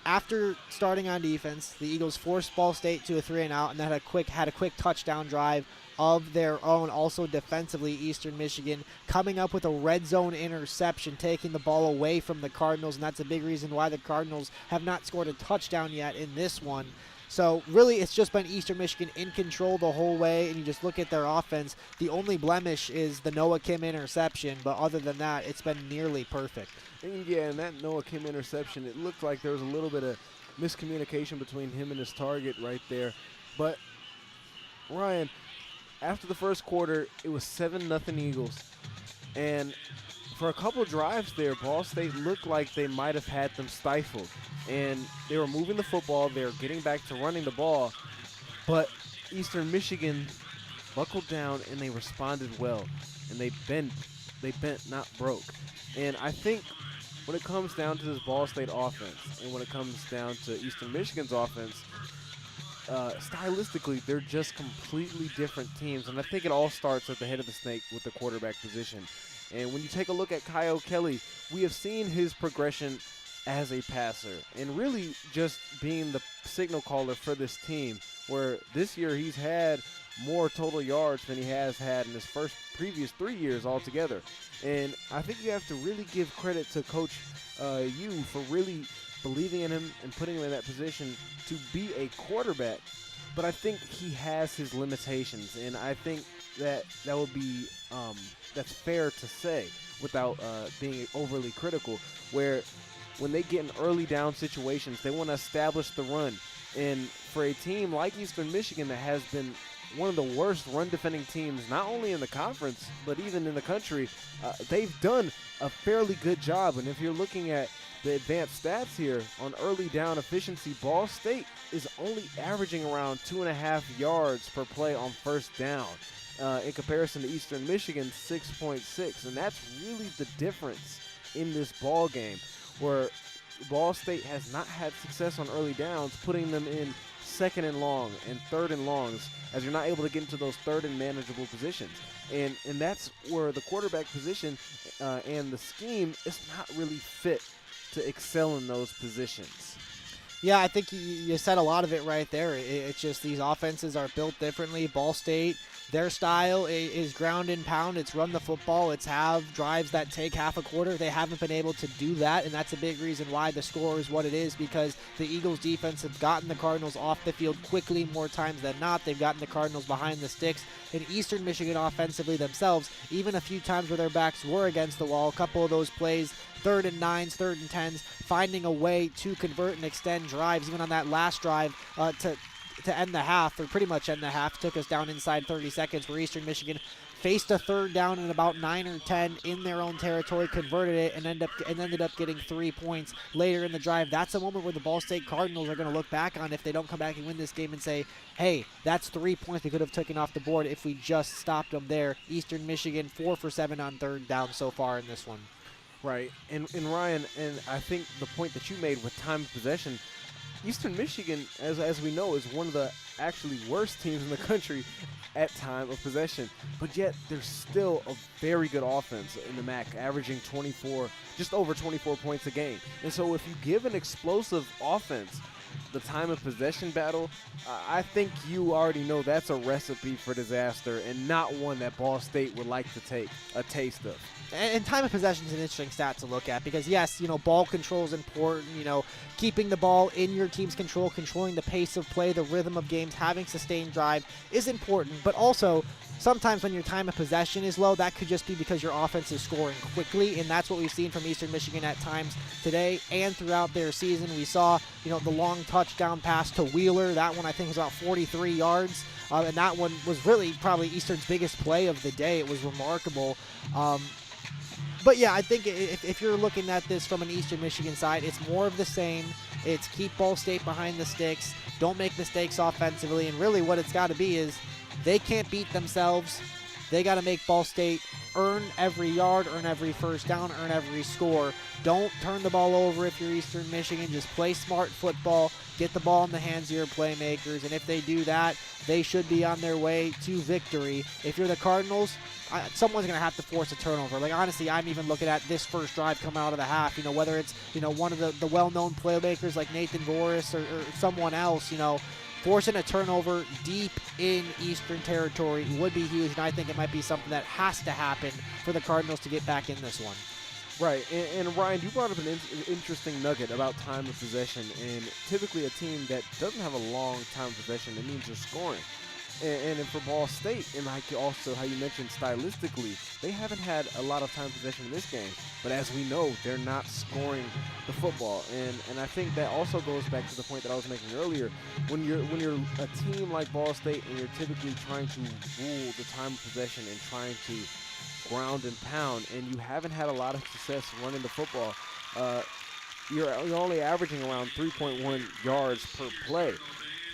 after starting on defense, the Eagles forced Ball State to a 3-and-out, and then had a quick touchdown drive of their own. Also defensively, Eastern Michigan coming up with a red zone interception, taking the ball away from the Cardinals, and that's a big reason why the Cardinals have not scored a touchdown yet in this one. So really, it's just been Eastern Michigan in control the whole way, and you just look at their offense. The only blemish is the Noah Kim interception, but other than that, it's been nearly perfect. And yeah, and that Noah Kim interception, it looked like there was a little bit of miscommunication between him and his target right there. But Ryan, after the first quarter, it was 7-0 Eagles. And for a couple drives there, Ball State looked like they might have had them stifled. And they were moving the football. They were getting back to running the ball. But Eastern Michigan buckled down, and they responded well. And they bent, not broke. And I think when it comes down to this Ball State offense and when it comes down to Eastern Michigan's offense, stylistically, they're just completely different teams, and I think it all starts at the head of the snake with the quarterback position. And when you take a look at Kyle Kelly, we have seen his progression as a passer and really just being the signal caller for this team, where this year he's had more total yards than he has had in his previous 3 years altogether. And I think you have to really give credit to Coach Yu for really believing in him and putting him in that position to be a quarterback. But I think he has his limitations, and I think that would be that's fair to say without being overly critical, where when they get in early down situations, they want to establish the run. And for a team like Eastern Michigan that has been one of the worst run defending teams, not only in the conference, but even in the country, they've done a fairly good job. And if you're looking at the advanced stats here on early down efficiency, Ball State is only averaging around 2.5 yards per play on first down. In comparison to Eastern Michigan's 6.6, and that's really the difference in this ball game, where Ball State has not had success on early downs, putting them in second and long and third and longs, as you're not able to get into those third and manageable positions. And that's where the quarterback position and the scheme is not really fit to excel in those positions. Yeah, I think you said a lot of it right there. It's just these offenses are built differently. Ball State, their style is ground and pound. It's run the football. It's have drives that take half a quarter. They haven't been able to do that, and that's a big reason why the score is what it is, because the Eagles' defense have gotten the Cardinals off the field quickly more times than not. They've gotten the Cardinals behind the sticks. And Eastern Michigan offensively themselves, even a few times where their backs were against the wall, a couple of those plays, 3rd and 9s, 3rd and 10s, finding a way to convert and extend drives. Even on that last drive to end the half, or pretty much end the half, took us down inside 30 seconds, where Eastern Michigan faced a 3rd down in about 9 or 10 in their own territory, converted it, and ended up getting 3 points later in the drive. That's a moment where the Ball State Cardinals are going to look back on if they don't come back and win this game and say, hey, that's 3 points we could have taken off the board if we just stopped them there. Eastern Michigan 4 for 7 on 3rd down so far in this one. Right, and Ryan, and I think the point that you made with time of possession, Eastern Michigan, as we know, is one of the actually worst teams in the country at time of possession, but yet they're still a very good offense in the MAC, averaging just over 24 points a game. And so if you give an explosive offense the time of possession battle, I think you already know that's a recipe for disaster, and not one that Ball State would like to take a taste of. And time of possession is an interesting stat to look at, because yes, ball control is important. Keeping the ball in your team's control, controlling the pace of play, the rhythm of games, having sustained drive is important. But also, sometimes when your time of possession is low, that could just be because your offense is scoring quickly, and that's what we've seen from Eastern Michigan at times today and throughout their season. We saw, the long touchdown pass to Wheeler. That one I think was about 43 yards. And that one was really probably Eastern's biggest play of the day. It was remarkable. But yeah, I think if you're looking at this from an Eastern Michigan side, it's more of the same. It's keep Ball State behind the sticks, don't make mistakes offensively, and really what it's got to be is they can't beat themselves. They got to make Ball State earn every yard, earn every first down, earn every score. Don't turn the ball over if you're Eastern Michigan. Just play smart football, get the ball in the hands of your playmakers, and if they do that, they should be on their way to victory. If you're the Cardinals, someone's going to have to force a turnover. Like, honestly, I'm even looking at this first drive coming out of the half, whether it's, one of the well-known playmakers like Nathan Voris or someone else, forcing a turnover deep in Eastern territory would be huge, and I think it might be something that has to happen for the Cardinals to get back in this one. Right, and Ryan, you brought up an interesting nugget about time of possession, and typically a team that doesn't have a long time of possession, it means they're scoring. And for Ball State, and like also how you mentioned stylistically, they haven't had a lot of time of possession in this game. But as we know, they're not scoring the football, and I think that also goes back to the point that I was making earlier. When you're a team like Ball State and you're typically trying to rule the time of possession and trying to ground and pound, and you haven't had a lot of success running the football, you're only averaging around 3.1 yards per play.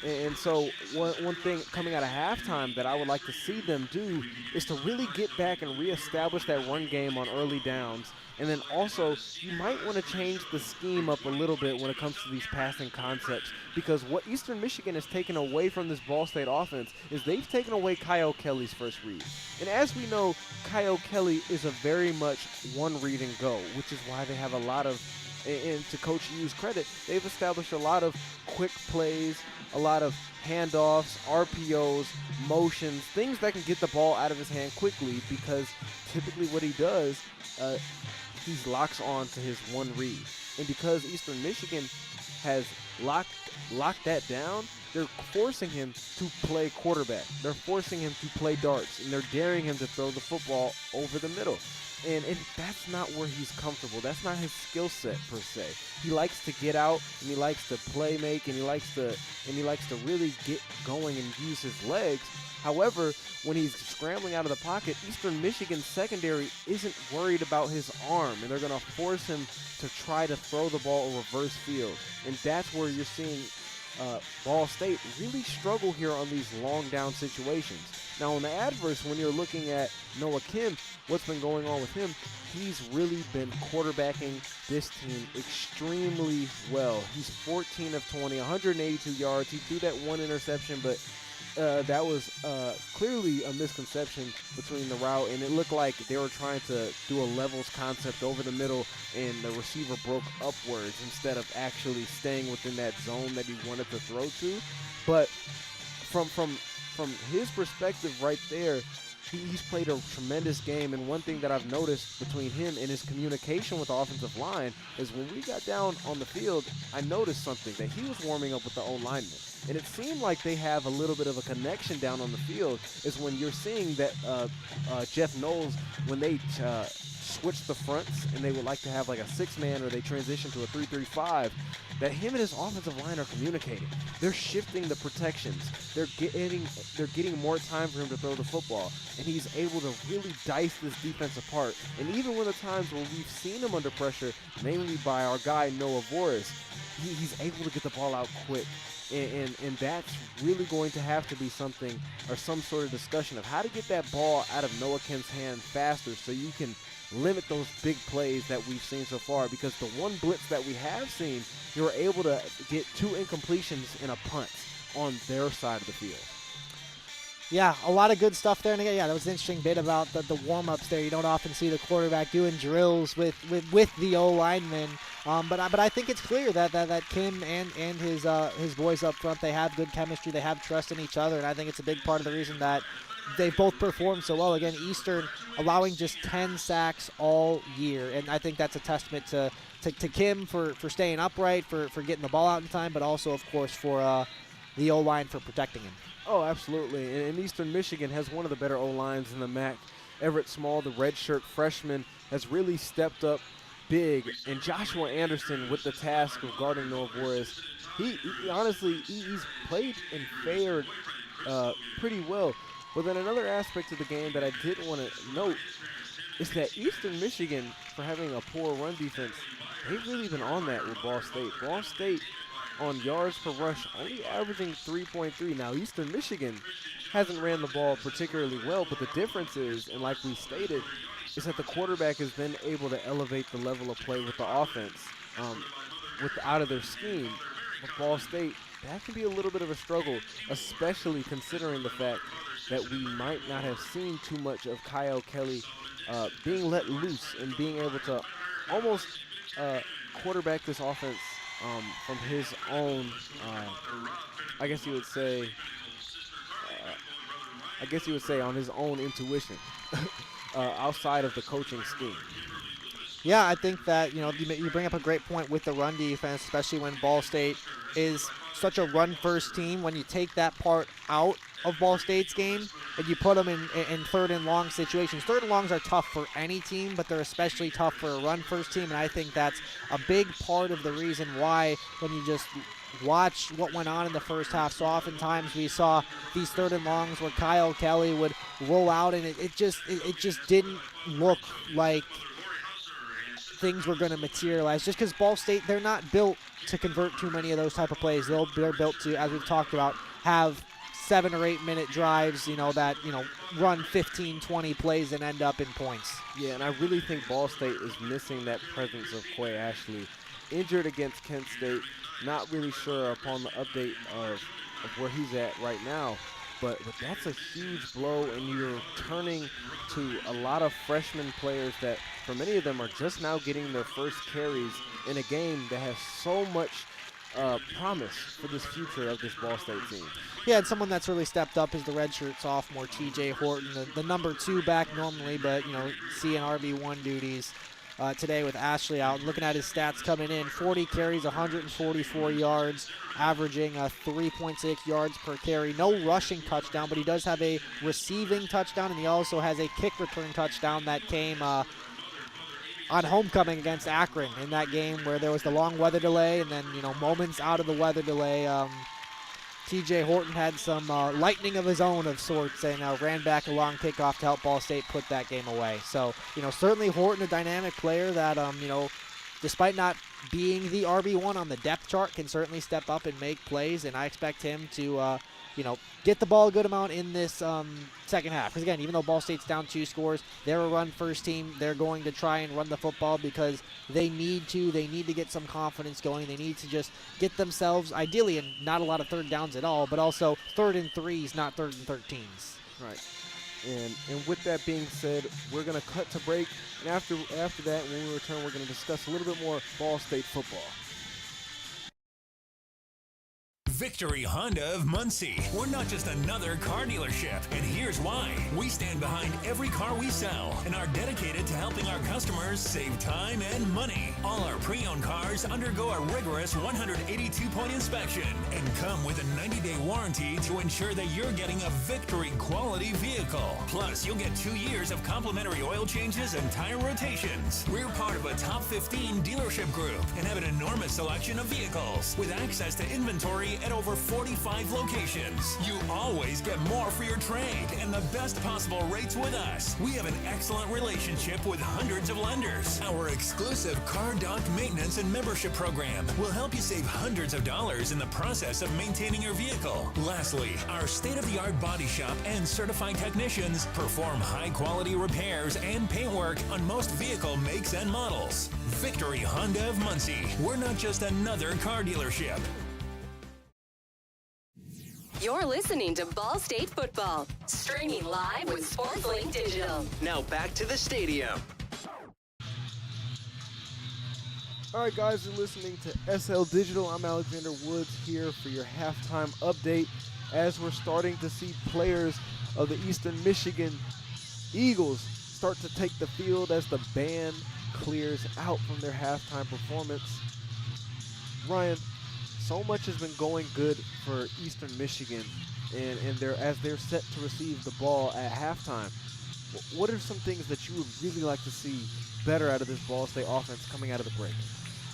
And so one thing coming out of halftime that I would like to see them do is to really get back and reestablish that run game on early downs. And then also, you might want to change the scheme up a little bit when it comes to these passing concepts, because what Eastern Michigan has taken away from this Ball State offense is they've taken away Kyle Kelly's first read. And as we know, Kyle Kelly is a very much one read and go, which is why they have a lot of And to Coach U's credit, they've established a lot of quick plays, a lot of handoffs, RPOs, motions, things that can get the ball out of his hand quickly, because typically what he does, he locks on to his one read. And because Eastern Michigan has locked that down, they're forcing him to play quarterback. They're forcing him to play darts, and they're daring him to throw the football over the middle. And that's not where he's comfortable. That's not his skill set per se. He likes to get out, and he likes to play make, and he likes to really get going and use his legs. However, when he's scrambling out of the pocket, Eastern Michigan's secondary isn't worried about his arm, and they're going to force him to try to throw the ball a reverse field. And that's where you're seeing Ball State really struggle here on these long down situations. Now, on the adverse, when you're looking at Noah Kim, what's been going on with him, he's really been quarterbacking this team extremely well. He's 14 of 20, 182 yards. He threw that one interception, but that was clearly a misconception between the route, and it looked like they were trying to do a levels concept over the middle, and the receiver broke upwards instead of actually staying within that zone that he wanted to throw to. But from his perspective right there, he's played a tremendous game, and one thing that I've noticed between him and his communication with the offensive line is when we got down on the field, I noticed something, that he was warming up with the O-lineman. And it seemed like they have a little bit of a connection down on the field, is when you're seeing that Jeff Knowles, when they switch the fronts and they would like to have like a 6-man or they transition to a 3-3-5, that him and his offensive line are communicating. They're shifting the protections. They're getting more time for him to throw the football, and he's able to really dice this defense apart. And even when the times where we've seen him under pressure, mainly by our guy Noah Voris, he's able to get the ball out quick. And that's really going to have to be something, or some sort of discussion of how to get that ball out of Noah Kim's hand faster, so you can limit those big plays that we've seen so far. Because the one blitz that we have seen, you're able to get 2 incompletions and a punt on their side of the field. Yeah, a lot of good stuff there. And again, yeah, that was an interesting bit about the warm-ups there. You don't often see the quarterback doing drills with the O-lineman. But I think it's clear that Kim and his boys up front, they have good chemistry. They have trust in each other. And I think it's a big part of the reason that they've both performed so well. Again, Eastern allowing just 10 sacks all year. And I think that's a testament to Kim for staying upright, for getting the ball out in time, but also, of course, for the O-line for protecting him. Oh, absolutely. And Eastern Michigan has one of the better O-lines in the MAC. Everett Small, the redshirt freshman, has really stepped up big. And Joshua Anderson with the task of guarding Noah Voris, he honestly, he's played and fared pretty well. But then another aspect of the game that I did want to note is that Eastern Michigan, for having a poor run defense, they've really been on that with Ball State. Ball State, on yards per rush, only averaging 3.3. Now, Eastern Michigan hasn't ran the ball particularly well, but the difference is, and like we stated, is that the quarterback has been able to elevate the level of play with the offense out of their scheme. With Ball State, that can be a little bit of a struggle, especially considering the fact that we might not have seen too much of Kyle Kelly being let loose and being able to almost quarterback this offense from his own, I guess you would say on his own intuition, outside of the coaching scheme. Yeah, I think that, you bring up a great point with the run defense, especially when Ball State is such a run-first team. When you take that part out of Ball State's game and you put them in third and long situations. Third and longs are tough for any team, but they're especially tough for a run-first team, and I think that's a big part of the reason why, when you just watch what went on in the first half, so oftentimes we saw these third and longs where Kyle Kelly would roll out, and it just didn't look like things were going to materialize, just because Ball State, they're not built to convert too many of those type of plays. They're built to, as we've talked about, have 7 or 8 minute drives, that run 15, 20 plays and end up in points. Yeah, and I really think Ball State is missing that presence of Quay Ashley. Injured against Kent State, not really sure upon the update of where he's at right now. But that's a huge blow, and you're turning to a lot of freshman players that, for many of them, are just now getting their first carries in a game that has so much promise for this future of this Ball State team. Yeah, and someone that's really stepped up is the redshirt sophomore T.J. Horton, the number 2 back normally, but seeing RB1 duties today with Ashley out. And looking at his stats coming in, 40 carries, 144 yards, averaging 3.6 yards per carry. No rushing touchdown, but he does have a receiving touchdown, and he also has a kick return touchdown that came on homecoming against Akron in that game where there was the long weather delay, and then moments out of the weather delay, T.J. Horton had some lightning of his own of sorts and ran back a long kickoff to help Ball State put that game away. So certainly Horton, a dynamic player that despite not being the RB1 on the depth chart, can certainly step up and make plays, and I expect him to get the ball a good amount in this second half. Because again, even though Ball State's down 2 scores, they're a run-first team. They're going to try and run the football because they need to. They need to get some confidence going. They need to just get themselves, ideally, in not a lot of third downs at all, but also 3rd and 3s, not 3rd and 13s. Right. And with that being said, we're going to cut to break. And after that, when we return, we're going to discuss a little bit more Ball State football. Victory Honda of Muncie. We're not just another car dealership, and here's why. We stand behind every car we sell and are dedicated to helping our customers save time and money. All our pre-owned cars undergo a rigorous 182-point inspection and come with a 90-day warranty to ensure that you're getting a Victory quality vehicle. Plus, you'll get 2 years of complimentary oil changes and tire rotations. We're part of a top 15 dealership group and have an enormous selection of vehicles with access to inventory at over 45 locations. You always get more for your trade and the best possible rates with us. We have an excellent relationship with hundreds of lenders. Our exclusive Car Doc maintenance and membership program will help you save hundreds of dollars in the process of maintaining your vehicle. Lastly, our state-of-the-art body shop and certified technicians perform high-quality repairs and paint work on most vehicle makes and models. Victory Honda of Muncie. We're not just another car dealership. You're listening to Ball State Football, streaming live with SportsLink Digital. Now back to the stadium. All right, guys, you're listening to SL Digital. I'm Alexander Woods here for your halftime update as we're starting to see players of the Eastern Michigan Eagles start to take the field as the band clears out from their halftime performance. Ryan, so much has been going good for Eastern Michigan, and as they're set to receive the ball at halftime. What are some things that you would really like to see better out of this Ball State offense coming out of the break?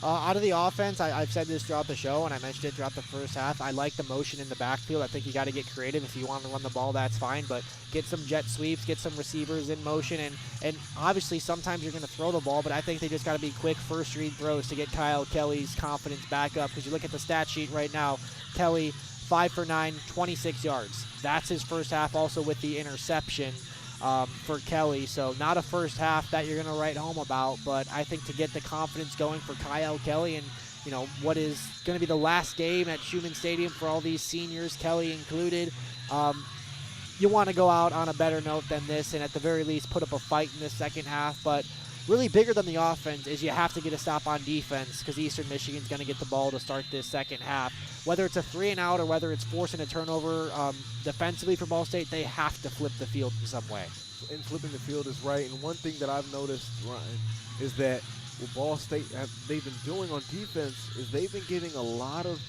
Out of the offense, I've said this throughout the show, and I mentioned it throughout the first half. I like the motion in the backfield. I think you got to get creative. If you want to run the ball, that's fine, but get some jet sweeps, get some receivers in motion, and obviously sometimes you're going to throw the ball, but I think they just got to be quick first read throws to get Kyle Kelly's confidence back up, because you look at the stat sheet right now, Kelly 5 for 9, 26 yards. That's his first half, also with the interception for Kelly. So not a first half that you're going to write home about, but I think to get the confidence going for Kyle Kelly and, what is going to be the last game at Schumann Stadium for all these seniors, Kelly included, you want to go out on a better note than this and at the very least put up a fight in the second half. But really bigger than the offense is you have to get a stop on defense, because Eastern Michigan's going to get the ball to start this second half. Whether it's a 3-and-out or whether it's forcing a turnover defensively for Ball State, they have to flip the field in some way. And flipping the field is right. And one thing that I've noticed, Ryan, is that what Ball State they've been doing on defense is they've been getting a lot of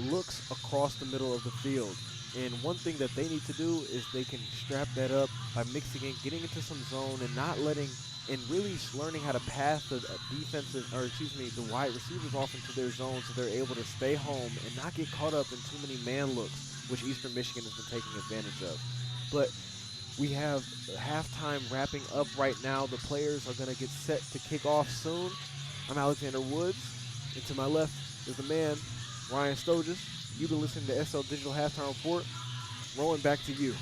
looks across the middle of the field. And one thing that they need to do is they can strap that up by mixing in, getting into some zone, and not letting, and really learning how to pass the the wide receivers off into their zone so they're able to stay home and not get caught up in too many man looks, which Eastern Michigan has been taking advantage of. But we have halftime wrapping up right now. The players are going to get set to kick off soon. I'm Alexander Woods, and to my left is the man, Ryan Stojetz. You've been listening to SL Digital Halftime Report. Roen, back to you.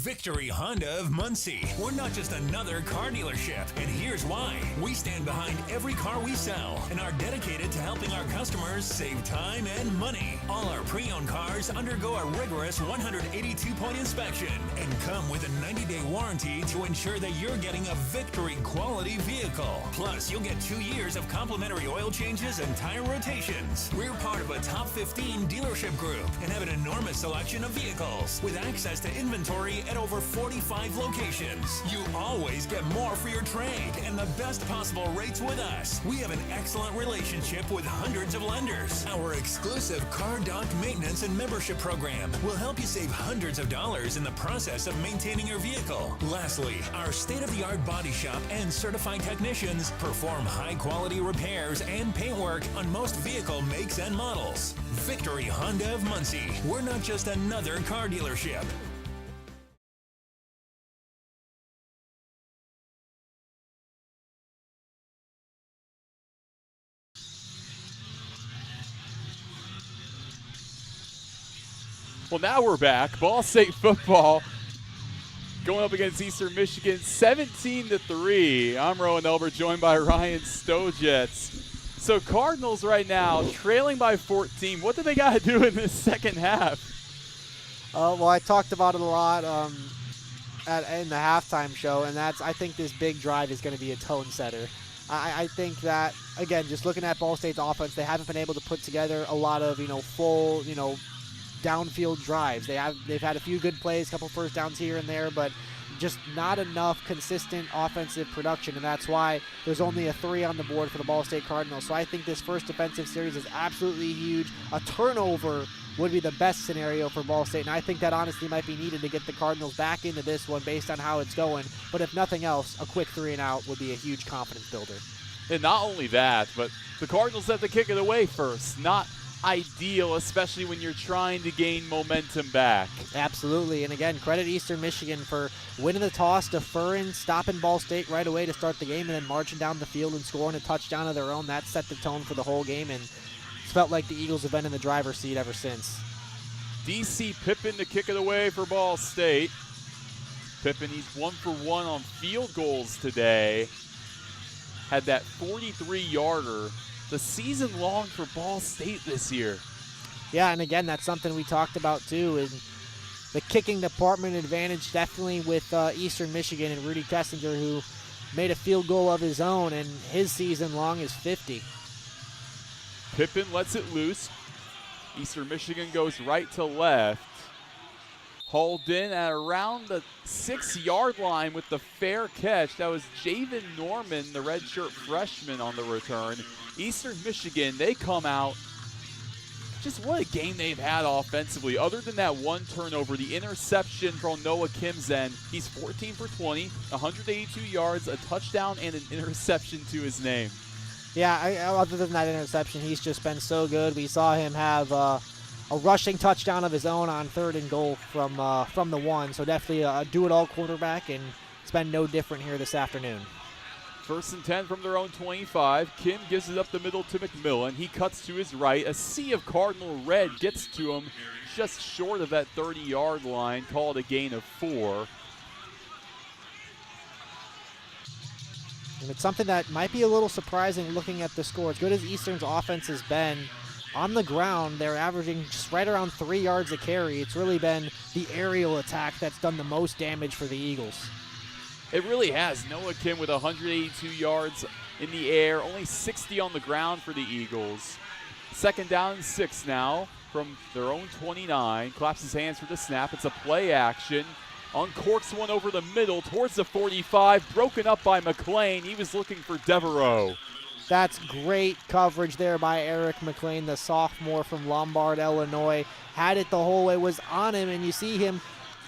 Victory Honda of Muncie. We're not just another car dealership, and here's why. We stand behind every car we sell and are dedicated to helping our customers save time and money. All our pre-owned cars undergo a rigorous 182-point inspection and come with a 90-day warranty to ensure that you're getting a Victory quality vehicle. Plus, you'll get 2 years of complimentary oil changes and tire rotations. We're part of a top 15 dealership group and have an enormous selection of vehicles with access to inventory at over 45 locations. You always get more for your trade and the best possible rates with us. We have an excellent relationship with hundreds of lenders. Our exclusive Car Doc maintenance and membership program will help you save hundreds of dollars in the process of maintaining your vehicle. Lastly, our state-of-the-art body shop and certified technicians perform high-quality repairs and paint work on most vehicle makes and models. Victory Honda of Muncie. We're not just another car dealership. Well, now we're back. Ball State football going up against Eastern Michigan, 17-3. I'm Roen Elbert, joined by Ryan Stojetz. So Cardinals right now trailing by 14. What do they got to do in this second half? Well, I talked about it a lot in the halftime show, and I think this big drive is going to be a tone setter. I think that, again, just looking at Ball State's offense, they haven't been able to put together a lot of, full, downfield drives. They've had a few good plays, a couple first downs here and there, but just not enough consistent offensive production, and that's why there's only a 3 on the board for the Ball State Cardinals. So I think this first defensive series is absolutely huge. A turnover would be the best scenario for Ball State, and I think that honestly might be needed to get the Cardinals back into this one based on how it's going. But if nothing else, a quick 3 and out would be a huge confidence builder. And not only that, but the Cardinals have to kick it away first. Not ideal, especially when you're trying to gain momentum back. Absolutely, and again, credit Eastern Michigan for winning the toss, deferring, stopping Ball State right away to start the game, and then marching down the field and scoring a touchdown of their own. That set the tone for the whole game, and it's felt like the Eagles have been in the driver's seat ever since. DC Pippin to kick it away for Ball State. Pippin, he's 1 for 1 on field goals today. Had that 43-yarder. The season long for Ball State this year. Yeah, and again, that's something we talked about too. And the kicking department advantage definitely with Eastern Michigan and Rudy Kessinger, who made a field goal of his own, and his season long is 50. Pippin lets it loose. Eastern Michigan goes right to left. Hauled in at around the 6-yard line with the fair catch. That was Javen Norman, the redshirt freshman, on the return. Eastern Michigan, they come out. Just what a game they've had offensively. Other than that one turnover, the interception from Noah Kimzen, he's 14 for 20, 182 yards, a touchdown, and an interception to his name. Yeah, other than that interception, he's just been so good. We saw him have a rushing touchdown of his own on 3rd and goal from the 1. So definitely a do-it-all quarterback, and it's been no different here this afternoon. 1st and 10 from their own 25. Kim gives it up the middle to McMillan. He cuts to his right. A sea of Cardinal red gets to him just short of that 30-yard line. Called a gain of 4. And it's something that might be a little surprising looking at the score. As good as Eastern's offense has been, on the ground, they're averaging just right around 3 yards a carry. It's really been the aerial attack that's done the most damage for the Eagles. It really has. Noah Kim with 182 yards in the air, only 60 on the ground for the Eagles. 2nd down and 6 now from their own 29. Claps his hands for the snap. It's a play action. Uncorks one over the middle towards the 45. Broken up by McLean. He was looking for Devereaux. That's great coverage there by Eric McLean, the sophomore from Lombard, Illinois. Had it the whole way, was on him, and you see him.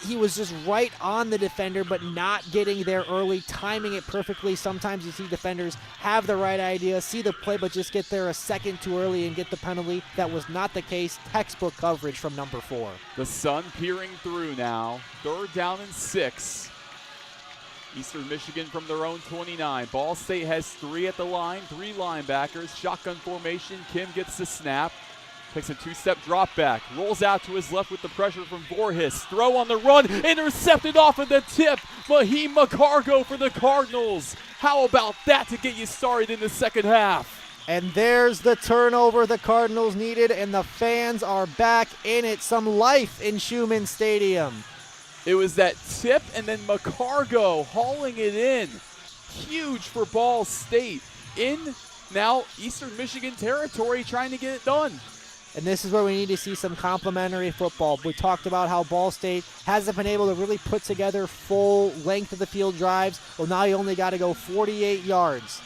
He was just right on the defender, but not getting there early, timing it perfectly. Sometimes you see defenders have the right idea, see the play, but just get there a second too early and get the penalty. That was not the case. Textbook coverage from number 4. The sun peering through now. 3rd down and 6. Eastern Michigan from their own 29. Ball State has 3 at the line, 3 linebackers. Shotgun formation. Kim gets the snap. Takes a two-step drop back, rolls out to his left with the pressure from Voorhis. Throw on the run, intercepted off of the tip. Mahim McCargo for the Cardinals. How about that to get you started in the second half? And there's the turnover the Cardinals needed, and the fans are back in it. Some life in Schumann Stadium. It was that tip and then McCargo hauling it in. Huge for Ball State. In now Eastern Michigan territory, trying to get it done. And this is where we need to see some complementary football. We talked about how Ball State hasn't been able to really put together full length of the field drives. Well, now you only got to go 48 yards.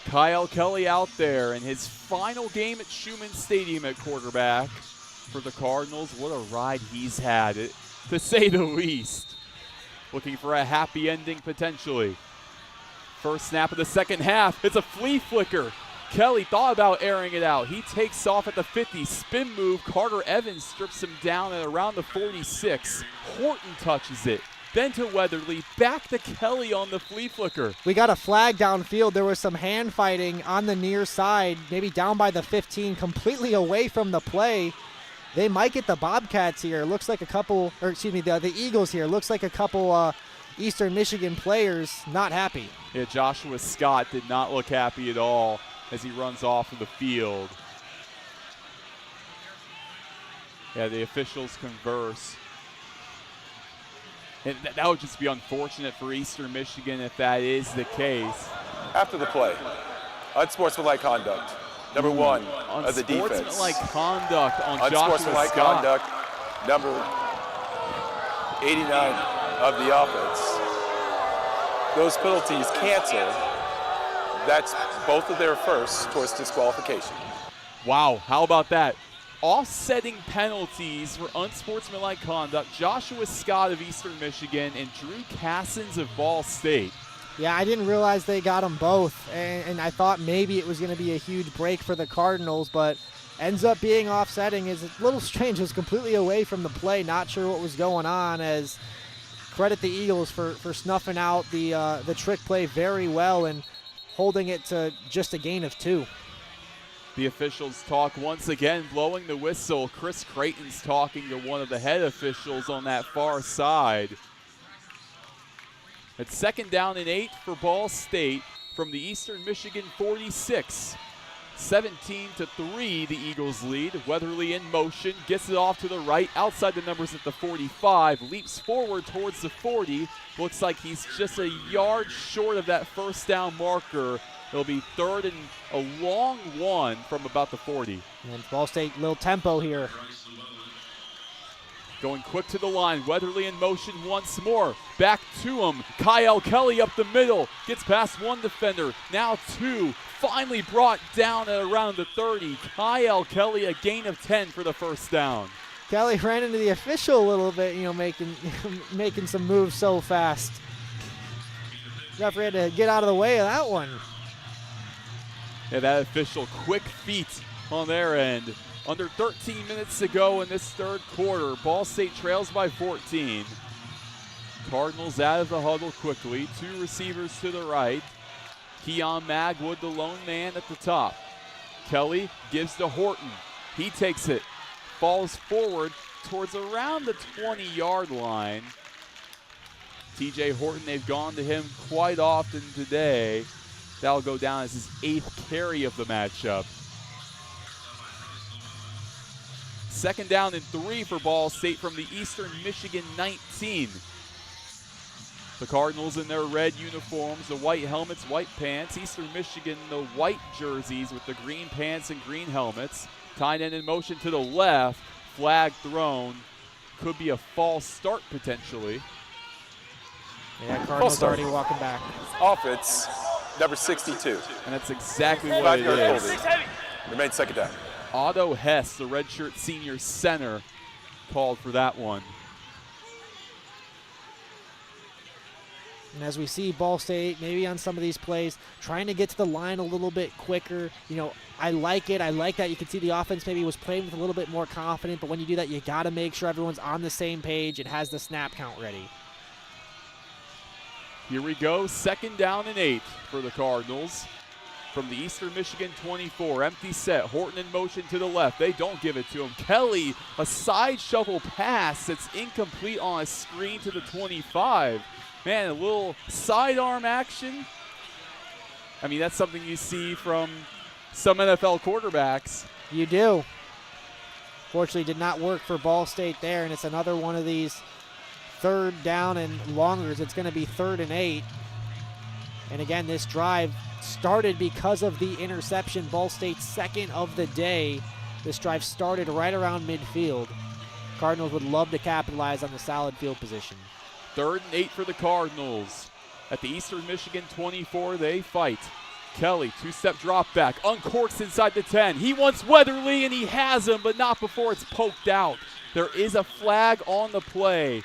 Kyle Kelly out there in his final game at Schumann Stadium at quarterback for the Cardinals. What a ride he's had, to say the least. Looking for a happy ending potentially. First snap of the second half. It's a flea flicker. Kelly thought about airing it out. He takes off at the 50. Spin move. Carter Evans strips him down at around the 46. Horton touches it. Then to Weatherly. Back to Kelly on the flea flicker. We got a flag downfield. There was some hand fighting on the near side, maybe down by the 15, completely away from the play. They might get the Bobcats here. Looks like a couple, or excuse me, the Eagles here. Looks like a couple Eastern Michigan players not happy. Yeah, Joshua Scott did not look happy at all as he runs off of the field. Yeah, the officials converse. And that would just be unfortunate for Eastern Michigan if that is the case. After the play, unsportsmanlike conduct. Number one of the defense. Unsportsmanlike conduct on Joshua Unsportsmanlike Scott. conduct. Number 89 of the offense. Those penalties cancel. That's both of their firsts towards disqualification. Wow, how about that? Offsetting penalties for unsportsmanlike conduct. Joshua Scott of Eastern Michigan and Drew Cassins of Ball State. Yeah, I didn't realize they got them both, and I thought maybe it was going to be a huge break for the Cardinals, but ends up being offsetting. Is a little strange. It was completely away from the play. Not sure what was going on. As credit the Eagles for snuffing out the trick play very well and holding it to just a gain of 2. The officials talk once again, blowing the whistle. Chris Creighton's talking to one of the head officials on that far side. It's 2nd down and 8 for Ball State from the Eastern Michigan 46. 17-3, the Eagles lead. Weatherly in motion, gets it off to the right, outside the numbers at the 45, leaps forward towards the 40. Looks like he's just a yard short of that first down marker. It'll be 3rd and a long one from about the 40. And Ball State, little tempo here. Going quick to the line. Weatherly in motion once more. Back to him. Kyle Kelly up the middle. Gets past one defender. Now 2. Finally brought down at around the 30. Kyle Kelly, a gain of 10 for the first down. Kelly ran into the official a little bit, making some moves so fast. Referee had to get out of the way of that one. Yeah, that official quick feet on their end. Under 13 minutes to go in this third quarter. Ball State trails by 14. Cardinals out of the huddle quickly. 2 receivers to the right. Keon Magwood, the lone man at the top. Kelly gives to Horton. He takes it. Falls forward towards around the 20-yard line. TJ Horton, they've gone to him quite often today. That'll go down as his 8th carry of the matchup. 2nd down and 3 for Ball State from the Eastern Michigan 19. The Cardinals in their red uniforms, the white helmets, white pants. Eastern Michigan, the white jerseys with the green pants and green helmets. Tight end in motion to the left. Flag thrown. Could be a false start potentially. Yeah, Cardinals already walking back. Offense, number 62. And that's exactly what it is. Remains 2nd down. Otto Hess, the redshirt senior center, called for that one. And as we see Ball State, maybe on some of these plays, trying to get to the line a little bit quicker. I like it. I like that. You can see the offense maybe was playing with a little bit more confident, but when you do that, you got to make sure everyone's on the same page and has the snap count ready. Here we go, 2nd down and 8 for the Cardinals. from the Eastern Michigan 24. Empty set. Horton in motion to the left. They don't give it to him. Kelly, a side shuffle pass that's incomplete on a screen to the 25. Man, a little sidearm action. I mean, that's something you see from some NFL quarterbacks. You do. Fortunately, did not work for Ball State there, and it's another one of these third down and longers. It's going to be 3rd and 8. And again, this drive started because of the interception. Ball State's second of the day. This drive started right around midfield. Cardinals would love to capitalize on the solid field position. 3rd and 8 for the Cardinals. At the Eastern Michigan 24, they fight. Kelly, 2-step drop back, uncorks inside the 10. He wants Weatherly, and he has him, but not before it's poked out. There is a flag on the play.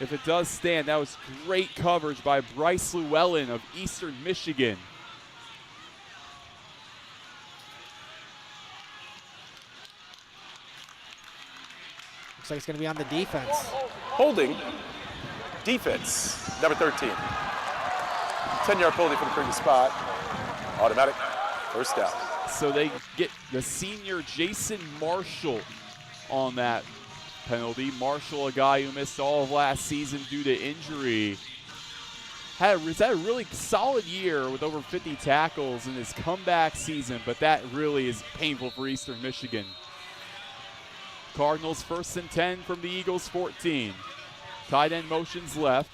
If it does stand, that was great coverage by Bryce Llewellyn of Eastern Michigan. Looks like it's going to be on the defense. Holding. Defense, number 13. 10-yard penalty for the previous spot. Automatic first down. So they get the senior Jason Marshall on that penalty. Marshall, a guy who missed all of last season due to injury. Had a really solid year with over 50 tackles in his comeback season, but that really is painful for Eastern Michigan. Cardinals 1st and 10 from the Eagles 14. Tight end motions left.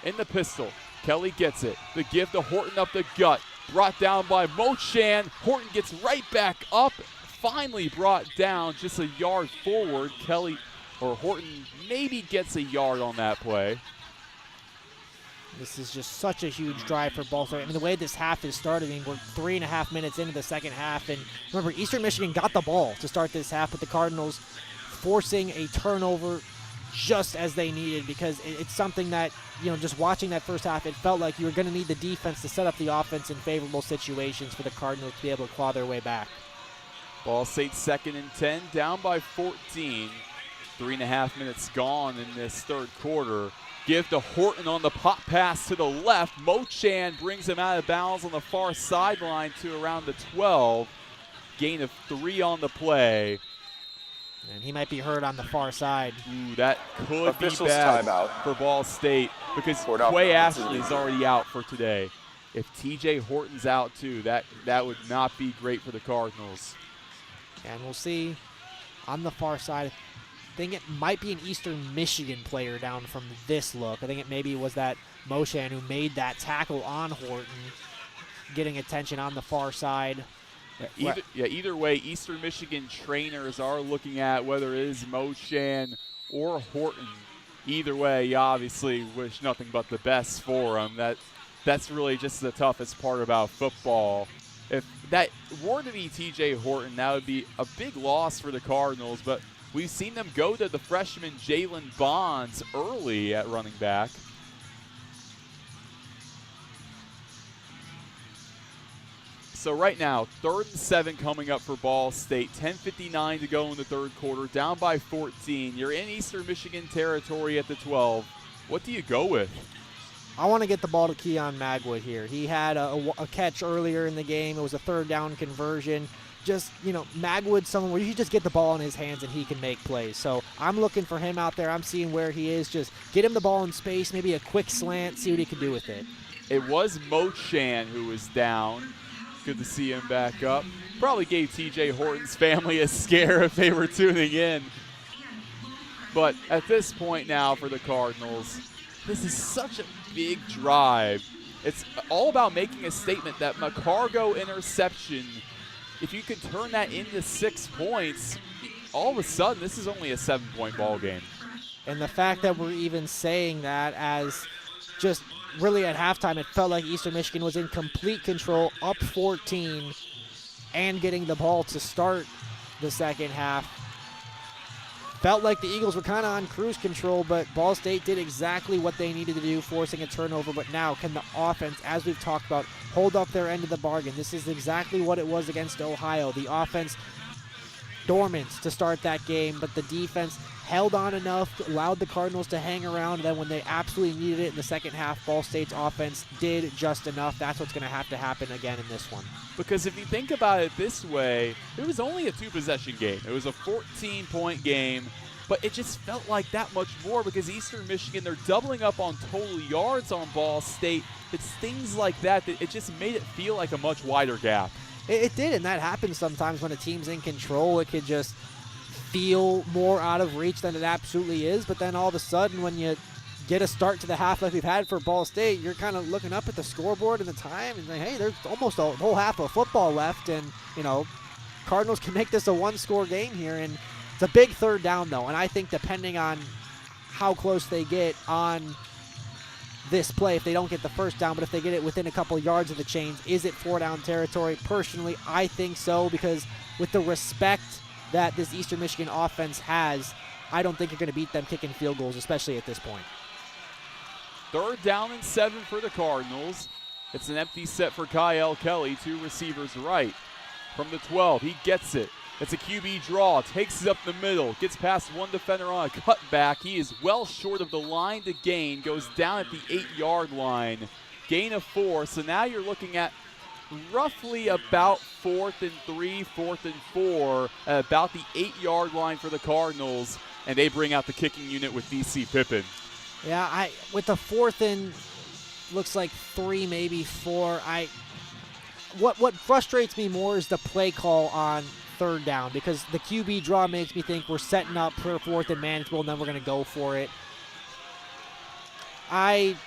In the pistol. Kelly gets it. The give to Horton up the gut. Brought down by Mochan. Horton gets right back up. Finally brought down just a yard forward. Horton maybe gets a yard on that play. This is just such a huge drive for Ball State. I mean, the way this half is starting, we're 3.5 minutes into the second half. And remember, Eastern Michigan got the ball to start this half, with the Cardinals forcing a turnover just as they needed, because it's something that, just watching that first half, it felt like you were going to need the defense to set up the offense in favorable situations for the Cardinals to be able to claw their way back. Ball State 2nd and 10, down by 14. 3.5 minutes gone in this third quarter. Give to Horton on the pop pass to the left. Mochan brings him out of bounds on the far sideline to around the 12. Gain of 3 on the play. And he might be hurt on the far side. Ooh, that could Officials be bad timeout for Ball State, because Quay Ashley is already out for today. If TJ Horton's out too, that would not be great for the Cardinals. And we'll see on the far side. I think it might be an Eastern Michigan player down from this look. I think it maybe was that Mochan who made that tackle on Horton, getting attention on the far side. Either way, Eastern Michigan trainers are looking at whether it is Mochan or Horton. Either way, you obviously wish nothing but the best for them. That's really just the toughest part about football. If that were to be TJ Horton, that would be a big loss for the Cardinals, but we've seen them go to the freshman Jalen Bonds early at running back. So right now, 3rd and 7 coming up for Ball State. 10:59 to go in the third quarter, down by 14. You're in Eastern Michigan territory at the 12. What do you go with? I want to get the ball to Keon Magwood here. He had a catch earlier in the game. It was a 3rd down conversion. Just, Magwood, someone where you just get the ball in his hands and he can make plays. So I'm looking for him out there. I'm seeing where he is. Just get him the ball in space, maybe a quick slant, see what he can do with it. It was Mochan who was down. Good to see him back up. Probably gave TJ Horton's family a scare if they were tuning in. But at this point now for the Cardinals, this is such a big drive. It's all about making a statement. That McCargo interception, if you can turn that into 6 points, all of a sudden this is only a 7-point ball game. And the fact that we're even saying that as just really at halftime, it felt like Eastern Michigan was in complete control, up 14, and getting the ball to start the second half. Felt like the Eagles were kind of on cruise control, but Ball State did exactly what they needed to do, forcing a turnover. But now can the offense, as we've talked about, hold up their end of the bargain? This is exactly what it was against Ohio. The offense dormant to start that game, but the defense held on enough, allowed the Cardinals to hang around. And then when they absolutely needed it in the second half, Ball State's offense did just enough. That's what's going to happen again in this one. Because if you think about it this way, it was only a 2-possession game. It was a 14-point game, but it just felt like that much more because Eastern Michigan, they're doubling up on total yards on Ball State. It's things like that it just made it feel like a much wider gap. It did, and that happens sometimes when a team's in control. It could just feel more out of reach than it absolutely is, but then all of a sudden when you get a start to the half like we've had for Ball State, you're kind of looking up at the scoreboard and the time and like, hey, there's almost a whole half of football left, and, you know, Cardinals can make this a one-score game here, and it's a big third down, though, and I think depending on how close they get on this play, if they don't get the first down, but if they get it within a couple yards of the chains, is it 4-down territory? Personally, I think so, because with the respect that this Eastern Michigan offense has, I don't think you're going to beat them kicking field goals, especially at this point. 3rd down and 7 for the Cardinals. It's an empty set for Kyle Kelly, 2 receivers right. From the 12, he gets it. It's a QB draw, takes it up the middle, gets past one defender on a cutback. He is well short of the line to gain, goes down at the 8-yard line. Gain of 4, so now you're looking at roughly about 4th and 3, 4th and 4, about the 8-yard line for the Cardinals, and they bring out the kicking unit with DC Pippin. Yeah, with the 4th and looks like 3, maybe 4. What frustrates me more is the play call on 3rd down, because the QB draw makes me think we're setting up for 4th and manageable, and then we're going to go for it. I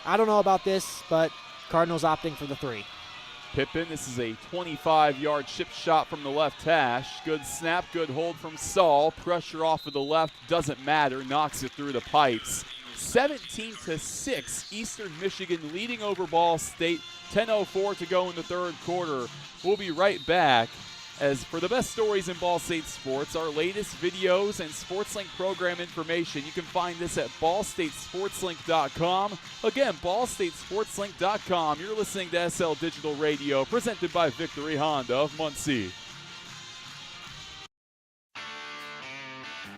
don't know about this, but Cardinals opting for the 3. Pippin, this is a 25-yard chip shot from the left hash. Good snap, good hold from Saul. Pressure off of the left, doesn't matter, knocks it through the pipes. 17-6, Eastern Michigan leading over Ball State. 10:04 to go in the 3rd quarter. We'll be right back. As for the best stories in Ball State sports, our latest videos and SportsLink program information, you can find this at ballstatesportslink.com. Again, ballstatesportslink.com. You're listening to SL Digital Radio, presented by Victory Honda of Muncie.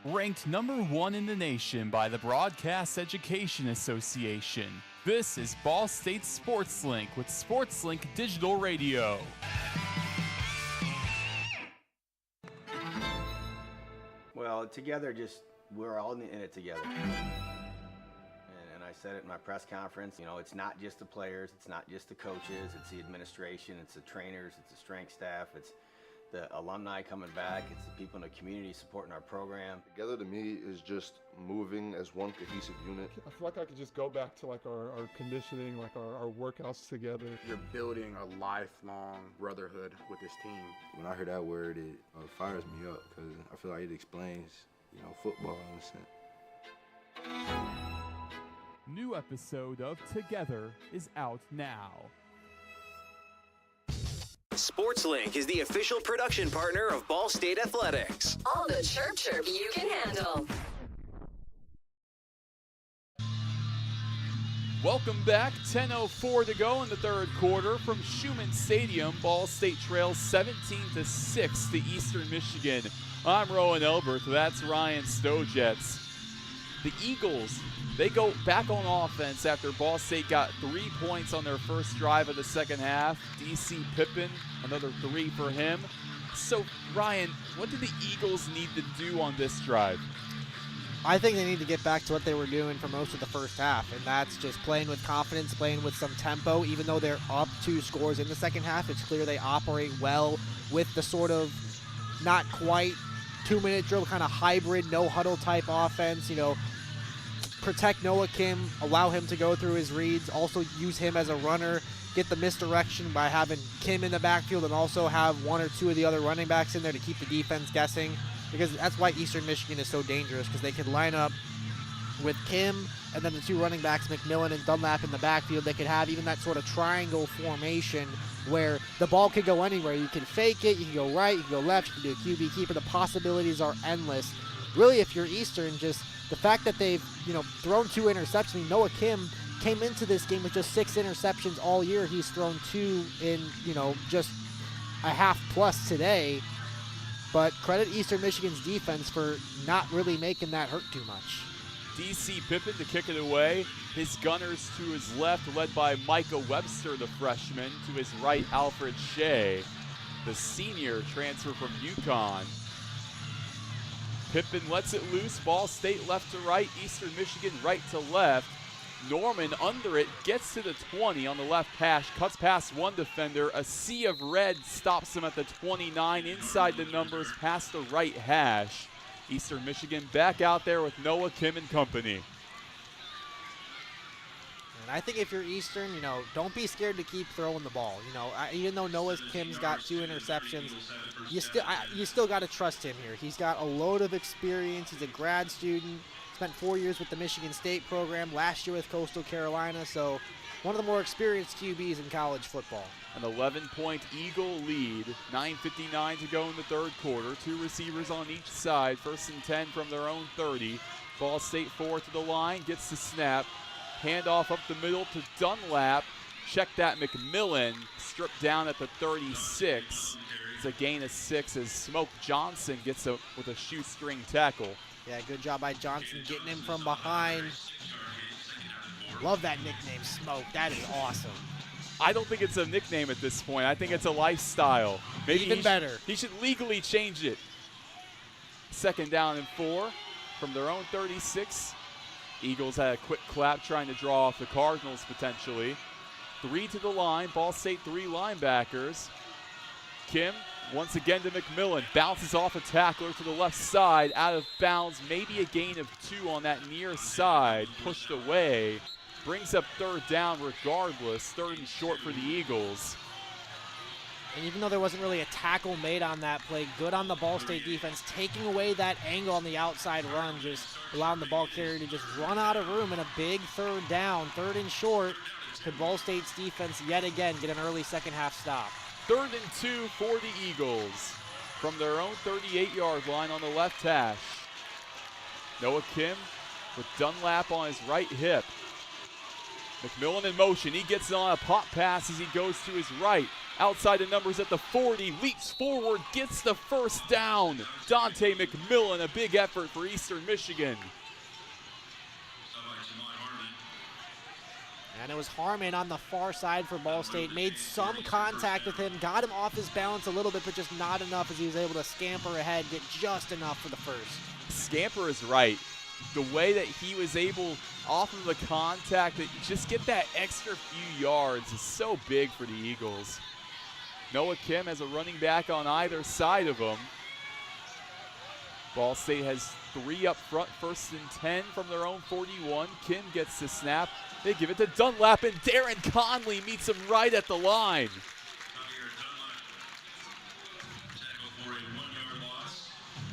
Ranked number 1 in the nation by the Broadcast Education Association, this is Ball State SportsLink with SportsLink Digital Radio. Well, together, we're all in it together. And I said it in my press conference, you know, it's not just the players, it's not just the coaches, it's the administration, it's the trainers, it's the strength staff, it's the alumni coming back, it's the people in the community supporting our program. Together to me is just moving as one cohesive unit. I feel like I could just go back to like our conditioning, like our workouts together. You're building a lifelong brotherhood with this team. When I hear that word, it fires me up because I feel like it explains, you know, football in a sense. New episode of Together is out now. SportsLink is the official production partner of Ball State Athletics. All the chirp you can handle. Welcome back. 10:04 to go in the 3rd quarter from Schumann Stadium. Ball State trails 17-6 to Eastern Michigan. I'm Roen Elbert. That's Ryan Stojetz. The Eagles, they go back on offense after Ball State got 3 points on their first drive of the second half. DC Pippin, another 3 for him. So, Ryan, what do the Eagles need to do on this drive? I think they need to get back to what they were doing for most of the first half, and that's just playing with confidence, playing with some tempo. Even though they're up 2 scores in the second half, it's clear they operate well with the sort of not quite 2-minute drill, kind of hybrid, no-huddle type offense. You know, protect Noah Kim, allow him to go through his reads, also use him as a runner, get the misdirection by having Kim in the backfield and also have 1 or 2 of the other running backs in there to keep the defense guessing, because that's why Eastern Michigan is so dangerous, because they could line up with Kim and then the 2 running backs, McMillan and Dunlap, in the backfield. They could have even that sort of triangle formation where the ball could go anywhere. You can fake it, you can go right, you can go left, you can do a QB keeper. The possibilities are endless. Really, if you're Eastern, just the fact that they've, you know, thrown 2 interceptions. I mean, Noah Kim came into this game with just 6 interceptions all year. He's thrown 2 in, you know, just a half plus today. but credit Eastern Michigan's defense for not really making that hurt too much. DC Pippin to kick it away. His gunners to his left, led by Micah Webster, the freshman. To his right, Alfred Shea, the senior transfer from UConn. Pippin lets it loose. Ball State left to right. Eastern Michigan right to left. Norman under it, gets to the 20 on the left hash, cuts past one defender. A sea of red stops him at the 29, inside the numbers, past the right hash. Eastern Michigan back out there with Noah Kim and company. And I think if you're Eastern, don't be scared to keep throwing the ball. Even though Noah Kim's got 2 interceptions, you still got to trust him here. He's got a load of experience. He's a grad student. Spent 4 years with the Michigan State program, last year with Coastal Carolina, so one of the more experienced QBs in college football. An 11-point Eagle lead, 9:59 to go in the third quarter. 2 receivers on each side, 1st and 10 from their own 30. Ball State 4 to the line, gets the snap. Handoff up the middle to Dunlap. Check that, McMillan, stripped down at the 36. It's a gain of 6 as Smoke Johnson gets with a shoestring tackle. Yeah, good job by Johnson getting him from behind. Love that nickname, Smoke. That is awesome. I don't think it's a nickname at this point. I think it's a lifestyle. Maybe even better. He should legally change it. 2nd down and 4 from their own 36. Eagles had a quick clap trying to draw off the Cardinals potentially. 3 to the line. Ball State 3 linebackers. Kim once again to McMillan. Bounces off a tackler to the left side. Out of bounds. Maybe a gain of 2 on that near side. Pushed away. Brings up 3rd down regardless. 3rd and short for the Eagles. And even though there wasn't really a tackle made on that play, good on the Ball State defense, taking away that angle on the outside run, just allowing the ball carrier to just run out of room in a big 3rd down. 3rd and short. Could Ball State's defense yet again get an early second half stop? 3rd and 2 for the Eagles from their own 38-yard line on the left hash. Noah Kim with Dunlap on his right hip. McMillan in motion. He gets on a pop pass as he goes to his right. Outside the numbers at the 40. Leaps forward. Gets the 1st down. Dante McMillan, a big effort for Eastern Michigan. And it was Harmon on the far side for Ball State. Made some contact with him. Got him off his balance a little bit, but just not enough as he was able to scamper ahead, get just enough for the 1st. Scamper is right. The way that he was able, off of the contact, that just get that extra few yards is so big for the Eagles. Noah Kim has a running back on either side of him. Ball State has 3 up front, 1st and 10 from their own 41. Kim gets the snap. They give it to Dunlap, and Darren Conley meets him right at the line.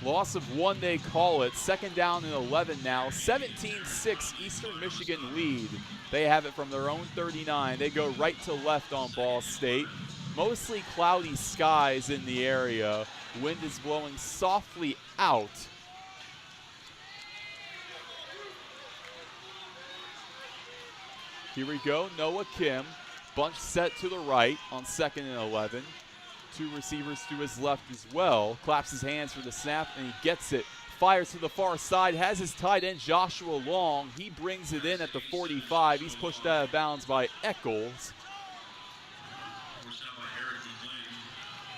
Loss of 1, they call it. 2nd down and 11 now. 17-6 Eastern Michigan lead. They have it from their own 39. They go right to left on Ball State. Mostly cloudy skies in the area. Wind is blowing softly out. Here we go, Noah Kim. Bunch set to the right on 2nd and 11. 2 receivers to his left as well. Claps his hands for the snap, and he gets it. Fires to the far side, has his tight end Joshua Long. He brings it in at the 45. He's pushed out of bounds by Eccles.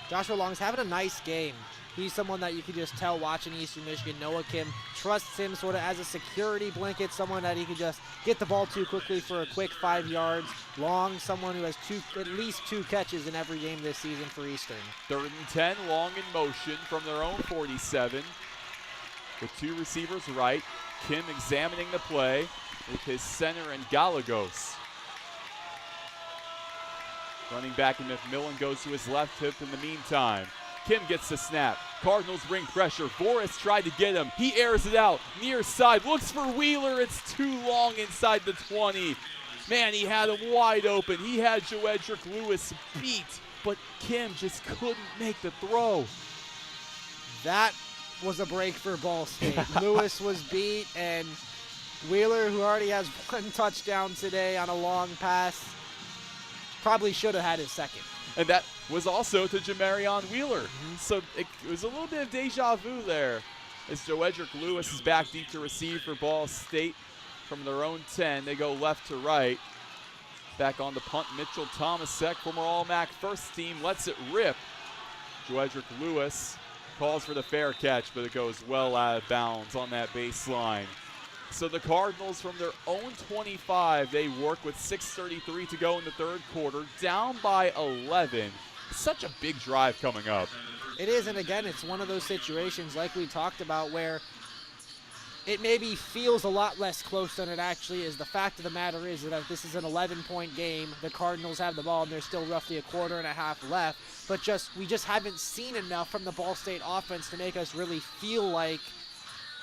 Joshua Long's having a nice game. He's someone that you can just tell watching Eastern Michigan. Noah Kim trusts him sort of as a security blanket, someone that he can just get the ball to quickly for a quick 5 yards. Long, someone who has at least 2 catches in every game this season for Eastern. 3rd and 10, Long in motion from their own 47. With 2 receivers right. Kim examining the play with his center and Galagos. Running back, and McMillan goes to his left hip in the meantime. Kim gets the snap. Cardinals bring pressure. Boris tried to get him. He airs it out. Near side. Looks for Wheeler. It's too long inside the 20. Man, he had him wide open. He had Joedrick Lewis beat, but Kim just couldn't make the throw. That was a break for Ball State. Lewis was beat, and Wheeler, who already has 1 touchdown today on a long pass, probably should have had his second. And that was also to Jamarion Wheeler. So it was a little bit of deja vu there as Joedric Lewis is back deep to receive for Ball State from their own 10. They go left to right. Back on the punt, Mitchell Tomasek, former All-MAC first team, lets it rip. Joedric Lewis calls for the fair catch, but it goes well out of bounds on that baseline. So the Cardinals from their own 25, they work with 6:33 to go in the third quarter, down by 11. Such a big drive coming up. It is, and again, it's one of those situations like we talked about where it maybe feels a lot less close than it actually is. The fact of the matter is that this is an 11-point game. The Cardinals have the ball, and there's still roughly a quarter and a half left. But we just haven't seen enough from the Ball State offense to make us really feel like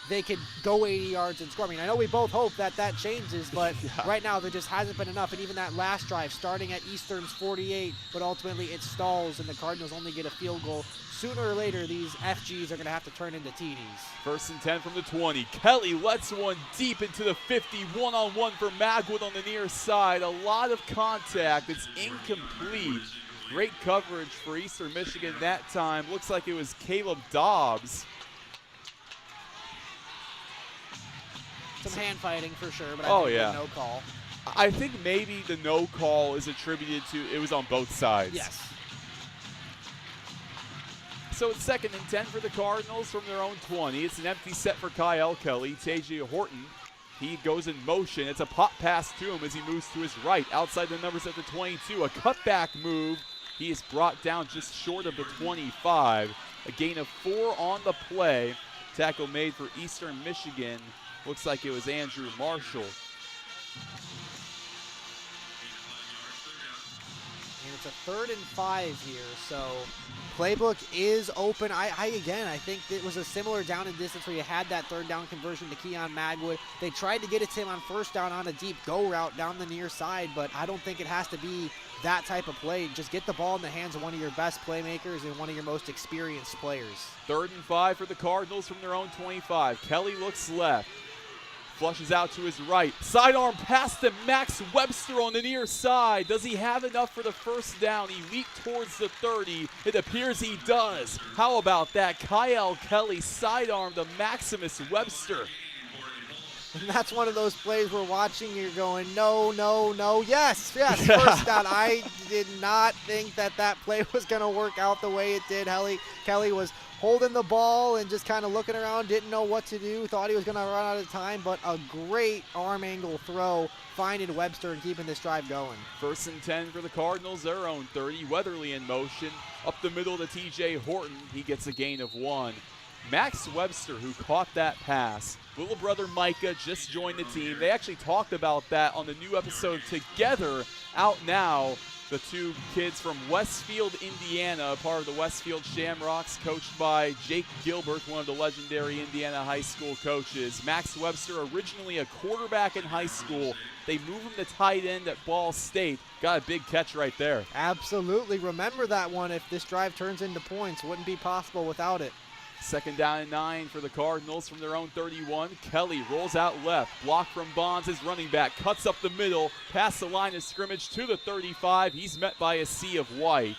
they could go 80 yards and score. I mean, I know we both hope that changes, but right now there just hasn't been enough. And even that last drive, starting at Eastern's 48, but ultimately it stalls, and the Cardinals only get a field goal. Sooner or later, these FGs are going to have to turn into TDs. 1st and 10 from the 20. Kelly lets one deep into the 50. One-on-one for Magwood on the near side. A lot of contact. It's incomplete. Great coverage for Eastern Michigan that time. Looks like it was Caleb Dobbs. Some hand fighting for sure, but I think no call. I think maybe the no call is attributed to it was on both sides. Yes. So it's 2nd and 10 for the Cardinals from their own 20. It's an empty set for Kyle Kelly. TJ Horton, he goes in motion. It's a pop pass to him as he moves to his right. Outside the numbers at the 22. A cutback move. He is brought down just short of the 25. A gain of 4 on the play. Tackle made for Eastern Michigan. Looks like it was Andrew Marshall. And it's a 3rd and 5 here, so playbook is open. I think it was a similar down and distance where you had that 3rd down conversion to Keon Magwood. They tried to get it to him on 1st down on a deep go route down the near side, but I don't think it has to be that type of play. Just get the ball in the hands of one of your best playmakers and one of your most experienced players. 3rd and 5 for the Cardinals from their own 25. Kelly looks left. Flushes out to his right. Sidearm pass to Max Webster on the near side. Does he have enough for the 1st down? He leaped towards the 30. It appears he does. How about that? Kyle Kelly sidearm to Maximus Webster. And that's one of those plays we're watching, you're going, no, yes, 1st down. I did not think that play was going to work out the way it did. Kelly was holding the ball and just kind of looking around, didn't know what to do, thought he was going to run out of time, but a great arm angle throw, finding Webster and keeping this drive going. 1st and 10 for the Cardinals, their own 30. Weatherly in motion, up the middle to TJ Horton. He gets a gain of 1. Max Webster, who caught that pass, little brother Micah just joined the team. They actually talked about that on the new episode Together, out now. The 2 kids from Westfield, Indiana, part of the Westfield Shamrocks, coached by Jake Gilbert, one of the legendary Indiana high school coaches. Max Webster, originally a quarterback in high school. They move him to tight end at Ball State. Got a big catch right there. Absolutely. Remember that one. If this drive turns into points, wouldn't be possible without it. 2nd down and 9 for the Cardinals from their own 31. Kelly rolls out left. Block from Bonds, his running back. Cuts up the middle. Past the line of scrimmage to the 35. He's met by a sea of white.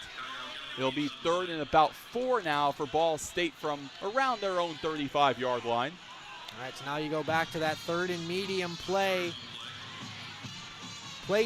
It'll be 3rd and about 4 now for Ball State from around their own 35-yard line. All right, so now you go back to that 3rd and medium play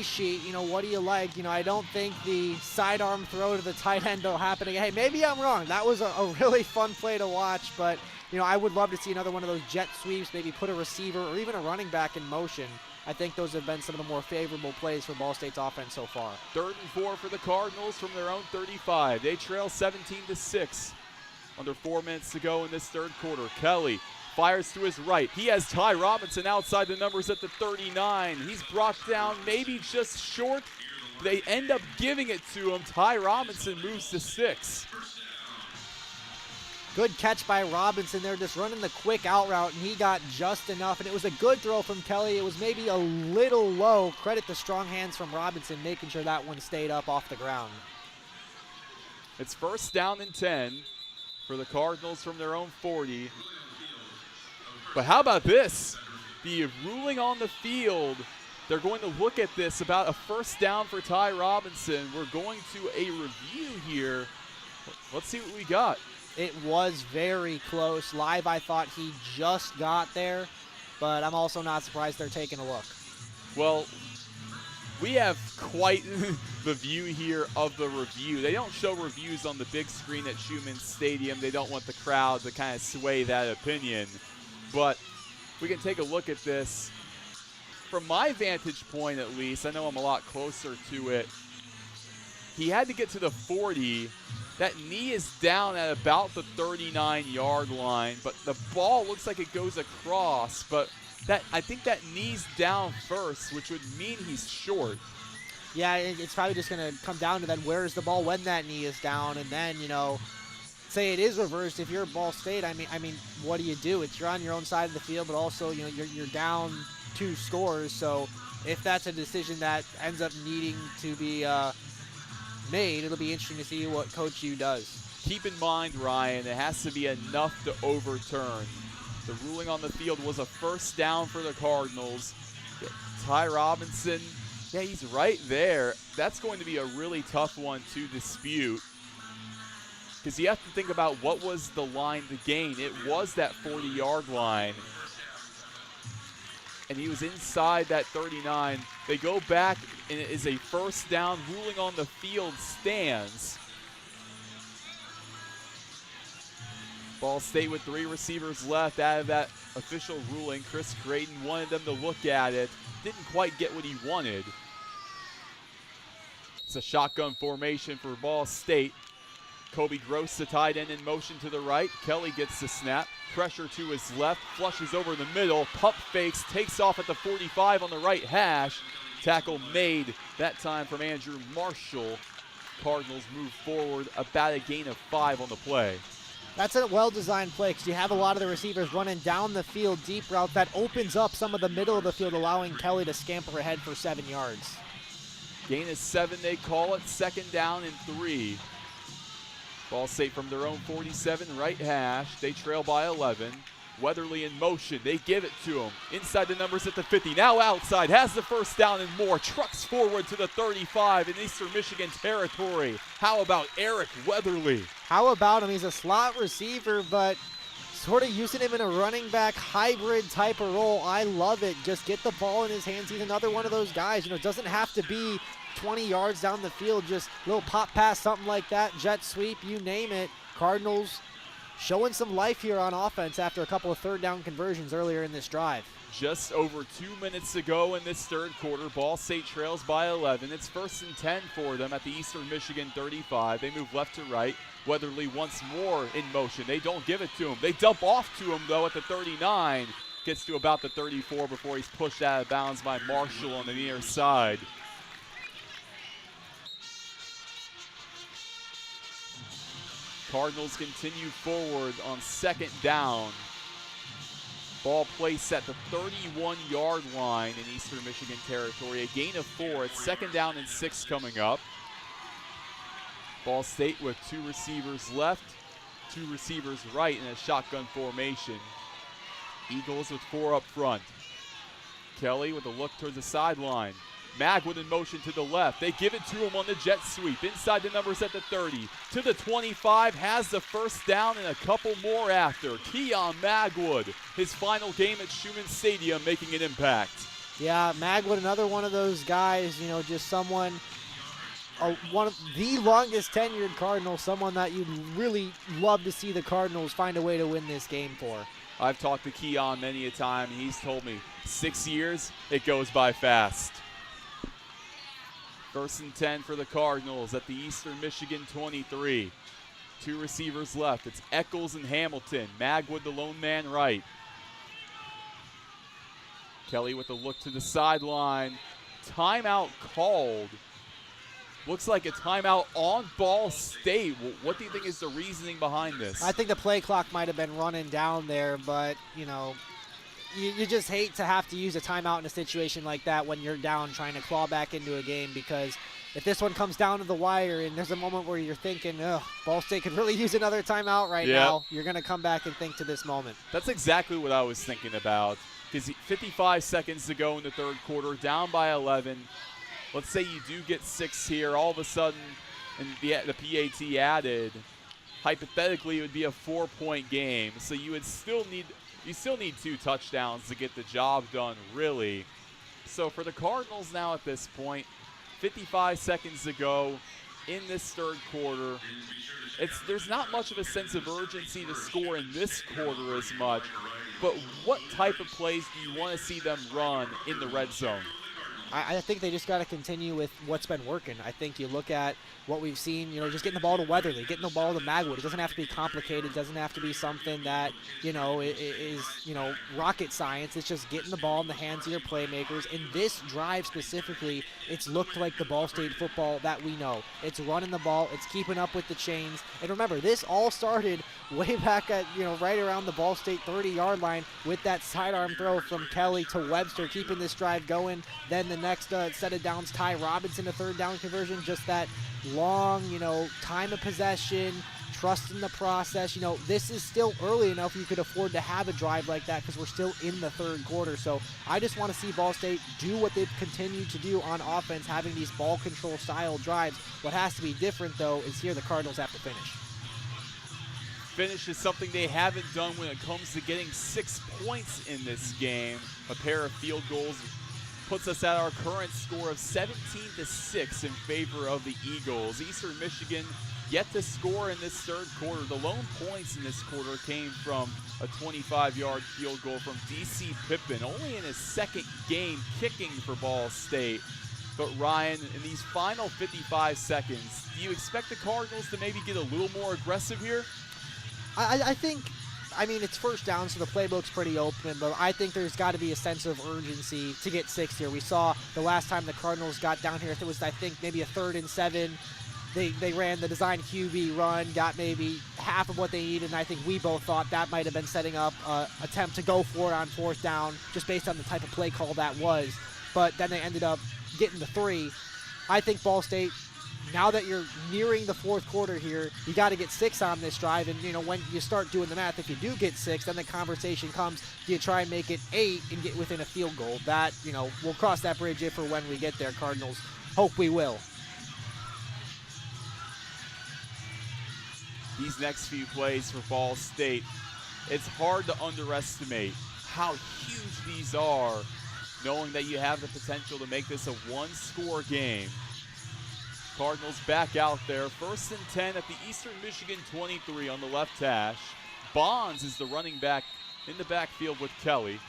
sheet. What do you like? I don't think the sidearm throw to the tight end will happen again. Hey, maybe I'm wrong. That was a really fun play to watch, but I would love to see another one of those jet sweeps, maybe put a receiver or even a running back in motion. I think those have been some of the more favorable plays for Ball State's offense so far. 3rd and 4 for the Cardinals from their own 35. They trail 17-6. Under 4 minutes to go in this 3rd quarter. Kelly fires to his right. He has Ty Robinson outside the numbers at the 39. He's brought down maybe just short. They end up giving it to him. Ty Robinson moves to 6. Good catch by Robinson there, just running the quick out route, and he got just enough. And it was a good throw from Kelly. It was maybe a little low. Credit the strong hands from Robinson, making sure that one stayed up off the ground. It's 1st down and 10 for the Cardinals from their own 40. But how about this? The ruling on the field They're going to look at this about a first down for Ty Robinson. We're going to a review here. Let's see what we got. It was very close. Live, I thought he just got there, but I'm also not surprised they're taking a look. Well, we have quite the view here of the review. They don't show reviews on the big screen at Schumann Stadium. They don't want the crowd to kind of sway that opinion. But we can take a look at this. From my vantage point, at least, I know I'm a lot closer to it. He had to get to the 40. That knee is down at about the 39-yard line, but the ball looks like it goes across. But I think that knee's down first, which would mean he's short. Yeah, it's probably just going to come down to then where's the ball when that knee is down, and then, say it is reversed. If you're Ball State, I mean, what do you do? You're on your own side of the field, but also, you're down 2 scores. So if that's a decision that ends up needing to be made, it'll be interesting to see what Coach U does. Keep in mind, Ryan, it has to be enough to overturn. The ruling on the field was a first down for the Cardinals. Ty Robinson, yeah, he's right there. That's going to be a really tough one to dispute, because you have to think about what was the line to gain. It was that 40-yard line, and he was inside that 39. They go back, and it is a first down. Ruling on the field stands. Ball State with 3 receivers left out of that official ruling. Chris Creighton wanted them to look at it. Didn't quite get what he wanted. It's a shotgun formation for Ball State. Kobe Gross, the tight end, in motion to the right. Kelly gets the snap. Pressure to his left. Flushes over the middle. Pump fakes. Takes off at the 45 on the right hash. Tackle made that time from Andrew Marshall. Cardinals move forward about a gain of 5 on the play. That's a well-designed play because you have a lot of the receivers running down the field deep route that opens up some of the middle of the field, allowing Kelly to scamper ahead for 7 yards. Gain is 7, they call it. Second down and 3. Ball State from their own 47 right hash. They trail by 11. Weatherly in motion. They give it to him. Inside the numbers at the 50. Now outside. Has the first down and more. Trucks forward to the 35 in Eastern Michigan territory. How about Eric Weatherly? How about him? He's a slot receiver, but sort of using him in a running back hybrid type of role. I love it. Just get the ball in his hands. He's another one of those guys. It doesn't have to be 20 yards down the field. Just a little pop pass, something like that. Jet sweep, you name it. Cardinals showing some life here on offense after a couple of third down conversions earlier in this drive. Just over 2 minutes to go in this third quarter. Ball State trails by 11. It's 1st and 10 for them at the Eastern Michigan 35. They move left to right. Weatherly once more in motion. They don't give it to him. They dump off to him, though, at the 39. Gets to about the 34 before he's pushed out of bounds by Marshall on the near side. Cardinals continue forward on second down. Ball placed at the 31-yard line in Eastern Michigan territory. A gain of 4. It's second down and 6 coming up. Ball State with 2 receivers left, 2 receivers right in a shotgun formation. Eagles with 4 up front. Kelly with a look towards the sideline. Magwood in motion to the left. They give it to him on the jet sweep. Inside the numbers at the 30. To the 25. Has the first down and a couple more after. Keon Magwood, his final game at Schumann Stadium, making an impact. Yeah, Magwood, another one of those guys, just someone, one of the longest tenured Cardinals, someone that you'd really love to see the Cardinals find a way to win this game for. I've talked to Keon many a time, and he's told me 6 years, it goes by fast. 1st and 10 for the Cardinals at the Eastern Michigan 23. 2 receivers left. It's Eccles and Hamilton. Magwood, the lone man right. Kelly with a look to the sideline. Timeout called. Looks like a timeout on Ball State. What do you think is the reasoning behind this? I think the play clock might have been running down there, but, you just hate to have to use a timeout in a situation like that when you're down trying to claw back into a game, because if this one comes down to the wire and there's a moment where you're thinking, Ball State could really use another timeout right now, you're going to come back and think to this moment. That's exactly what I was thinking about. because 55 seconds to go in the third quarter, down by 11. Let's say you do get 6 here. All of a sudden, and the PAT added, hypothetically it would be a 4-point game. So you still need 2 touchdowns to get the job done, really. So for the Cardinals now at this point, 55 seconds to go in this third quarter. There's not much of a sense of urgency to score in this quarter as much, but what type of plays do you want to see them run in the red zone? I think they just got to continue with what's been working. I think you look at what we've seen, just getting the ball to Weatherly, getting the ball to Magwood. It doesn't have to be complicated. It doesn't have to be something that, is rocket science. It's just getting the ball in the hands of your playmakers. In this drive specifically, it's looked like the Ball State football that we know. It's running the ball. It's keeping up with the chains. And remember, this all started way back at, right around the Ball State 30-yard line with that sidearm throw from Kelly to Webster, keeping this drive going. Then the next set of downs, Ty Robinson, a third down conversion, just that long, time of possession, trust in the process. This is still early enough you could afford to have a drive like that because we're still in the third quarter. So I just want to see Ball State do what they've continued to do on offense, having these ball control style drives. What has to be different, though, is here the Cardinals have to finish. Finish is something they haven't done when it comes to getting 6 points in this game. A pair of field goals puts us at our current score of 17-6 in favor of the Eagles. Eastern Michigan yet to score in this third quarter. The lone points in this quarter came from a 25-yard field goal from D.C. Pippin, only in his second game kicking for Ball State. But Ryan, in these final 55 seconds, do you expect the Cardinals to maybe get a little more aggressive here? I think, it's first down, so the playbook's pretty open, but I think there's got to be a sense of urgency to get 6 here. We saw the last time the Cardinals got down here, it was, maybe a 3rd and 7. They ran the design QB run, got maybe half of what they needed, and I think we both thought that might have been setting up an attempt to go for it on 4th down, just based on the type of play call that was. But then they ended up getting the 3. I think Ball State, now that you're nearing the fourth quarter here, you got to get 6 on this drive. And, when you start doing the math, if you do get 6, then the conversation comes, do you try and make it 8 and get within a field goal? That, we'll cross that bridge if or when we get there, Cardinals. Hope we will. These next few plays for Ball State, it's hard to underestimate how huge these are, knowing that you have the potential to make this a 1-score game. Cardinals back out there. 1st and 10 at the Eastern Michigan 23 on the left hash. Bonds is the running back in the backfield with Kelly.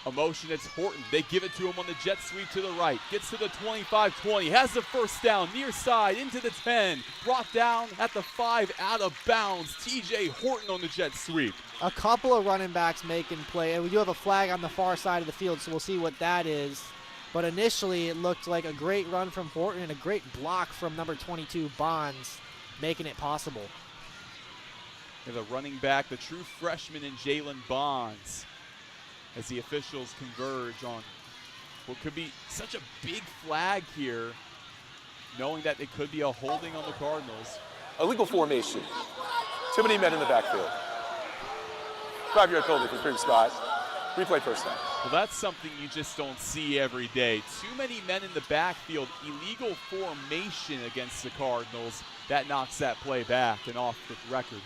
A motion, it's Horton. They give it to him on the jet sweep to the right. Gets to the 25-20. Has the first down near side into the 10. Brought down at the 5 out of bounds. TJ Horton on the jet sweep. A couple of running backs making play. And we do have a flag on the far side of the field, so we'll see what that is. But initially, it looked like a great run from Horton and a great block from number 22, Bonds, making it possible. The running back, the true freshman in Jalen Bonds, as the officials converge on what could be such a big flag here, knowing that it could be a holding on the Cardinals. Illegal formation. Too many men in the backfield. 5-yard penalty for previous spot. Replay first down. Well, that's something you just don't see every day. Too many men in the backfield. Illegal formation against the Cardinals. That knocks that play back and off the record.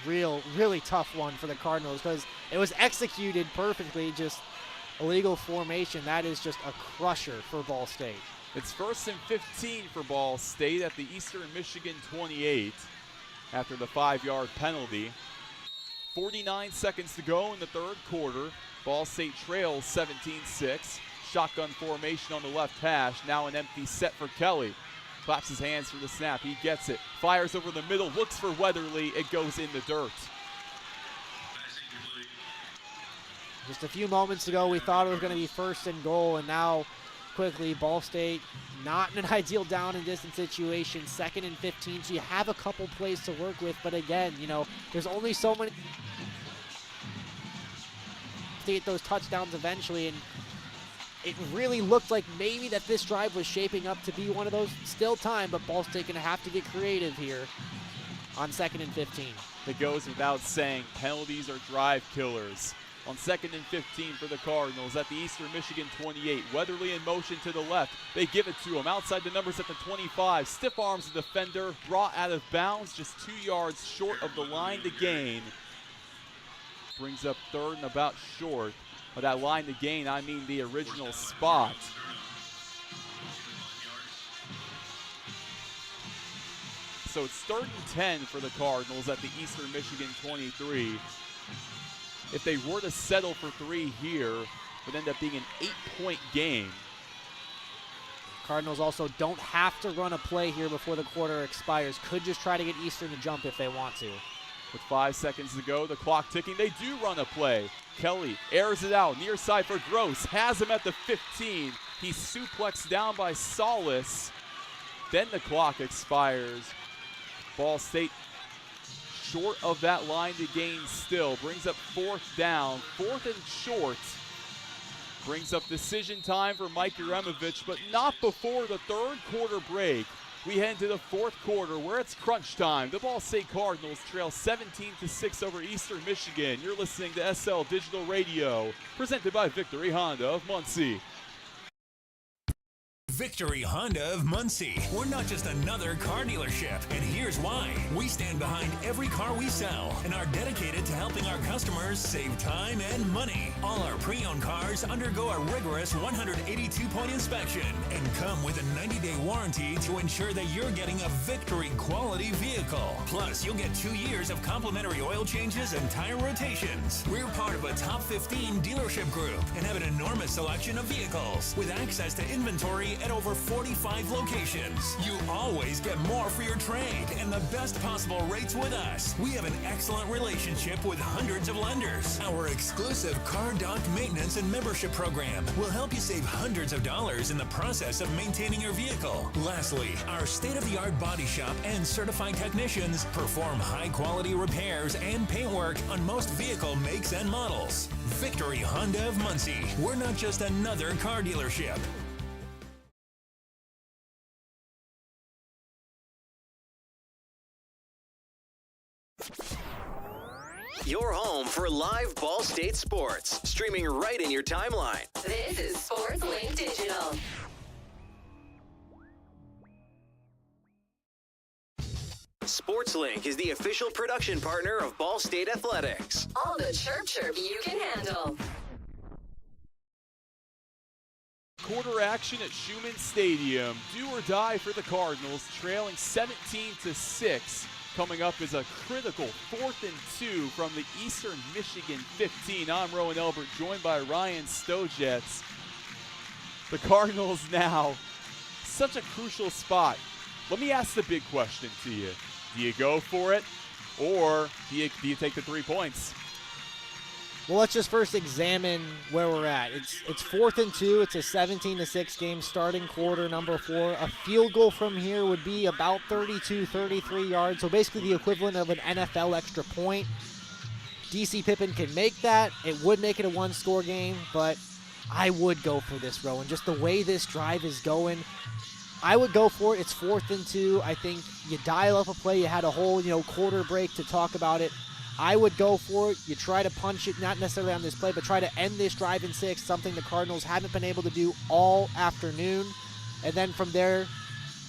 Really tough one for the Cardinals because it was executed perfectly, just illegal formation. That is just a crusher for Ball State. It's 1st and 15 for Ball State at the Eastern Michigan 28 after the 5-yard penalty. 49 seconds to go in the third quarter. Ball State trails 17-6. Shotgun formation on the left hash. Now an empty set for Kelly. Claps his hands for the snap. He gets it. Fires over the middle. Looks for Weatherly. It goes in the dirt. Just a few moments ago, we thought it was going to be 1st and goal, and now quickly Ball State not in an ideal down and distance situation. 2nd and 15, so you have a couple plays to work with, but again, there's only so many to get those touchdowns eventually, and it really looked like maybe that this drive was shaping up to be one of those. Still time, but Ball State going to have to get creative here on 2nd and 15. It goes without saying, penalties are drive killers. On 2nd and 15 for the Cardinals at the Eastern Michigan 28. Weatherly in motion to the left. They give it to him outside the numbers at the 25. Stiff arms the defender, brought out of bounds, just 2 yards short of the line to gain. Brings up 3rd and about short. By that line to gain, I mean the original spot. So it's 3rd and 10 for the Cardinals at the Eastern Michigan 23. If they were to settle for 3 here, it would end up being an 8-point game. Cardinals also don't have to run a play here before the quarter expires. Could just try to get Eastern to jump if they want to. With 5 seconds to go, the clock ticking, they do run a play. Kelly airs it out, near side for Gross, has him at the 15. He's suplexed down by Solis. Then the clock expires. Ball State short of that line to gain still. Brings up 4th down, 4th and short. Brings up decision time for Mike Uremovich, but not before the 3rd quarter break. We head to the 4th quarter where it's crunch time. The Ball State Cardinals trail 17-6 over Eastern Michigan. You're listening to SL Digital Radio, presented by Victory Honda of Muncie. Victory Honda of Muncie. We're not just another car dealership, and here's why. We stand behind every car we sell and are dedicated to helping our customers save time and money. All our pre-owned cars undergo a rigorous 182-point inspection and come with a 90-day warranty to ensure that you're getting a Victory quality vehicle. Plus, you'll get 2 years of complimentary oil changes and tire rotations. We're part of a top 15 dealership group and have an enormous selection of vehicles with access to inventory at over 45 locations. You always get more for your trade and the best possible rates with us. We have an excellent relationship with hundreds of lenders. Our exclusive Car Doc maintenance and membership program will help you save hundreds of dollars in the process of maintaining your vehicle. Lastly, our state-of-the-art body shop and certified technicians perform high-quality repairs and paint work on most vehicle makes and models. Victory Honda of Muncie. We're not just another car dealership. Your home for live Ball State sports, streaming right in your timeline. This is Sports Link Digital. SportsLink is the official production partner of Ball State Athletics. All the chirp you can handle. Quarter action at Schumann Stadium. Do or die for the Cardinals, trailing 17-6. Coming up is a critical 4th and 2 from the Eastern Michigan 15. I'm Roen Elbert, joined by Ryan Stojetz. The Cardinals now, such a crucial spot. Let me ask the big question to you. Do you go for it, or do you take the 3 points? Well, let's just first examine where we're at. It's 4th and 2. It's a 17-6 game, starting quarter number 4. A field goal from here would be about 32, 33 yards. So basically the equivalent of an NFL extra point. DC Pippen can make that. It would make it a one-score game, but I would go for this, Roen. Just the way this drive is going, I would go for it. It's 4th and 2. I think you dial up a play. You had a whole, quarter break to talk about it. I would go for it. You try to punch it, not necessarily on this play, but try to end this drive in 6, something the Cardinals haven't been able to do all afternoon. And then from there,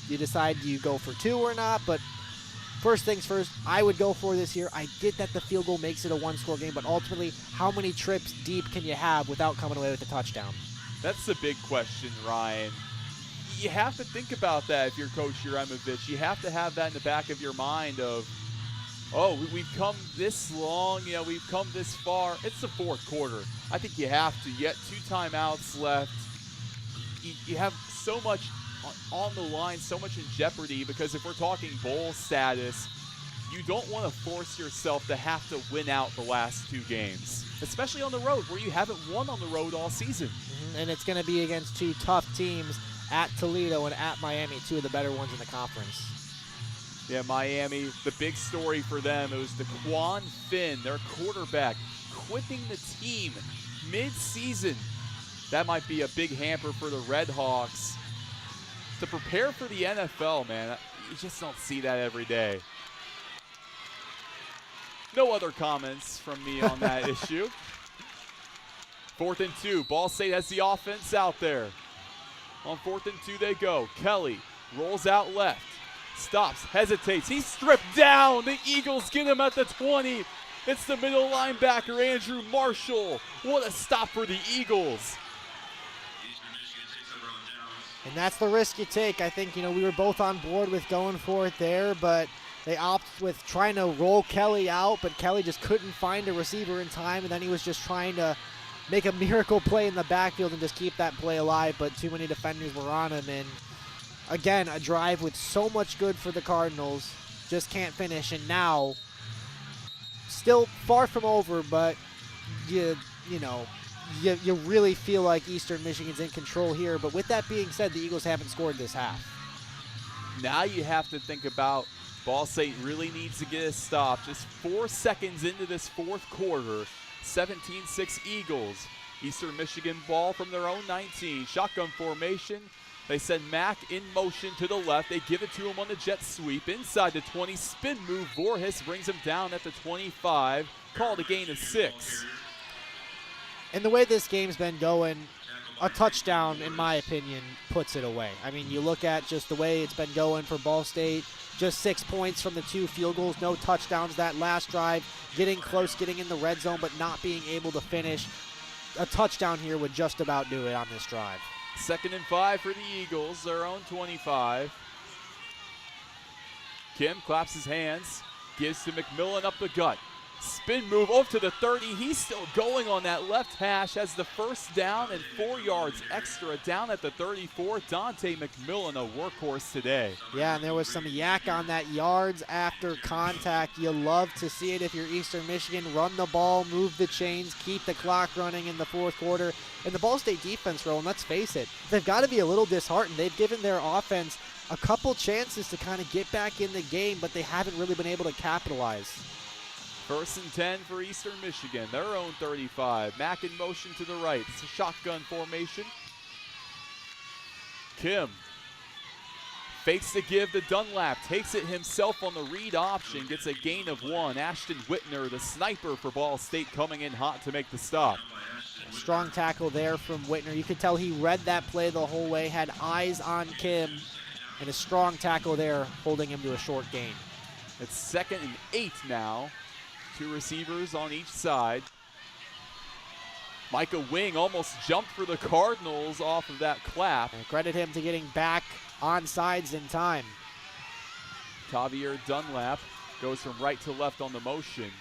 you decide do you go for 2 or not. But first things first, I would go for this here. I get that the field goal makes it a one-score game, but ultimately, how many trips deep can you have without coming away with a touchdown? That's the big question, Ryan. You have to think about that if you're Coach Uremovich. You have to have that in the back of your mind of, we've come this long, we've come this far. It's the 4th quarter. I think you have to. You got 2 timeouts left. You have so much on the line, so much in jeopardy, because if we're talking bowl status, you don't want to force yourself to have to win out the last 2 games, especially on the road where you haven't won on the road all season. And it's going to be against 2 tough teams at Toledo and at Miami, 2 of the better ones in the conference. Yeah, Miami, the big story for them, it was DeQuan Finn, their quarterback, quitting the team mid-season. That might be a big hamper for the Red Hawks. To prepare for the NFL, man, you just don't see that every day. No other comments from me on that issue. 4th and 2. Ball State has the offense out there. On 4th and 2 they go. Kelly rolls out left. Stops, hesitates. He's stripped down. The Eagles get him at the 20. It's the middle linebacker, Andrew Marshall. What a stop for the Eagles. And that's the risk you take. I think, we were both on board with going for it there, but they opt with trying to roll Kelly out, but Kelly just couldn't find a receiver in time, and then he was just trying to make a miracle play in the backfield and just keep that play alive, but too many defenders were on him. And again, a drive with so much good for the Cardinals, just can't finish. And now, still far from over, but you really feel like Eastern Michigan's in control here. But with that being said, the Eagles haven't scored this half. Now you have to think about Ball State really needs to get a stop. Just 4 seconds into this fourth quarter, 17-6 Eagles. Eastern Michigan ball from their own 19. Shotgun formation. They send Mack in motion to the left. They give it to him on the jet sweep. Inside the 20, spin move. Voorhis brings him down at the 25. Called a gain of 6. And the way this game's been going, a touchdown, in my opinion, puts it away. I mean, you look at just the way it's been going for Ball State. Just 6 points from the 2 field goals, no touchdowns that last drive. Getting close, getting in the red zone, but not being able to finish. A touchdown here would just about do it on this drive. 2nd and 5 for the Eagles, their own 25. Kim claps his hands, gives to McMillan up the gut. Spin move off to the 30. He's still going on that left hash. Has the first down and 4 yards extra down at the 34. Dante McMillan, a workhorse today. Yeah, and there was some yak on that yards after contact. You love to see it if you're Eastern Michigan. Run the ball, move the chains, keep the clock running in the fourth quarter. And the Ball State defense, Roen, let's face it, they've got to be a little disheartened. They've given their offense a couple chances to kind of get back in the game, but they haven't really been able to capitalize. 1st and 10 for Eastern Michigan, their own 35. Mack in motion to the right. It's a shotgun formation. Kim fakes the give to Dunlap, takes it himself on the read option, gets a gain of 1. Ashton Whitner, the sniper for Ball State, coming in hot to make the stop. Strong tackle there from Whitner. You could tell he read that play the whole way, had eyes on Kim, and a strong tackle there, holding him to a short gain. It's 2nd and 8 now. 2 receivers on each side. Micah Wing almost jumped for the Cardinals off of that clap. And credit him to getting back on sides in time. Tavier Dunlap goes from right to left on the motion.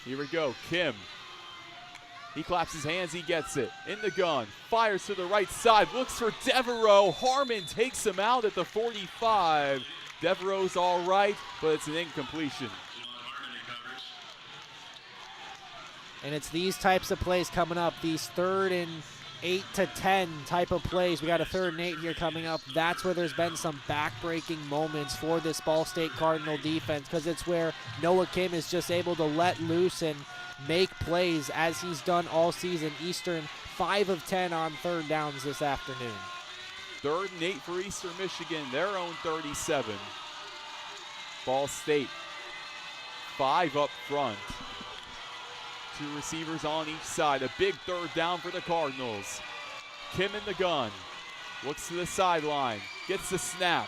Here we go, Kim. He claps his hands, he gets it. In the gun, fires to the right side, looks for Devereaux. Harmon takes him out at the 45. Devereaux's all right, but it's an incompletion. And it's these types of plays coming up, these 3rd and 8 to 10 type of plays. We got a 3rd and 8 here coming up. That's where there's been some back-breaking moments for this Ball State Cardinal defense, because it's where Noah Kim is just able to let loose and make plays as he's done all season. Eastern 5 of 10 on 3rd downs this afternoon. 3rd and 8 for Eastern Michigan, their own 37. Ball State, 5 up front. 2 receivers on each side. A big 3rd down for the Cardinals. Kim in the gun. Looks to the sideline. Gets the snap.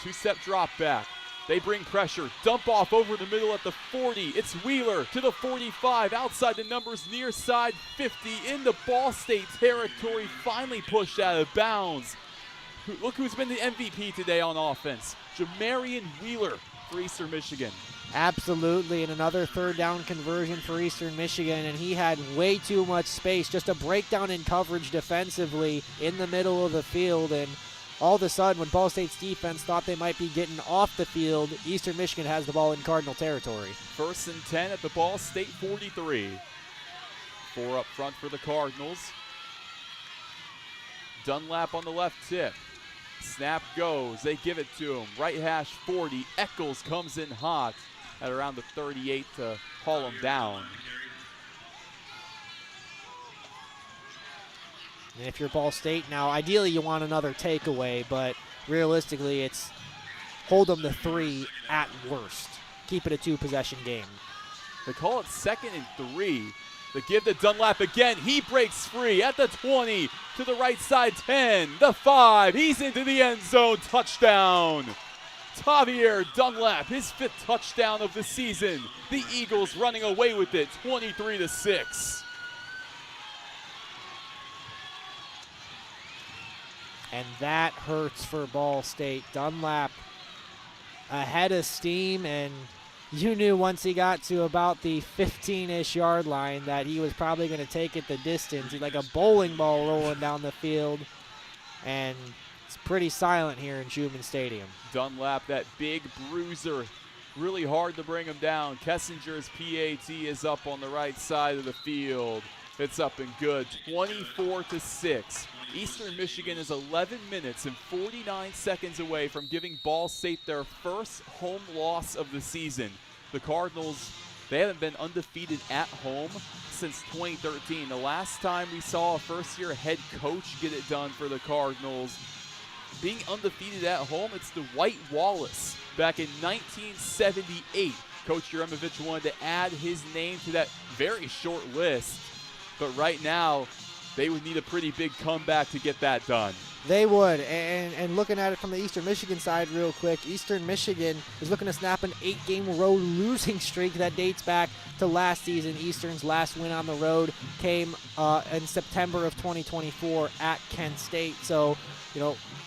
2-step drop back. They bring pressure. Dump off over the middle at the 40. It's Wheeler to the 45. Outside the numbers, near side 50. Into Ball State territory. Finally pushed out of bounds. Look who's been the MVP today on offense. Jamarian Wheeler for Eastern Michigan. Absolutely, and another 3rd down conversion for Eastern Michigan, and he had way too much space. Just a breakdown in coverage defensively in the middle of the field, and all of a sudden, when Ball State's defense thought they might be getting off the field, Eastern Michigan has the ball in Cardinal territory. 1st and 10 at the Ball State 43. 4 up front for the Cardinals. Dunlap on the left tip. Snap goes. They give it to him. Right hash 40. Eccles comes in hot at around the 38 to haul him down. And if you're Ball State now, ideally you want another takeaway, but realistically it's hold them to 3 at worst. keep it a 2-possession game. They call it 2nd and 3. The give to Dunlap again. He breaks free at the 20, to the right side 10, the 5. He's into the end zone. Touchdown. Javier Dunlap, his 5th touchdown of the season. The Eagles running away with it, 23-6. And that hurts for Ball State. Dunlap ahead of steam, and you knew once he got to about the 15-ish yard line that he was probably going to take it the distance. He's like a bowling ball rolling down the field, and it's pretty silent here in Schumann Stadium. Dunlap, that big bruiser, really hard to bring him down. Kessinger's PAT is up on the right side of the field. It's up and good, 24-6. Eastern Michigan is 11 minutes and 49 seconds away from giving Ball State their first home loss of the season. The Cardinals, they haven't been undefeated at home since 2013. The last time we saw a first-year head coach get it done for the Cardinals, being undefeated at home, it's the White Wallace back in 1978. Coach Jeremovich wanted to add his name to that very short list, but right now, they would need a pretty big comeback to get that done. They would, and looking at it from the Eastern Michigan side real quick, Eastern Michigan is looking to snap an 8-game road losing streak that dates back to last season. Eastern's last win on the road came in September of 2024 at Kent State. So,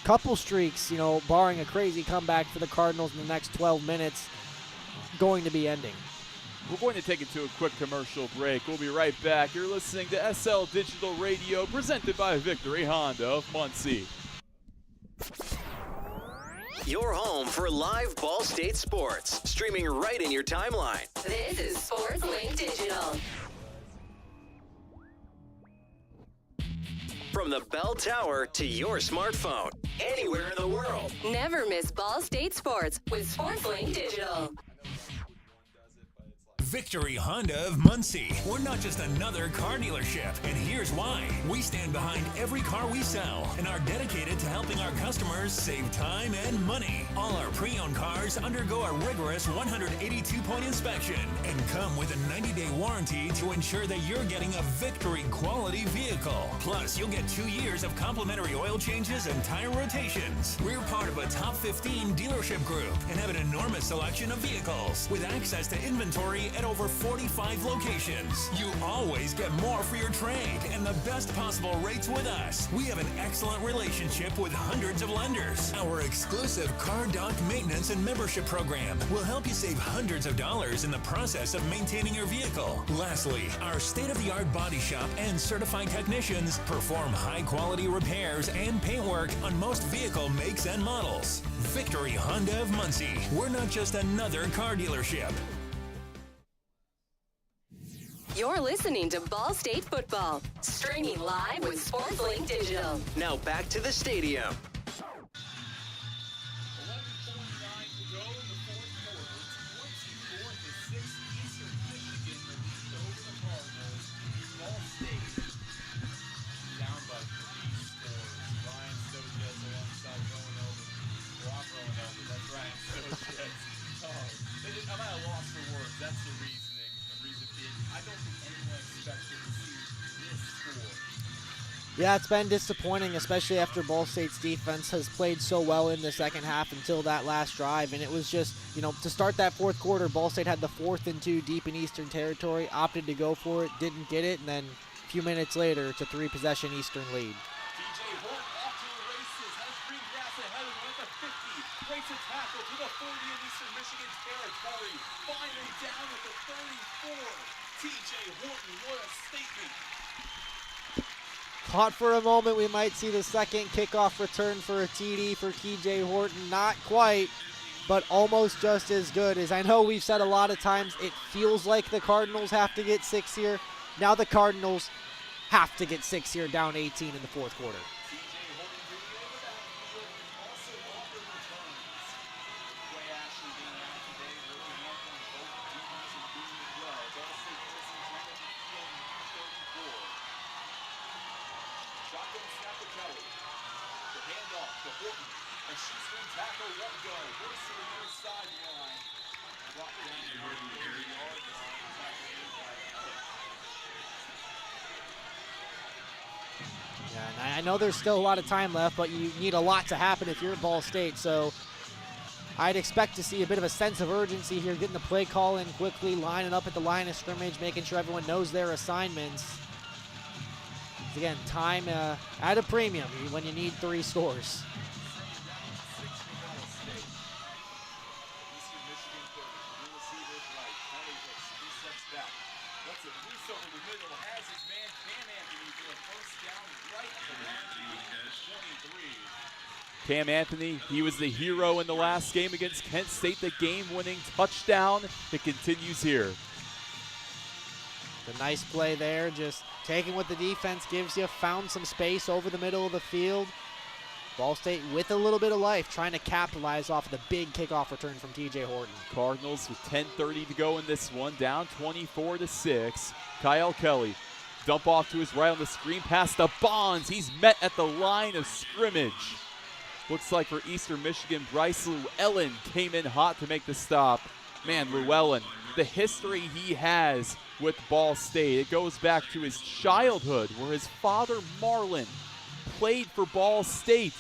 couple streaks, barring a crazy comeback for the Cardinals in the next 12 minutes, going to be ending. We're going to take it to a quick commercial break. We'll be right back. You're listening to SL Digital Radio, presented by Victory Honda of Muncie. Your home for live Ball State sports, streaming right in your timeline. This is Sports Link Digital. From the bell tower to your smartphone, anywhere in the world. Never miss Ball State sports with Sports Link Digital. Victory Honda of Muncie. We're not just another car dealership, and here's why. We stand behind every car we sell and are dedicated to helping our customers save time and money. All our pre-owned cars undergo a rigorous 182-point inspection and come with a 90-day warranty to ensure that you're getting a Victory quality vehicle. Plus, you'll get 2 years of complimentary oil changes and tire rotations. We're part of a top 15 dealership group and have an enormous selection of vehicles with access to inventory at over 45 locations. You always get more for your trade and the best possible rates with us. We have an excellent relationship with hundreds of lenders. Our exclusive Car Doc maintenance and membership program will help you save hundreds of dollars in the process of maintaining your vehicle. Lastly, our state-of-the-art body shop and certified technicians perform high-quality repairs and paint work on most vehicle makes and models. Victory Honda of Muncie. We're not just another car dealership. You're listening to Ball State football, streaming live with Sports Link Digital. Now back to the stadium. I'm at a loss for words. That's the reasoning. I don't think anyone expected to see this score. Yeah, it's been disappointing, especially after Ball State's defense has played so well in the second half until that last drive. And it was just, to start that fourth quarter, Ball State had the 4th and 2 deep in Eastern territory, opted to go for it, didn't get it, and then a few minutes later, it's a 3-possession Eastern lead. Breaks a tackle to the 40 in Eastern Michigan territory. Finally down at the 34. TJ Horton, what a statement. Thought for a moment we might see the second kickoff return for a TD for TJ Horton. Not quite, but almost just as good. As I know we've said a lot of times, it feels like the Cardinals have to get 6 here. Now the Cardinals have to get 6 here, down 18 in the fourth quarter. Yeah, and I know there's still a lot of time left, but you need a lot to happen if you're Ball State. So I'd expect to see a bit of a sense of urgency here, getting the play call in quickly, lining up at the line of scrimmage, making sure everyone knows their assignments. Again, time at a premium when you need 3 scores. Cam Anthony, he was the hero in the last game against Kent State, the game-winning touchdown. It continues here. The nice play there, just taking what the defense gives you, found some space over the middle of the field. Ball State with a little bit of life, trying to capitalize off the big kickoff return from TJ Horton. Cardinals with 10:30 to go in this one, down 24-6. Kyle Kelly, dump off to his right on the screen pass to Bonds. He's met at the line of scrimmage. Looks like for Eastern Michigan, Bryce Llewellyn came in hot to make the stop. Man, Llewellyn, the history he has with Ball State, it goes back to his childhood where his father, Marlon, played for Ball State.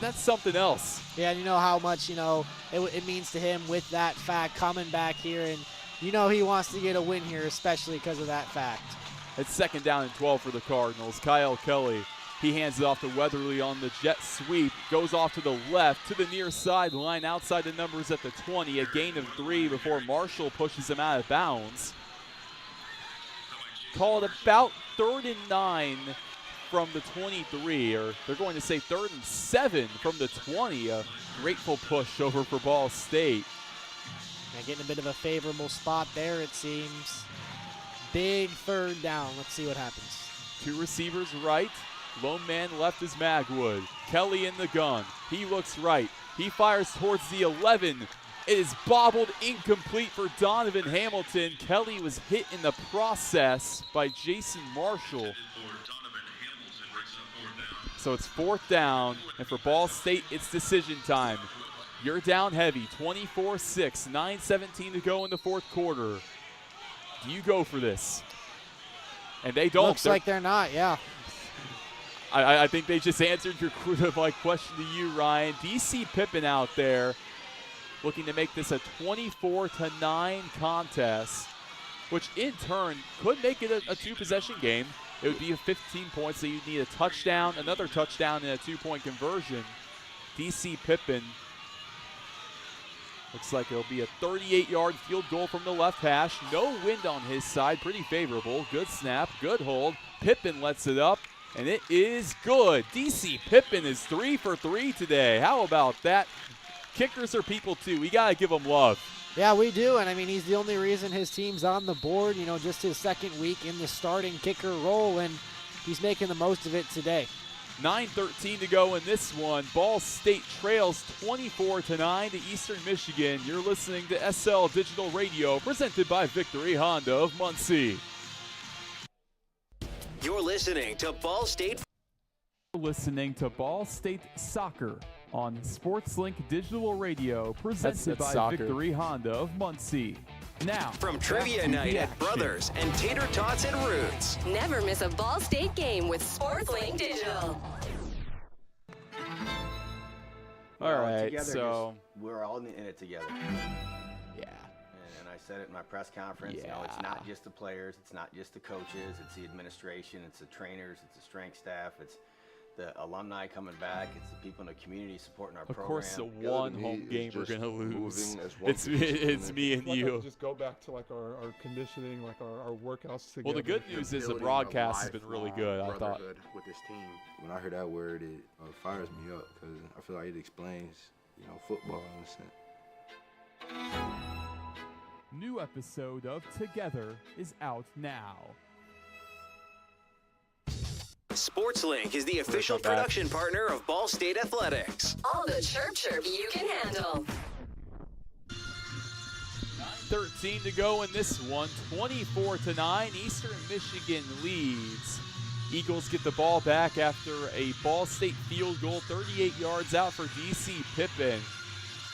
That's something else. Yeah, and you know how much, it means to him with that fact coming back here, and he wants to get a win here, especially because of that fact. It's 2nd down and 12 for the Cardinals. Kyle Kelly, he hands it off to Weatherly on the jet sweep, goes off to the left to the near sideline, outside the numbers at the 20, a gain of 3 before Marshall pushes him out of bounds. Call it about 3rd and 9 from the 23, or they're going to say 3rd and 7 from the 20. A grateful push over for Ball State. And getting a bit of a favorable spot there, it seems. Big 3rd down. Let's see what happens. 2 receivers right. Lone man left is Magwood. Kelly in the gun. He looks right. He fires towards the 11. It is bobbled incomplete for Donovan Hamilton. Kelly was hit in the process by Jason Marshall. So it's 4th down, and for Ball State, it's decision time. You're down heavy, 24-6, 9:17 to go in the 4th quarter. Do you go for this? And they don't. Looks like they're not, yeah. I think they just answered your question to you, Ryan. DC Pippin out there looking to make this a 24-9 contest, which in turn could make it a 2-possession game. It would be a 15 points, so you'd need a touchdown, another touchdown, and a 2-point conversion. DC Pippin looks like it'll be a 38-yard field goal from the left hash. No wind on his side, pretty favorable. Good snap, good hold. Pippin lets it up. And it is good. DC Pippin is 3 for 3 today. How about that? Kickers are people too. We got to give them love. Yeah, we do. And I mean, he's the only reason his team's on the board. Just his 2nd week in the starting kicker role, and he's making the most of it today. 9:13 to go in this one. Ball State trails 24-9 to Eastern Michigan. You're listening to SL Digital Radio, presented by Victory Honda of Muncie. You're listening to Ball State. Listening to Ball State Soccer on SportsLink Digital Radio, presented by Victory Honda of Muncie. Now, from Trivia Night at Brothers and Tater Tots at Roots. Never miss a Ball State game with SportsLink Digital. All right, together, so we're all in it together. Yeah. And I said it in my press conference. Yeah. It's not just the players, it's not just the coaches, it's the administration, it's the trainers, it's the strength staff, it's the alumni coming back, it's the people in the community supporting our program. Of course, the one home game we're going to lose. It's me and you. Just go back to our conditioning, our workouts together. Well, the good news is the broadcast has been really good, I thought. With this team. When I heard that word, it fires me up because I feel like it explains, football in a sense. New episode of Together is out now. SportsLink is the official production partner of Ball State Athletics. All the chirp you can handle. 9:13 to go in this one. 24-9, Eastern Michigan leads. Eagles get the ball back after a Ball State field goal, 38 yards out for DC Pippin.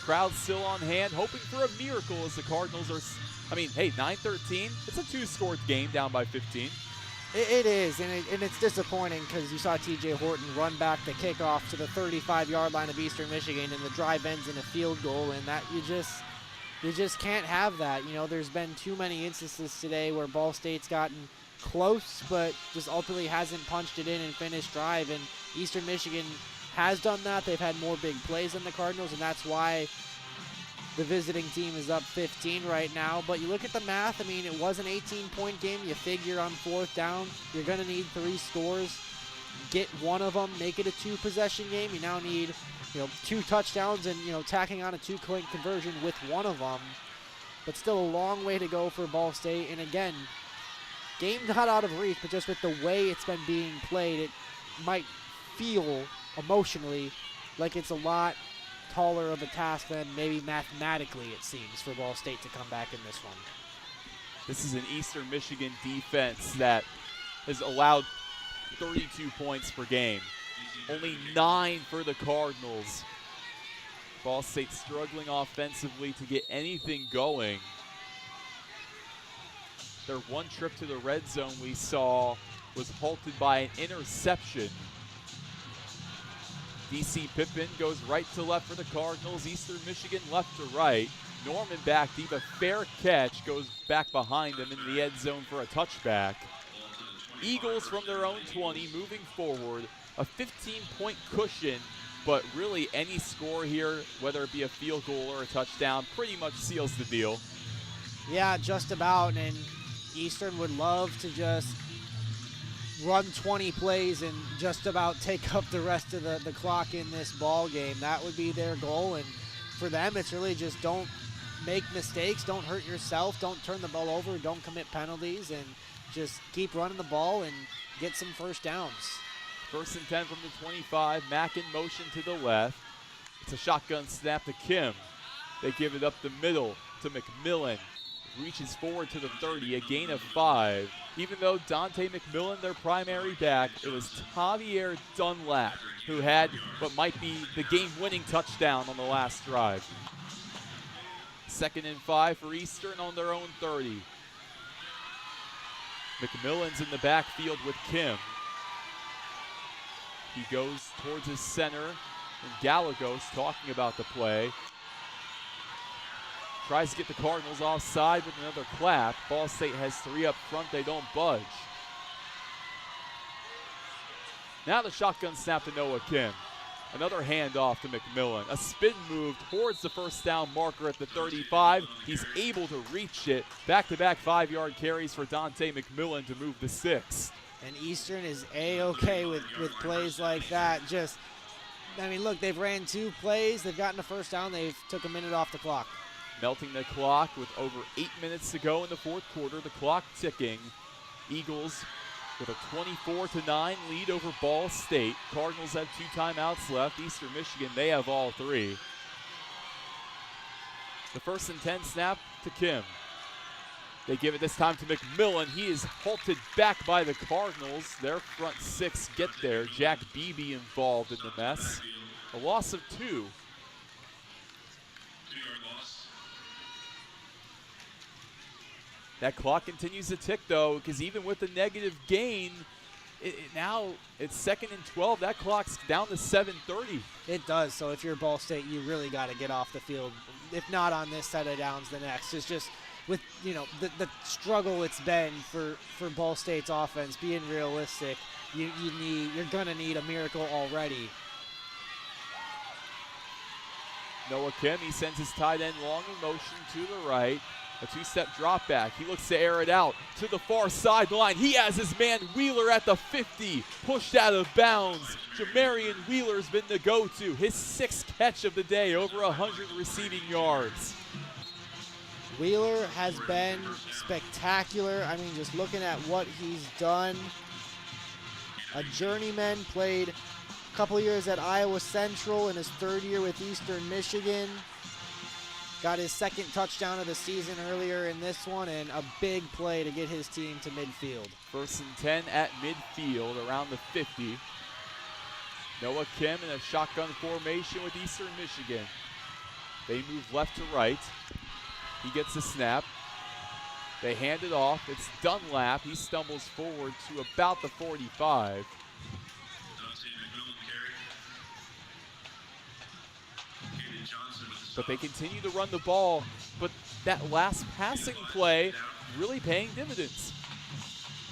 crowd still on hand, hoping for a miracle as the Cardinals are, I mean, hey, 9-13. It's a 2-score game down by 15. It is, and it's disappointing because you saw T.J. Horton run back the kickoff to the 35-yard line of Eastern Michigan, and the drive ends in a field goal, and that you just can't have that. You know, there's been too many instances today where Ball State's gotten close, but just ultimately hasn't punched it in and finished drive, and Eastern Michigan has done that. They've had more big plays than the Cardinals, and that's why the visiting team is up 15 right now. But you look at the math, I mean, it was an 18-point game. You figure on 4th down, you're going to need 3 scores. Get one of them, make it a 2-possession game. You now need, 2 touchdowns and, tacking on a 2-point conversion with one of them. But still a long way to go for Ball State. And again, game not out of reach, but just with the way it's been being played, it might feel emotionally like it's a lot taller of a task than maybe mathematically it seems for Ball State to come back in this one. This is an Eastern Michigan defense that has allowed 32 points per game. Only 9 for the Cardinals. Ball State struggling offensively to get anything going. Their one trip to the red zone we saw was halted by an interception. DC Pippin goes right to left for the Cardinals. Eastern Michigan left to right. Norman back deep. A fair catch goes back behind him in the end zone for a touchback. Eagles from their own 20 moving forward. A 15-point cushion, but really any score here, whether it be a field goal or a touchdown, pretty much seals the deal. Yeah, just about. And Eastern would love to just run 20 plays and just about take up the rest of the clock in this ball game. That would be their goal, and for them it's really just don't make mistakes, don't hurt yourself, don't turn the ball over, don't commit penalties, and just keep running the ball and get some first downs. 1st and 10 from the 25. Mack in motion to the left. It's a shotgun snap to Kim. They give it up the middle to McMillan. Reaches forward to the 30, a gain of 5. Even though Dante McMillan, their primary back, it was Javier Dunlap who had what might be the game-winning touchdown on the last drive. 2nd and 5 for Eastern on their own 30. McMillan's in the backfield with Kim. He goes towards his center, and Gallegos talking about the play. Tries to get the Cardinals offside with another clap. Ball State has 3 up front. They don't budge. Now the shotgun snap to Noah Kim. Another handoff to McMillan. A spin move towards the first down marker at the 35. He's able to reach it. Back-to-back 5-yard carries for Dante McMillan to move the 6. And Eastern is A-okay with plays like that. Look, they've ran 2 plays. They've gotten a first down. They've took a minute off the clock. Melting the clock with over 8 minutes to go in the 4th quarter. The clock ticking. Eagles with a 24-9 lead over Ball State. Cardinals have 2 timeouts left. Eastern Michigan, they have all 3. The 1st and 10 snap to Kim. They give it this time to McMillan. He is halted back by the Cardinals. Their front 6 get there. Jack Beebe involved in the mess. A loss of 2. That clock continues to tick, though, because even with the negative gain, now it's 2nd and 12. That clock's down to 7:30. It does. So if you're Ball State, you really got to get off the field. If not on this set of downs, the next. It's just with the struggle it's been for Ball State's offense. Being realistic, you're gonna need a miracle already. Noah Kim, he sends his tight end long in motion to the right. A 2-step drop back. He looks to air it out to the far sideline. He has his man Wheeler at the 50, pushed out of bounds. Jamarian Wheeler's been the go-to. His 6th catch of the day, over 100 receiving yards. Wheeler has been spectacular. Just looking at what he's done. A journeyman, played a couple years at Iowa Central in his 3rd year with Eastern Michigan. Got his 2nd touchdown of the season earlier in this one, and a big play to get his team to midfield. 1st and 10 at midfield, around the 50. Noah Kim in a shotgun formation with Eastern Michigan. They move left to right. He gets the snap. They hand it off. It's Dunlap. He stumbles forward to about the 45. But they continue to run the ball. But that last passing play really paying dividends.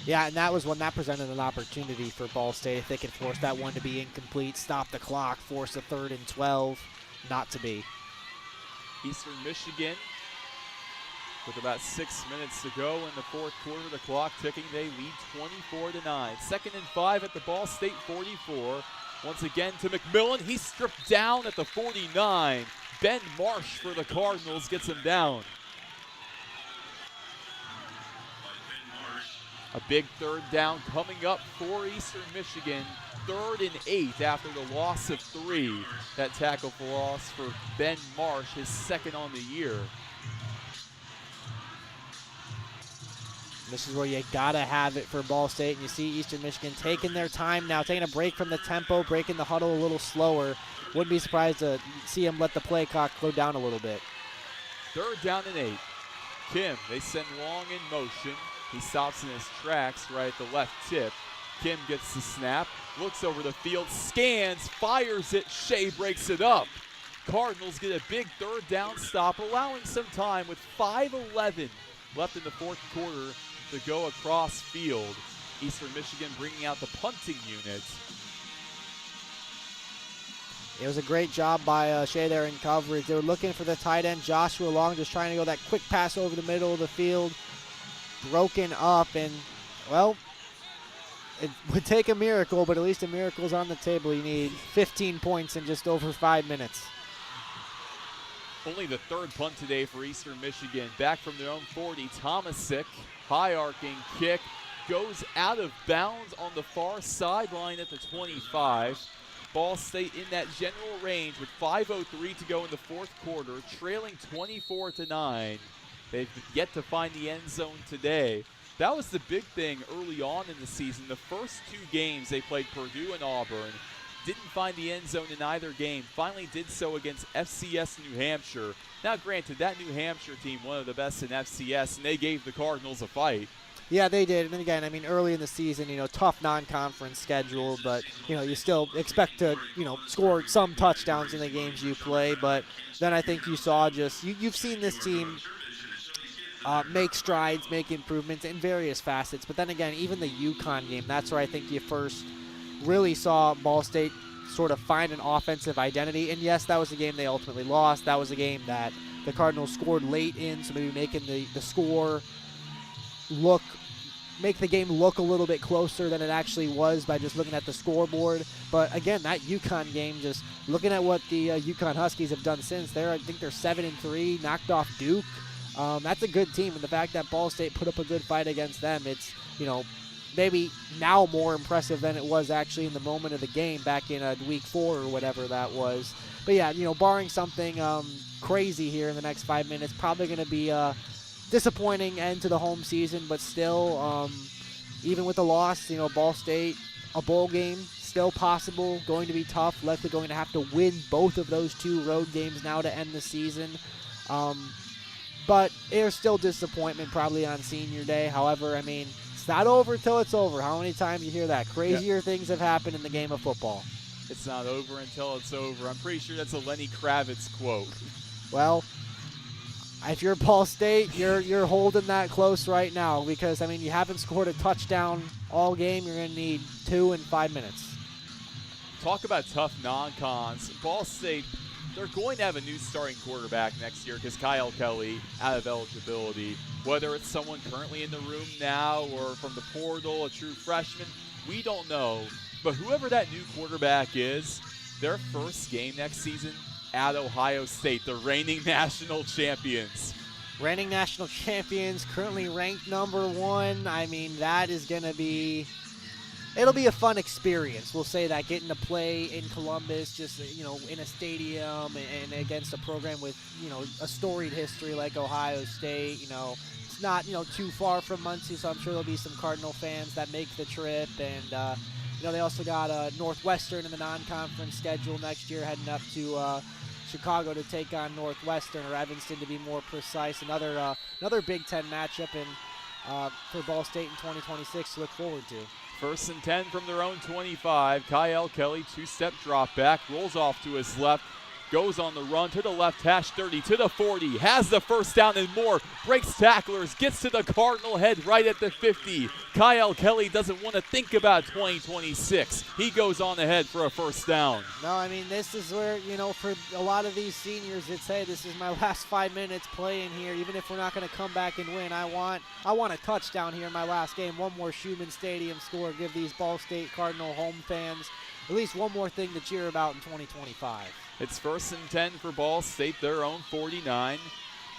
Yeah, and that was when that presented an opportunity for Ball State. If they could force that one to be incomplete, stop the clock, force a 3rd and 12, not to be. Eastern Michigan, with about 6 minutes to go in the fourth quarter, the clock ticking, they lead 24-9. 2nd and 5 at the Ball State 44. Once again to McMillan. He's stripped down at the 49. Ben Marsh for the Cardinals gets him down. A big 3rd down coming up for Eastern Michigan. 3rd and 8 after the loss of 3. That tackle for loss for Ben Marsh, his 2nd on the year. This is where you gotta have it for Ball State, and you see Eastern Michigan taking their time now, taking a break from the tempo, breaking the huddle a little slower. Wouldn't be surprised to see him let the play clock go down a little bit. 3rd down and 8. Kim, they send Long in motion. He stops in his tracks right at the left tip. Kim gets the snap, looks over the field, scans, fires it. Shea breaks it up. Cardinals get a big 3rd down stop, allowing some time with 5:11 left in the fourth quarter to go across field. Eastern Michigan bringing out the punting unit. It was a great job by Shea there in coverage. They were looking for the tight end, Joshua Long, just trying to go that quick pass over the middle of the field. Broken up, and, well, it would take a miracle, but at least a miracle's on the table. You need 15 points in just over 5 minutes. Only the 3rd punt today for Eastern Michigan. Back from their own 40, Tomasic, high arcing kick, goes out of bounds on the far sideline at the 25. Ball State in that general range with 5:03 to go in the fourth quarter, trailing 24-9. They've yet to find the end zone today. That was the big thing early on in the season. The first 2 games they played Purdue and Auburn. Didn't find the end zone in either game. Finally did so against FCS New Hampshire. Now granted, that New Hampshire team, one of the best in FCS, and they gave the Cardinals a fight. Yeah, they did. And again, I mean, early in the season, tough non-conference schedule, but, you still expect to, score some touchdowns in the games you play. But then I think you saw you've seen this team make strides, make improvements in various facets. But then again, even the UConn game, that's where I think you first really saw Ball State sort of find an offensive identity. And yes, that was the game they ultimately lost. That was a game that the Cardinals scored late in, so maybe making the score make the game look a little bit closer than it actually was by just looking at the scoreboard. But again, that UConn game, just looking at what the UConn Huskies have done since, I think they're 7-3, knocked off Duke. That's a good team, and the fact that Ball State put up a good fight against them, it's, maybe now more impressive than it was actually in the moment of the game back in week 4 or whatever that was. But yeah, barring something crazy here in the next 5 minutes, probably going to be a disappointing end to the home season, but still, even with the loss, Ball State, a bowl game, still possible, going to be tough, likely going to have to win both of those 2 road games now to end the season. But there's still disappointment probably on senior day. However, I mean, it's not over till it's over. How many times you hear that? Crazier things have happened in the game of football. It's not over until it's over. I'm pretty sure that's a Lenny Kravitz quote. Well, if you're Ball State, you're holding that close right now because, I mean, you haven't scored a touchdown all game. You're going to need 2 in 5 minutes. Talk about tough non-cons. Ball State, they're going to have a new starting quarterback next year because Kyle Kelly out of eligibility. Whether it's someone currently in the room now or from the portal, a true freshman, we don't know. But whoever that new quarterback is, their first game next season at Ohio State, the reigning national champions. Reigning national champions, currently ranked number 1. I mean, that is going to be... It'll be a fun experience. We'll say that, getting to play in Columbus, just, in a stadium and against a program with, a storied history like Ohio State. It's not, too far from Muncie, so I'm sure there'll be some Cardinal fans that make the trip. And, they also got Northwestern in the non-conference schedule next year, heading up to Chicago to take on Northwestern, or Evanston to be more precise. Another Big Ten matchup for Ball State in 2026 to look forward to. 1st and 10 from their own 25. Kyle Kelly, two-step drop back, rolls off to his left, goes on the run to the left hash, 30 to the 40, has the first down and more, breaks tacklers, gets to the Cardinal head right at the 50. Kyle Kelly doesn't want to think about 2026. He goes on ahead for a first down. No, I mean, this is where, for a lot of these seniors, it's, hey, this is my last 5 minutes playing here. Even if we're not going to come back and win, I want a touchdown here in my last game. One more Schumann Stadium score. Give these Ball State Cardinal home fans at least one more thing to cheer about in 2025. It's 1st and 10 for Ball State, their own 49.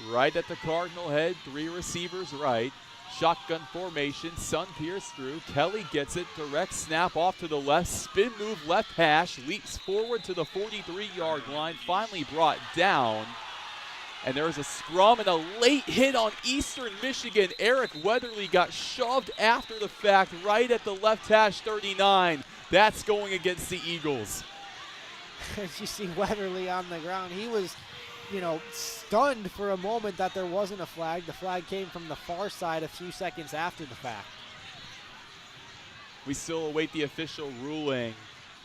Right at the Cardinal head, 3 receivers right. Shotgun formation, Sun pierced through. Kelly gets it, direct snap off to the left, spin move left hash, leaps forward to the 43-yard line, finally brought down. And there's a scrum and a late hit on Eastern Michigan. Eric Weatherly got shoved after the fact right at the left hash 39. That's going against the Eagles. As you see Weatherly on the ground, he was, stunned for a moment that there wasn't a flag. The flag came from the far side a few seconds after the fact. We still await the official ruling.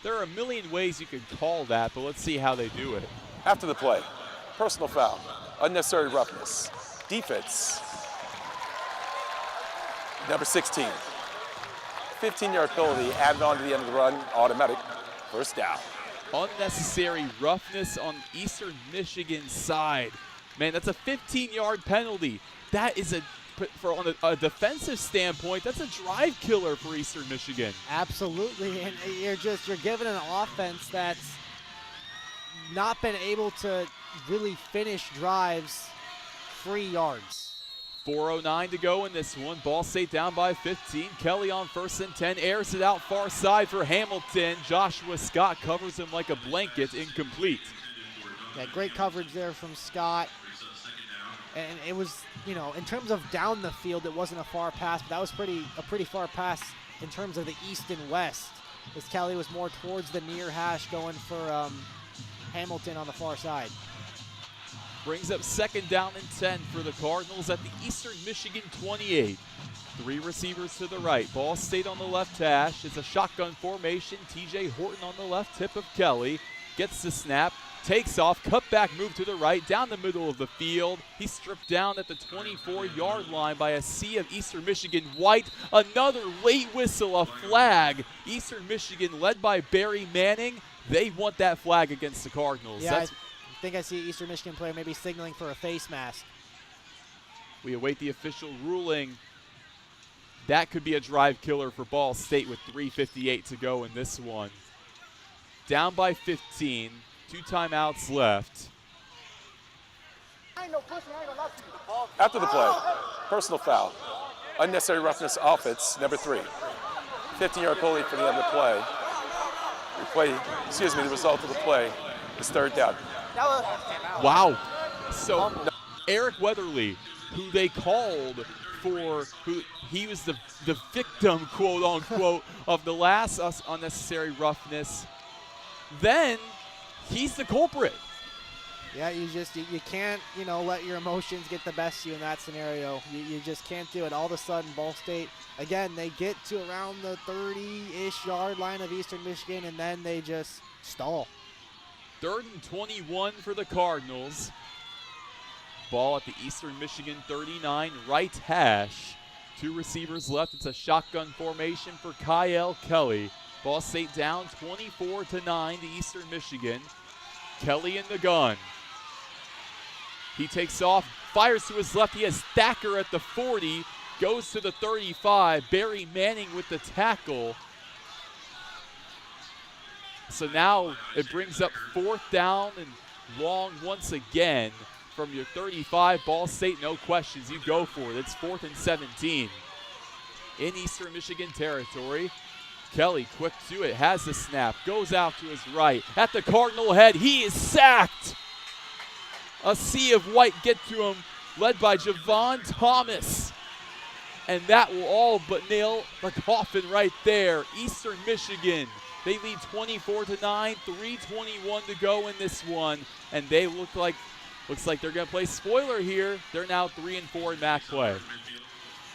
There are a million ways you could call that, but let's see how they do it. After the play, personal foul, unnecessary roughness, defense, number 16. 15-yard penalty added on to the end of the run, automatic, first down. Unnecessary roughness on Eastern Michigan's side. Man, that's a 15-yard penalty. That is on a defensive standpoint, that's a drive killer for Eastern Michigan. Absolutely, and you're given an offense that's not been able to really finish drives 3 yards. 4:09 to go in this one. Ball State down by 15. Kelly on 1st and 10. Airs it out far side for Hamilton. Joshua Scott covers him like a blanket. Incomplete. Yeah, great coverage there from Scott. And it was, in terms of down the field, it wasn't a far pass, but that was a pretty far pass in terms of the east and west, as Kelly was more towards the near hash going for Hamilton on the far side. Brings up 2nd down and 10 for the Cardinals at the Eastern Michigan 28. 3 receivers to the right. Ball State on the left hash. It's a shotgun formation. TJ Horton on the left tip of Kelly. Gets the snap. Takes off. Cutback move to the right. Down the middle of the field. He's stripped down at the 24-yard line by a sea of Eastern Michigan white. Another late whistle, a flag. Eastern Michigan led by Barry Manning. They want that flag against the Cardinals. Yeah, I think I see an Eastern Michigan player maybe signaling for a face mask. We await the official ruling. That could be a drive killer for Ball State with 3:58 to go in this one. Down by 15, 2 timeouts left. After the play, personal foul, unnecessary roughness offense, number 3. 15-yard penalty for the end of the play. The result of the play is 3rd down. Wow. So Eric Weatherly, who they called he was the victim, quote unquote, of the last unnecessary roughness. Then he's the culprit. Yeah, you can't, let your emotions get the best of you in that scenario. You just can't do it. All of a sudden, Ball State, again, they get to around the 30-ish yard line of Eastern Michigan, and then they just stall. 3rd and 21 for the Cardinals. Ball at the Eastern Michigan 39, right hash. 2 receivers left. It's a shotgun formation for Kyle Kelly. Ball State down 24-9 to Eastern Michigan. Kelly in the gun. He takes off, fires to his left. He has Thacker at the 40, goes to the 35. Barry Manning with the tackle. So now it brings up 4th down and long once again from your 35. Ball State, no questions. You go for it. It's 4th and 17 in Eastern Michigan territory. Kelly quick to it, has the snap, goes out to his right. At the Cardinal head, he is sacked. A sea of white get to him, led by Javon Thomas. And that will all but nail the coffin right there. Eastern Michigan They lead 24-9, 3:21 to go in this one, and they looks like they're going to play spoiler here. They're now 3-4 in MAC play.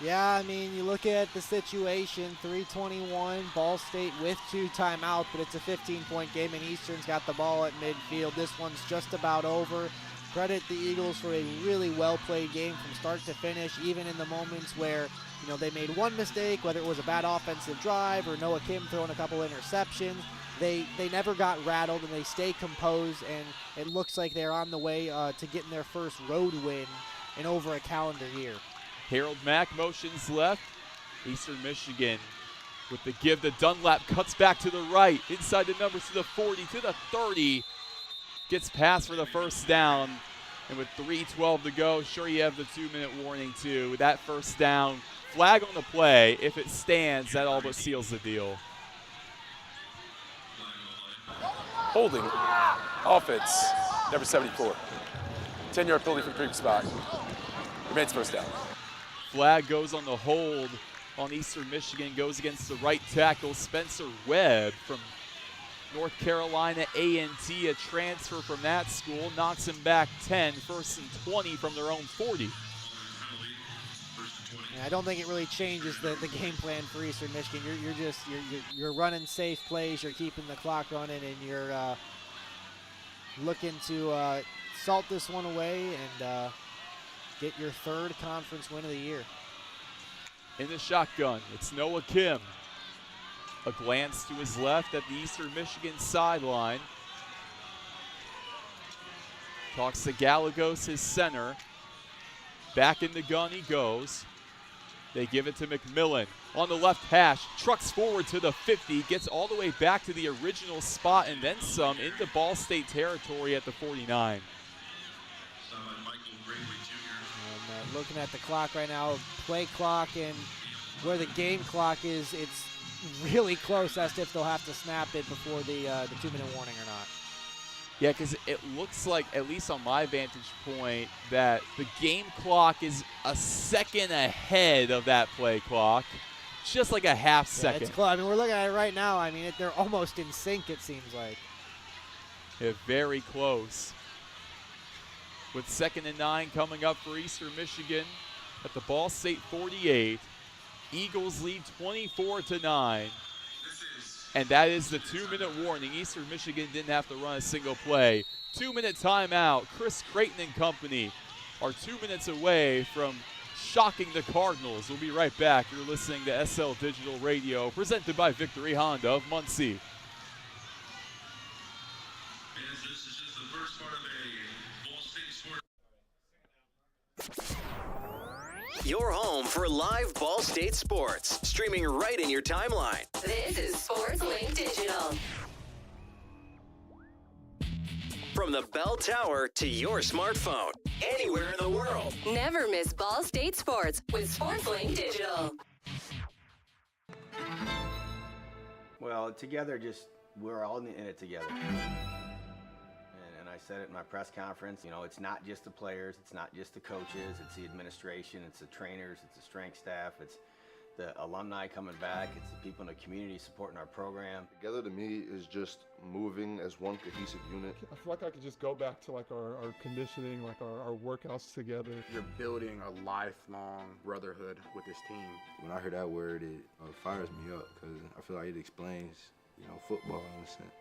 Yeah, I mean, you look at the situation, 3:21, Ball State with 2 timeouts, but it's a 15-point game, and Eastern's got the ball at midfield. This one's just about over. Credit the Eagles for a really well-played game from start to finish, even in the moments where, you know, they made one mistake, whether it was a bad offensive drive or Noah Kim throwing a couple interceptions. They never got rattled, and they stay composed, and it looks like they're on the way to getting their first road win in over a calendar year. Harold Mack motions left. Eastern Michigan with the give to Dunlap, cuts back to the right, inside the numbers to the 40, to the 30. Gets past for the first down, and with 3:12 to go, sure you have the 2-minute warning too. With that first down, flag on the play. If it stands, that all but seals the deal. Holding, offense, number 74. 10-yard penalty from the previous spot. Remains first down. Flag goes on the hold on Eastern Michigan, goes against the right tackle, Spencer Webb from North Carolina A&T, a transfer from that school, knocks him back 10, 1st and 20 from their own 40. Yeah, I don't think it really changes the game plan for Eastern Michigan. You're running safe plays, you're keeping the clock running, and you're looking to salt this one away and get your 3rd conference win of the year. In the shotgun, it's Noah Kim. A glance to his left at the Eastern Michigan sideline. Talks to Gallegos, his center. Back in the gun he goes. They give it to McMillan. On the left hash, trucks forward to the 50, gets all the way back to the original spot and then some into Ball State territory at the 49. Looking at the clock right now, play clock and where the game clock is, it's really close as to if they'll have to snap it before the 2-minute warning or not. Yeah, because it looks like, at least on my vantage point, that the game clock is a second ahead of that play clock. Just like a half second. It's close. I mean, we're looking at it right now. I mean, they're almost in sync, it seems like. Yeah, very close. With 2nd and 9 coming up for Eastern Michigan at the Ball State 48. Eagles lead 24-9. And that is the 2-minute warning. Eastern Michigan didn't have to run a single play. 2-minute timeout. Chris Creighton and company are 2 minutes away from shocking the Cardinals. We'll be right back. You're listening to SL Digital Radio, presented by Victory Honda of Muncie. Your home for live Ball State sports, streaming right in your timeline. This is Sports Link Digital. From the bell tower to your smartphone, anywhere in the world. Never miss Ball State sports with Sports Link Digital. Well, together, we're all in it together. And I said it in my press conference, you know, it's not just the players, it's not just the coaches, it's the administration, it's the trainers, it's the strength staff, it's the alumni coming back, it's the people in the community supporting our program. Together to me is just moving as one cohesive unit. I feel like I could just go back to like our conditioning, like our workouts together. You're building a lifelong brotherhood with this team. When I hear that word, it fires me up because I feel like it explains, you know, football in a sense.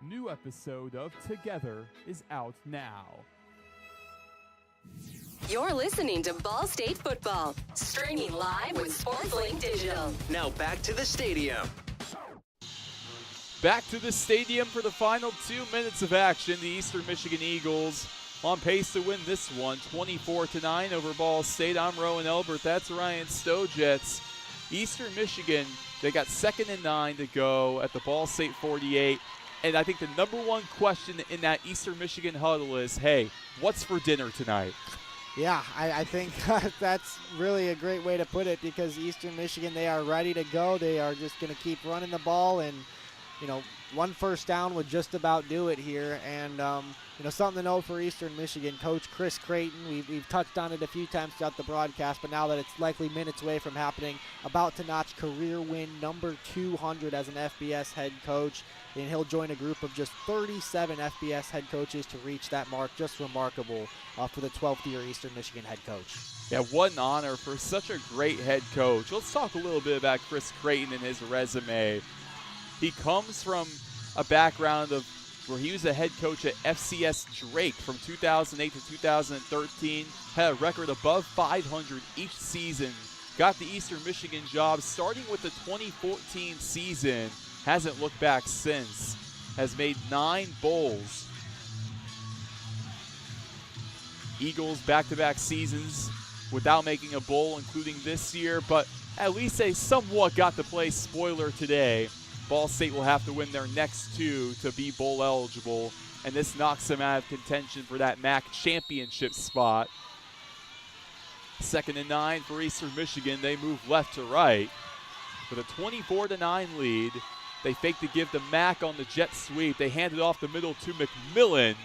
New episode of Together is out now. You're listening to Ball State football, streaming live with Sports Link Digital. Now back to the stadium. Back to the stadium for the final 2 minutes of action. The Eastern Michigan Eagles on pace to win this one, 24-9 over Ball State. I'm Roen Elbert. That's Ryan Stojetz. Eastern Michigan, they got 2nd and 9 to go at the Ball State 48. And I think the number one question in that Eastern Michigan huddle is, hey, what's for dinner tonight? Yeah, I think that's really a great way to put it because Eastern Michigan, they are ready to go. They are just going to keep running the ball and one first down would just about do it here. And, something to note for Eastern Michigan, Coach Chris Creighton, we've touched on it a few times throughout the broadcast, but now that it's likely minutes away from happening, about to notch career win number 200 as an FBS head coach. And he'll join a group of just 37 FBS head coaches to reach that mark. Just remarkable for the 12th year Eastern Michigan head coach. Yeah, what an honor for such a great head coach. Let's talk a little bit about Chris Creighton and his resume. He comes from a background of where he was a head coach at FCS Drake from 2008 to 2013, had a record above 500 each season, got the Eastern Michigan job starting with the 2014 season, hasn't looked back since, has made 9 bowls. Eagles back-to-back seasons without making a bowl, including this year, but at least they somewhat got to play spoiler today. Ball State will have to win their next 2 to be bowl eligible, and this knocks them out of contention for that MAC championship spot. 2nd and 9 for Eastern Michigan. They move left to right with a 24-9 lead. They fake to give the MAC on the jet sweep. They hand it off the middle to McMillan.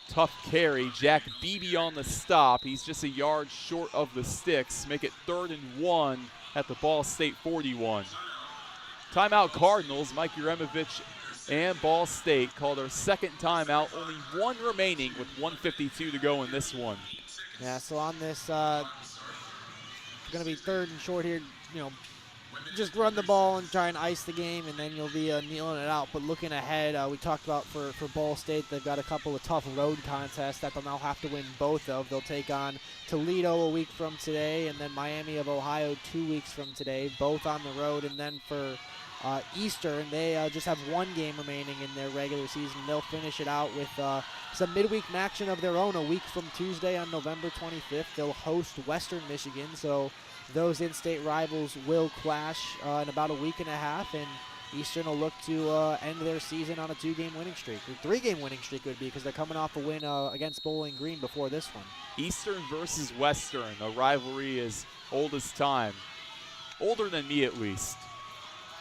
Tough carry. Jack Beebe on the stop. He's just a yard short of the sticks. Make it 3rd and 1 at the Ball State 41. Timeout Cardinals. Mike Uremovich and Ball State called their second timeout. Only 1 remaining with 1:52 to go in this one. Yeah, so on this, going to be 3rd and short here. Just run the ball and try and ice the game, and then you'll be kneeling it out. But looking ahead, we talked about for Ball State, they've got a couple of tough road contests that they'll now have to win both of. They'll take on Toledo a week from today, and then Miami of Ohio 2 weeks from today, both on the road. And then for Eastern, they just have 1 game remaining in their regular season. They'll finish it out with some midweek action of their own a week from Tuesday on November 25th. They'll host Western Michigan, so those in-state rivals will clash in about a week and a half, and Eastern will look to end their season on a 2-game winning streak. Or 3-game winning streak would be, because they're coming off a win against Bowling Green before this one. Eastern versus Western, a rivalry as old as time. Older than me, at least.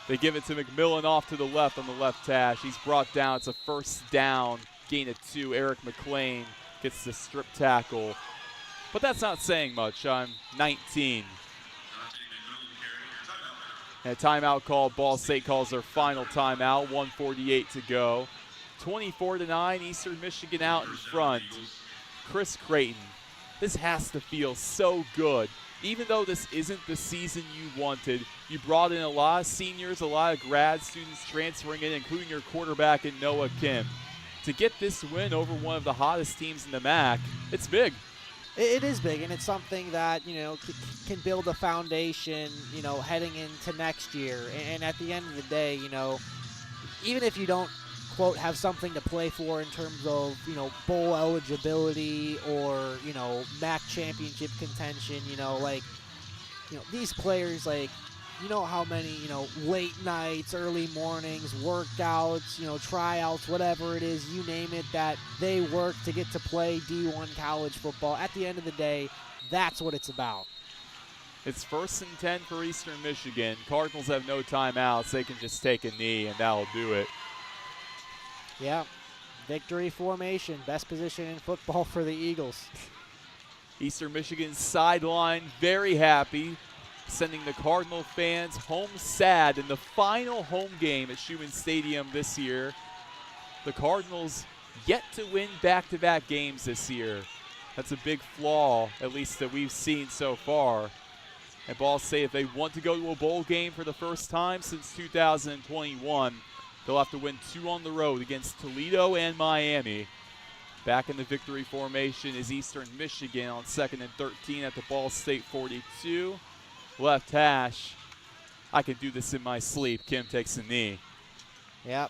They give it to McMillan off to the left on the left hash. He's brought down. It's a first down, gain of 2. Eric McLean gets the strip tackle. But that's not saying much on 19. And a timeout call. Ball State calls their final timeout. 1:48 to go. 24-9, Eastern Michigan out in front. Chris Creighton. This has to feel so good. Even though this isn't the season you wanted, you brought in a lot of seniors, a lot of grad students transferring in, including your quarterback in Noah Kim. To get this win over one of the hottest teams in the MAC, it's big. It is big, and it's something that, can build a foundation, heading into next year. And at the end of the day, even if you don't, quote, have something to play for in terms of, bowl eligibility or, MAC championship contention, these players, how many, late nights, early mornings, workouts, tryouts, whatever it is, you name it, that they work to get to play D1 college football. At the end of the day, that's what it's about. It's 1st and 10 for Eastern Michigan. Cardinals have no timeouts. They can just take a knee, and that'll do it. Yeah, victory formation, best position in football for the Eagles. Eastern Michigan's sideline very happy, sending the Cardinal fans home sad in the final home game at Schumann Stadium this year. The Cardinals yet to win back-to-back games this year. That's a big flaw, at least that we've seen so far. And Ball State, if they want to go to a bowl game for the first time since 2021, they'll have to win 2 on the road against Toledo and Miami. Back in the victory formation is Eastern Michigan on 2nd and 13 at the Ball State 42. Left hash. I can do this in my sleep. Kim takes a knee. Yep.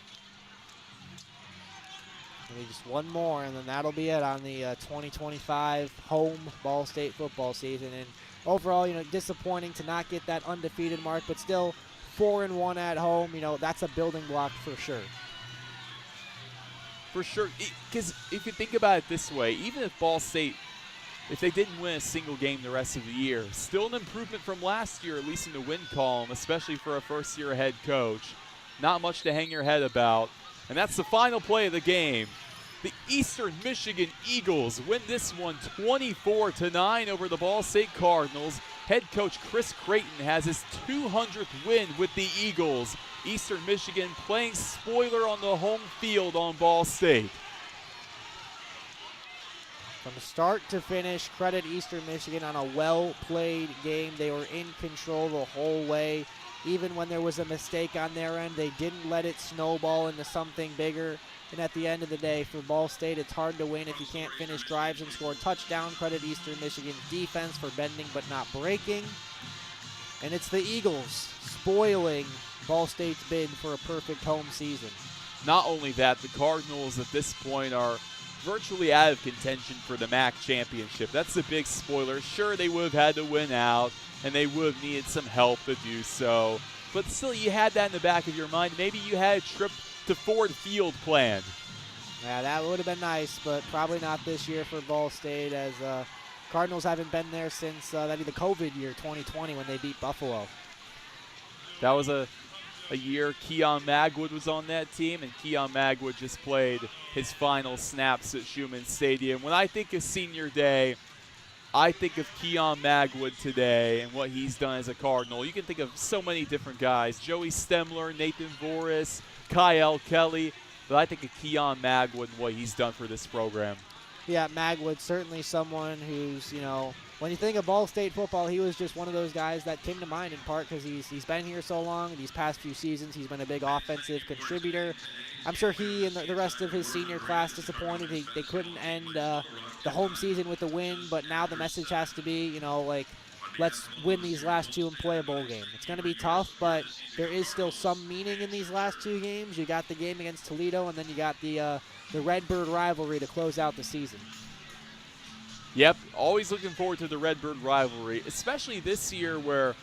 Maybe just one more, and then that'll be it on the 2025 home Ball State football season. And overall, disappointing to not get that undefeated mark, but still 4-1 at home. That's a building block for sure. For sure, because if you think about it this way, even if Ball State, if they didn't win a single game the rest of the year, still an improvement from last year, at least in the win column, especially for a first-year head coach. not much to hang your head about. And that's the final play of the game. The Eastern Michigan Eagles win this one 24-9 over the Ball State Cardinals. Head coach Chris Creighton has his 200th win with the Eagles. Eastern Michigan playing spoiler on the home field on Ball State. From start to finish, credit Eastern Michigan on a well-played game. They were in control the whole way. Even when there was a mistake on their end, they didn't let it snowball into something bigger. And at the end of the day, for Ball State, it's hard to win if you can't finish drives and score touchdown. Credit Eastern Michigan's defense for bending but not breaking. And it's the Eagles spoiling Ball State's bid for a perfect home season. Not only that, the Cardinals at this point are virtually out of contention for the MAC championship. That's the big spoiler. Sure, they would have had to win out, and they would have needed some help to do so. But still, you had that in the back of your mind. Maybe you had a trip to Ford Field planned. Yeah, that would have been nice, but probably not this year for Ball State, as Cardinals haven't been there since the COVID year, 2020, when they beat Buffalo. That was a year Keon Magwood was on that team, and Keon Magwood just played his final snaps at Schumann Stadium. When I think of senior day, I think of Keon Magwood today and what he's done as a Cardinal. You can think of so many different guys, Joey Stemler, Nathan Voris, Kyle Kelly, but I think of Keon Magwood and what he's done for this program. Yeah, Magwood, certainly someone who's, when you think of Ball State football, he was just one of those guys that came to mind in part because he's been here so long. These past few seasons, he's been a big offensive contributor. I'm sure he and the rest of his senior class disappointed. They couldn't end the home season with a win, but now the message has to be, let's win these last two and play a bowl game. It's going to be tough, but there is still some meaning in these last two games. You got the game against Toledo, and then you got the Redbird rivalry to close out the season. Yep, always looking forward to the Redbird rivalry, especially this year where,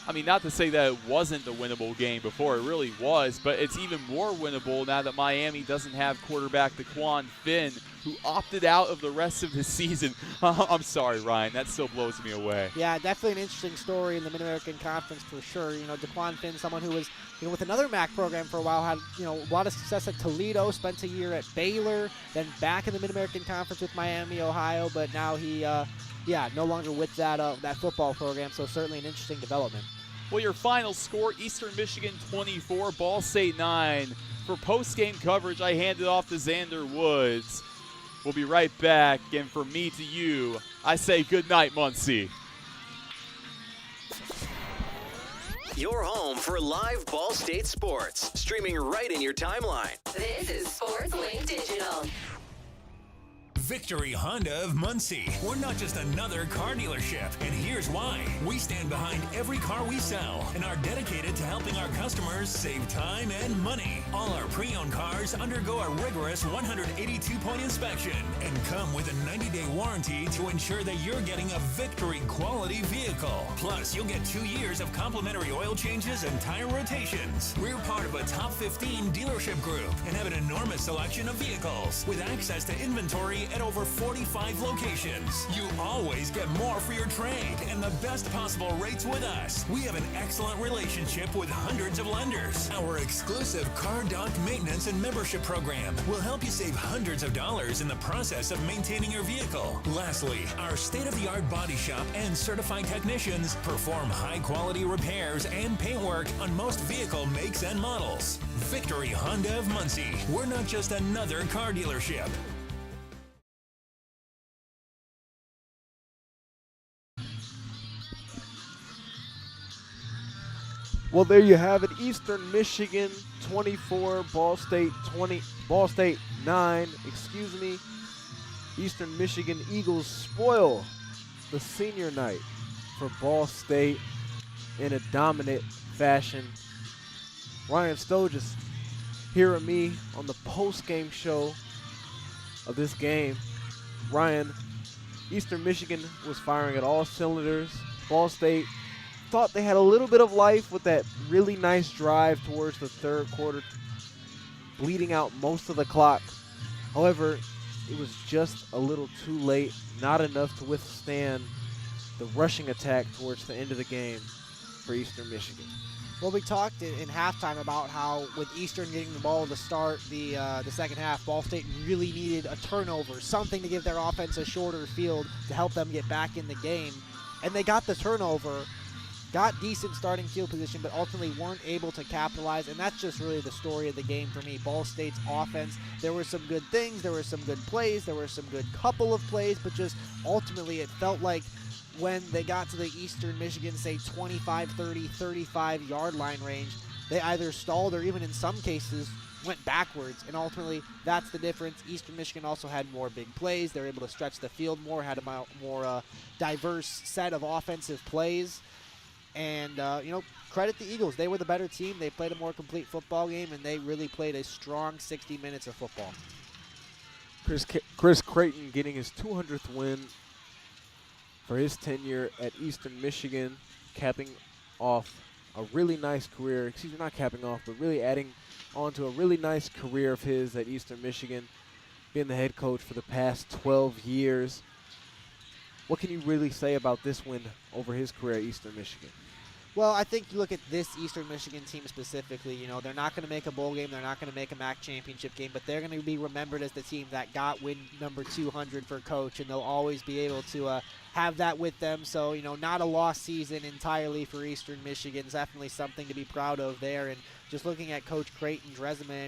not to say that it wasn't the winnable game before, it really was, but it's even more winnable now that Miami doesn't have quarterback DeQuan Finn, who opted out of the rest of the season. I'm sorry, Ryan, that still blows me away. Yeah, definitely an interesting story in the Mid-American Conference for sure. DeQuan Finn, someone who was, with another MAC program for a while, had, a lot of success at Toledo, spent a year at Baylor, then back in the Mid-American Conference with Miami, Ohio, but now he, no longer with that football program, so certainly an interesting development. Well, your final score, Eastern Michigan 24, Ball State 9. For post-game coverage, I hand it off to Zander Woods. We'll be right back, and from me to you, I say good night, Muncie. Your home for live Ball State sports, streaming right in your timeline. This is Sports Link Digital. Victory Honda of Muncie. We're not just another car dealership, and here's why. We stand behind every car we sell and are dedicated to helping our customers save time and money. All our pre-owned cars undergo a rigorous 182-point inspection and come with a 90-day warranty to ensure that you're getting a Victory quality vehicle. Plus, you'll get 2 years of complimentary oil changes and tire rotations. We're part of a top 15 dealership group and have an enormous selection of vehicles with access to inventory at over 45 locations. You always get more for your trade and the best possible rates with us. We have an excellent relationship with hundreds of lenders. Our exclusive Car Doc maintenance and membership program will help you save hundreds of dollars in the process of maintaining your vehicle. Lastly, our state-of-the-art body shop and certified technicians perform high-quality repairs and paint work on most vehicle makes and models. Victory Honda of Muncie. We're not just another car dealership. Well, there you have it. Eastern Michigan 24, Ball State 9. Eastern Michigan Eagles spoil the senior night for Ball State in a dominant fashion. Ryan Stojetz here with me on the post-game show of this game. Ryan, Eastern Michigan was firing at all cylinders. Ball State thought they had a little bit of life with that really nice drive towards the third quarter, bleeding out most of the clock. However, it was just a little too late, not enough to withstand the rushing attack towards the end of the game for Eastern Michigan. Well, we talked in halftime about how with Eastern getting the ball to start the second half, Ball State really needed a turnover, something to give their offense a shorter field to help them get back in the game. And they got the turnover, got decent starting field position, but ultimately weren't able to capitalize, and that's just really the story of the game for me. Ball State's offense, there were some good things, there were some good plays, there were some good couple of plays, but just ultimately it felt like when they got to the Eastern Michigan, say 25, 30, 35-yard line range, they either stalled or even in some cases went backwards, and ultimately that's the difference. Eastern Michigan also had more big plays. They were able to stretch the field more, had a more diverse set of offensive plays. And, credit the Eagles. They were the better team. They played a more complete football game, and they really played a strong 60 minutes of football. Chris Creighton getting his 200th win for his tenure at Eastern Michigan, capping off a really nice career. Excuse me, not capping off, but really adding on to a really nice career of his at Eastern Michigan, being the head coach for the past 12 years. What can you really say about this win over his career at Eastern Michigan? Well, I think you look at this Eastern Michigan team specifically, they're not going to make a bowl game, they're not going to make a MAC championship game, but they're going to be remembered as the team that got win number 200 for Coach, and they'll always be able to have that with them. So, not a lost season entirely for Eastern Michigan. It's definitely something to be proud of there. And just looking at Coach Creighton's resume,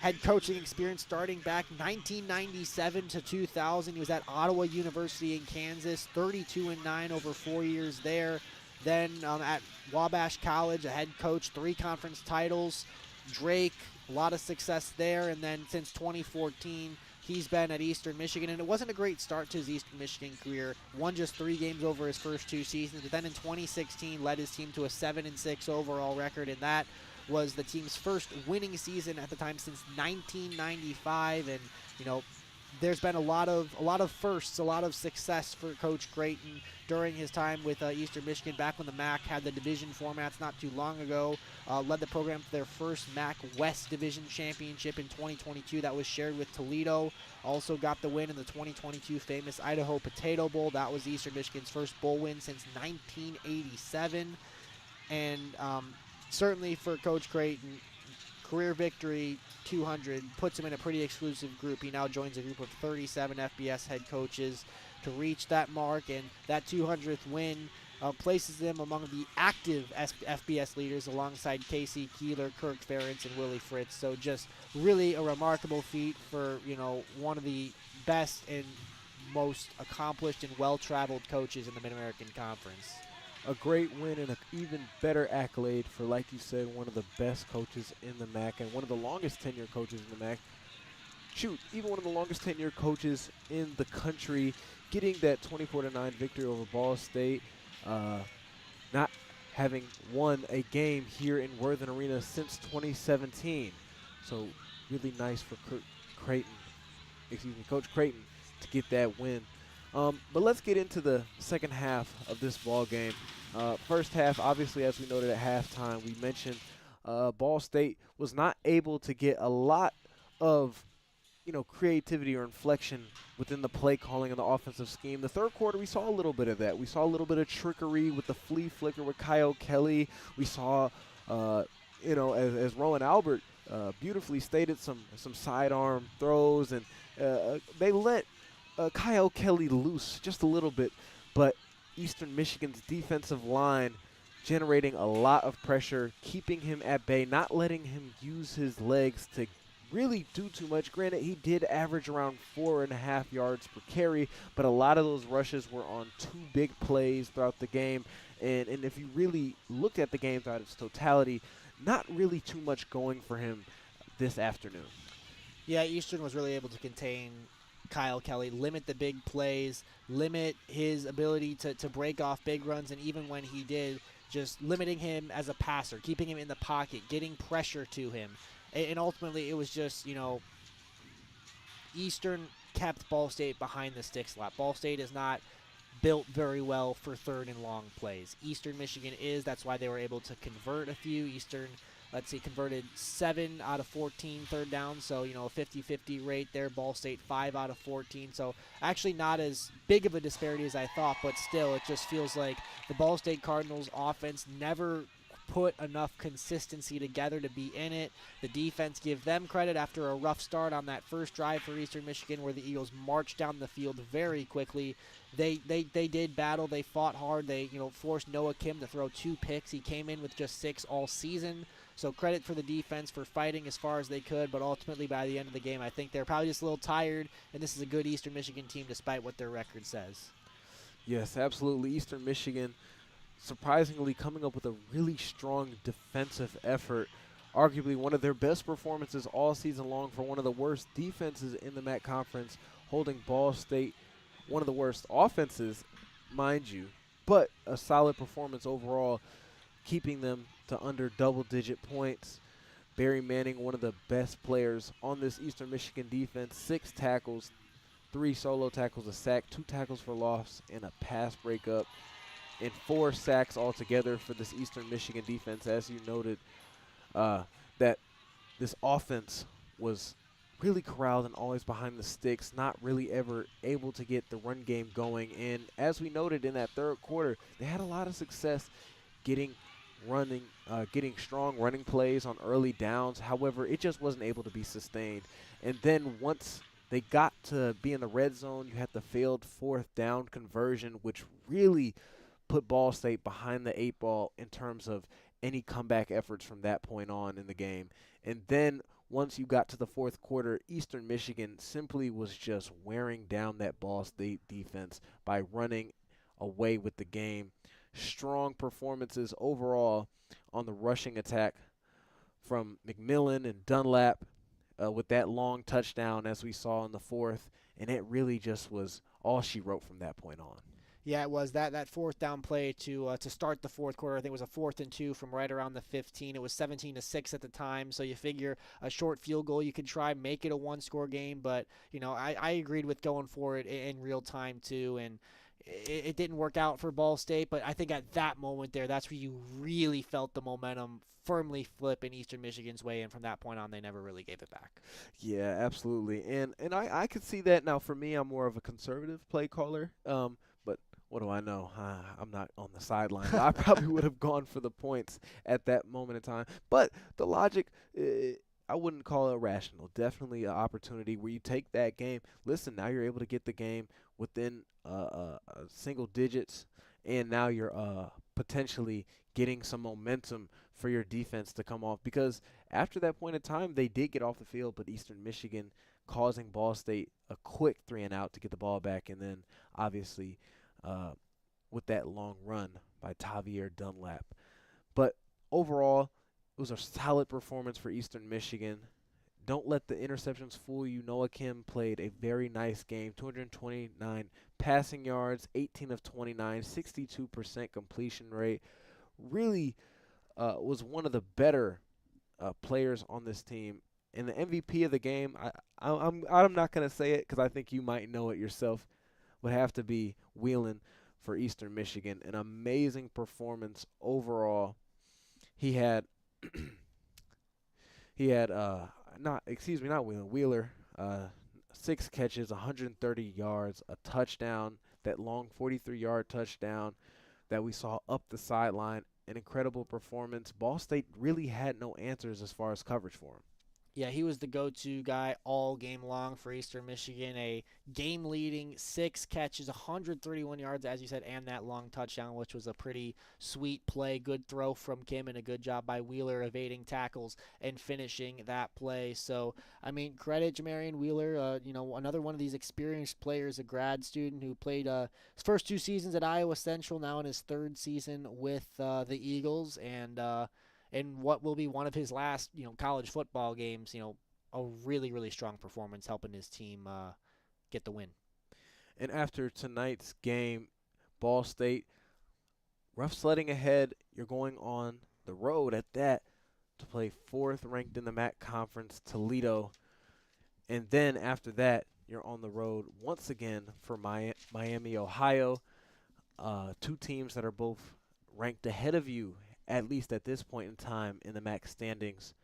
head coaching experience starting back 1997 to 2000. He was at Ottawa University in Kansas, 32-9 over 4 years there. Then at Wabash College, a head coach, 3 conference titles. Drake, a lot of success there. And then since 2014, he's been at Eastern Michigan. And it wasn't a great start to his Eastern Michigan career. Won just 3 games over his first 2 seasons. But then in 2016, led his team to a 7-6 overall record. And that was the team's first winning season at the time since 1995. And, there's been a lot of firsts, a lot of success for Coach Creighton during his time with Eastern Michigan, back when the MAC had the division formats not too long ago. Led the program to their first MAC West Division Championship in 2022 that was shared with Toledo. Also got the win in the 2022 famous Idaho Potato Bowl. That was Eastern Michigan's first bowl win since 1987. And certainly for Coach Creighton, career victory 200 puts him in a pretty exclusive group. He now joins a group of 37 FBS head coaches to reach that mark, and that 200th win places them among the active FBS leaders alongside Casey Keeler, Kirk Ferentz, and Willie Fritz. So just really a remarkable feat for, one of the best and most accomplished and well-traveled coaches in the Mid-American Conference. A great win and an even better accolade for, like you said, one of the best coaches in the MAC and one of the longest tenured coaches in the MAC. Even one of the longest tenured coaches in the country, getting that 24-9 victory over Ball State, not having won a game here in Worthen Arena since 2017. So really nice for Coach Creighton to get that win. But let's get into the second half of this ball game. First half, obviously, as we noted at halftime, we mentioned Ball State was not able to get a lot of, creativity or inflection within the play calling and the offensive scheme. The third quarter, we saw a little bit of that. We saw a little bit of trickery with the flea flicker with Kyle Kelly. We saw, as Roen Elbert beautifully stated, some sidearm throws, and they let Kyle Kelly loose just a little bit, but Eastern Michigan's defensive line generating a lot of pressure, keeping him at bay, not letting him use his legs to really do too much. Granted, he did average around 4.5 yards per carry, but a lot of those rushes were on 2 big plays throughout the game, and if you really look at the game throughout its totality, not really too much going for him this afternoon. Yeah, Eastern was really able to contain Kyle Kelly, limit the big plays, limit his ability to break off big runs, and even when he did, just limiting him as a passer, keeping him in the pocket, getting pressure to him. And ultimately, it was just, Eastern kept Ball State behind the sticks a lot. Ball State is not built very well for third and long plays. Eastern Michigan is. That's why they were able to convert a few. Eastern, converted 7 out of 14 third downs, so, a 50-50 rate there. Ball State 5 out of 14, so actually not as big of a disparity as I thought, but still, it just feels like the Ball State Cardinals offense never put enough consistency together to be in it. The defense, give them credit after a rough start on that first drive for Eastern Michigan where the Eagles marched down the field very quickly. They did battle. They fought hard. They forced Noah Kim to throw 2 picks. He came in with just 6 all season. So credit for the defense for fighting as far as they could, but ultimately by the end of the game, I think they're probably just a little tired, and this is a good Eastern Michigan team despite what their record says. Yes, absolutely. Eastern Michigan surprisingly coming up with a really strong defensive effort, arguably one of their best performances all season long for one of the worst defenses in the MAC Conference, holding Ball State, one of the worst offenses, mind you, but a solid performance overall, keeping them to under double-digit points. Barry Manning, one of the best players on this Eastern Michigan defense, 6 tackles, 3 solo tackles, a sack, 2 tackles for loss, and a pass breakup, and 4 sacks altogether for this Eastern Michigan defense. As you noted, that this offense was really corralled and always behind the sticks, not really ever able to get the run game going. And as we noted in that third quarter, they had a lot of success getting strong running plays on early downs. However, it just wasn't able to be sustained. And then once they got to be in the red zone, you had the failed 4th down conversion, which really put Ball State behind the 8 ball in terms of any comeback efforts from that point on in the game. And then once you got to the 4th quarter, Eastern Michigan simply was just wearing down that Ball State defense by running away with the game. Strong performances overall on the rushing attack from McMillan and Dunlap with that long touchdown as we saw in the 4th, and it really just was all she wrote from that point on. Yeah, it was that 4th down play to start the 4th quarter. I think it was a 4th and 2 from right around the 15. It was 17-6 at the time, so you figure a short field goal you could try, make it a 1-score game. But I agreed with going for it in real time too, and it didn't work out for Ball State. But I think at that moment there, that's where you really felt the momentum firmly flip in Eastern Michigan's way, and from that point on, they never really gave it back. Yeah, absolutely, and I could see that. Now, for me, I'm more of a conservative play caller. But what do I know? I'm not on the sideline. I probably would have gone for the points at that moment in time. But the logic, I wouldn't call it irrational. Definitely an opportunity where you take that game. Listen, now you're able to get the game within single digits, and now you're potentially getting some momentum for your defense to come off. Because after that point in time, they did get off the field, but Eastern Michigan causing Ball State a quick 3-and-out to get the ball back, and then obviously with that long run by Tavier Dunlap. But overall, it was a solid performance for Eastern Michigan. Don't let the interceptions fool you. Noah Kim played a very nice game, 229 passing yards, 18 of 29, 62% completion rate. Really was one of the better players on this team. And the MVP of the game, I'm not going to say it because I think you might know it yourself, would have to be Whelan for Eastern Michigan. An amazing performance overall. He had Wheeler, 6 catches, 130 yards, a touchdown, that long 43-yard touchdown that we saw up the sideline. An incredible performance. Ball State really had no answers as far as coverage for him. Yeah, he was the go-to guy all game long for Eastern Michigan. A game-leading 6 catches, 131 yards, as you said, and that long touchdown, which was a pretty sweet play. Good throw from Kim and a good job by Wheeler evading tackles and finishing that play. So, I mean, credit Jamarian Wheeler, another one of these experienced players, a grad student who played his first 2 seasons at Iowa Central, now in his 3rd season with the Eagles, and in what will be one of his last, college football games, a really, really strong performance helping his team get the win. And after tonight's game, Ball State, rough sledding ahead. You're going on the road at that to play 4th ranked in the MAC Conference, Toledo. And then after that, you're on the road once again for Miami, Ohio. 2 teams that are both ranked ahead of you, at least at this point in time in the MAC standings.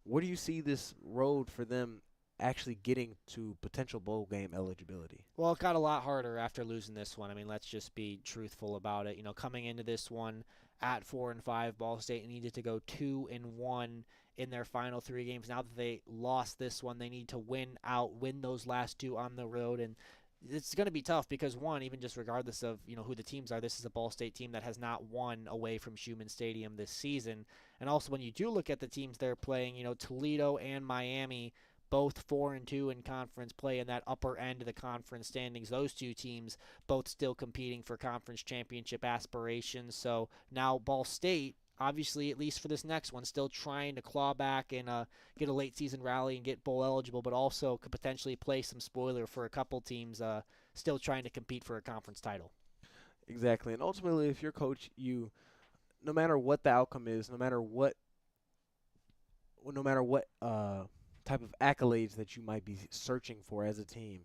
Where do you see this road for them actually getting to potential bowl game eligibility? Well, it got a lot harder after losing this one. I mean, let's just be truthful about it. Coming into this one at 4-5. Ball State needed to go 2-1 in their final 3 games. Now that they lost this one, they need to win those last 2 on the road, and it's going to be tough because, one, even just regardless of who the teams are, this is a Ball State team that has not won away from Schumann Stadium this season. And also when you do look at the teams they're playing, Toledo and Miami, both 4-2 in conference play in that upper end of the conference standings. Those 2 teams both still competing for conference championship aspirations. So now Ball State, obviously, at least for this next one, still trying to claw back and get a late season rally and get bowl eligible, but also could potentially play some spoiler for a couple teams still trying to compete for a conference title. Exactly. And ultimately, if you're coach, no matter what the outcome is, no matter what type of accolades that you might be searching for as a team,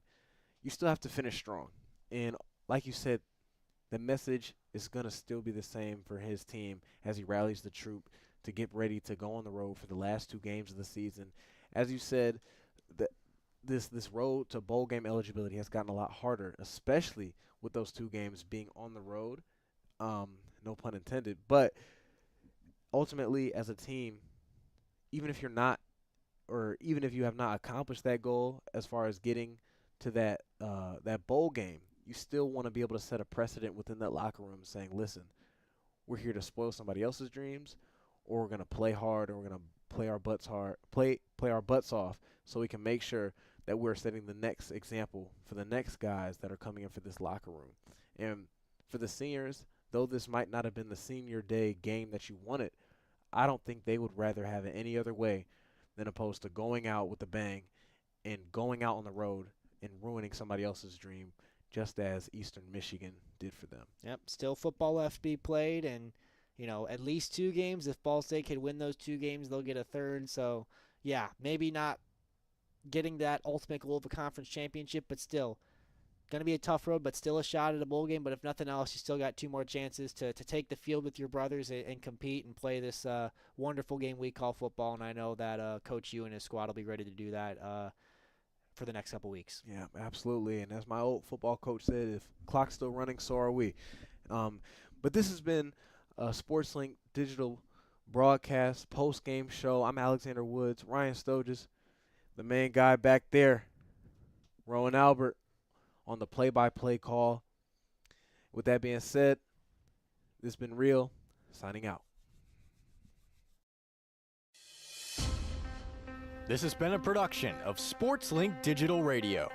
you still have to finish strong. And like you said, the message is going to still be the same for his team as he rallies the troop to get ready to go on the road for the last 2 games of the season. As you said, this road to bowl game eligibility has gotten a lot harder, especially with those 2 games being on the road. No pun intended. But ultimately, as a team, even if you have not accomplished that goal as far as getting to that bowl game, you still want to be able to set a precedent within that locker room saying, listen, we're here to spoil somebody else's dreams, or we're going to play hard, or we're going to play our butts off so we can make sure that we're setting the next example for the next guys that are coming in for this locker room. And for the seniors, though this might not have been the senior day game that you wanted, I don't think they would rather have it any other way than opposed to going out with a bang and going out on the road and ruining somebody else's dream, just as Eastern Michigan did for them. Yep, still football left to be played, and at least 2 games. If Ball State could win those 2 games, they'll get a third. So, yeah, maybe not getting that ultimate goal of a conference championship, but still going to be a tough road, but still a shot at a bowl game. But if nothing else, you still got 2 more chances to take the field with your brothers and compete and play this wonderful game we call football. And I know that Coach Yu and his squad will be ready to do that for the next couple weeks. Yeah, absolutely. And as my old football coach said, if clock's still running, so are we. But this has been a SportsLink digital broadcast post-game show. I'm Alexander Woods, Ryan Stojetz, the main guy back there, Roen Elbert, on the play-by-play call. With that being said, this has been Real, signing out. This has been a production of SportsLink Digital Radio.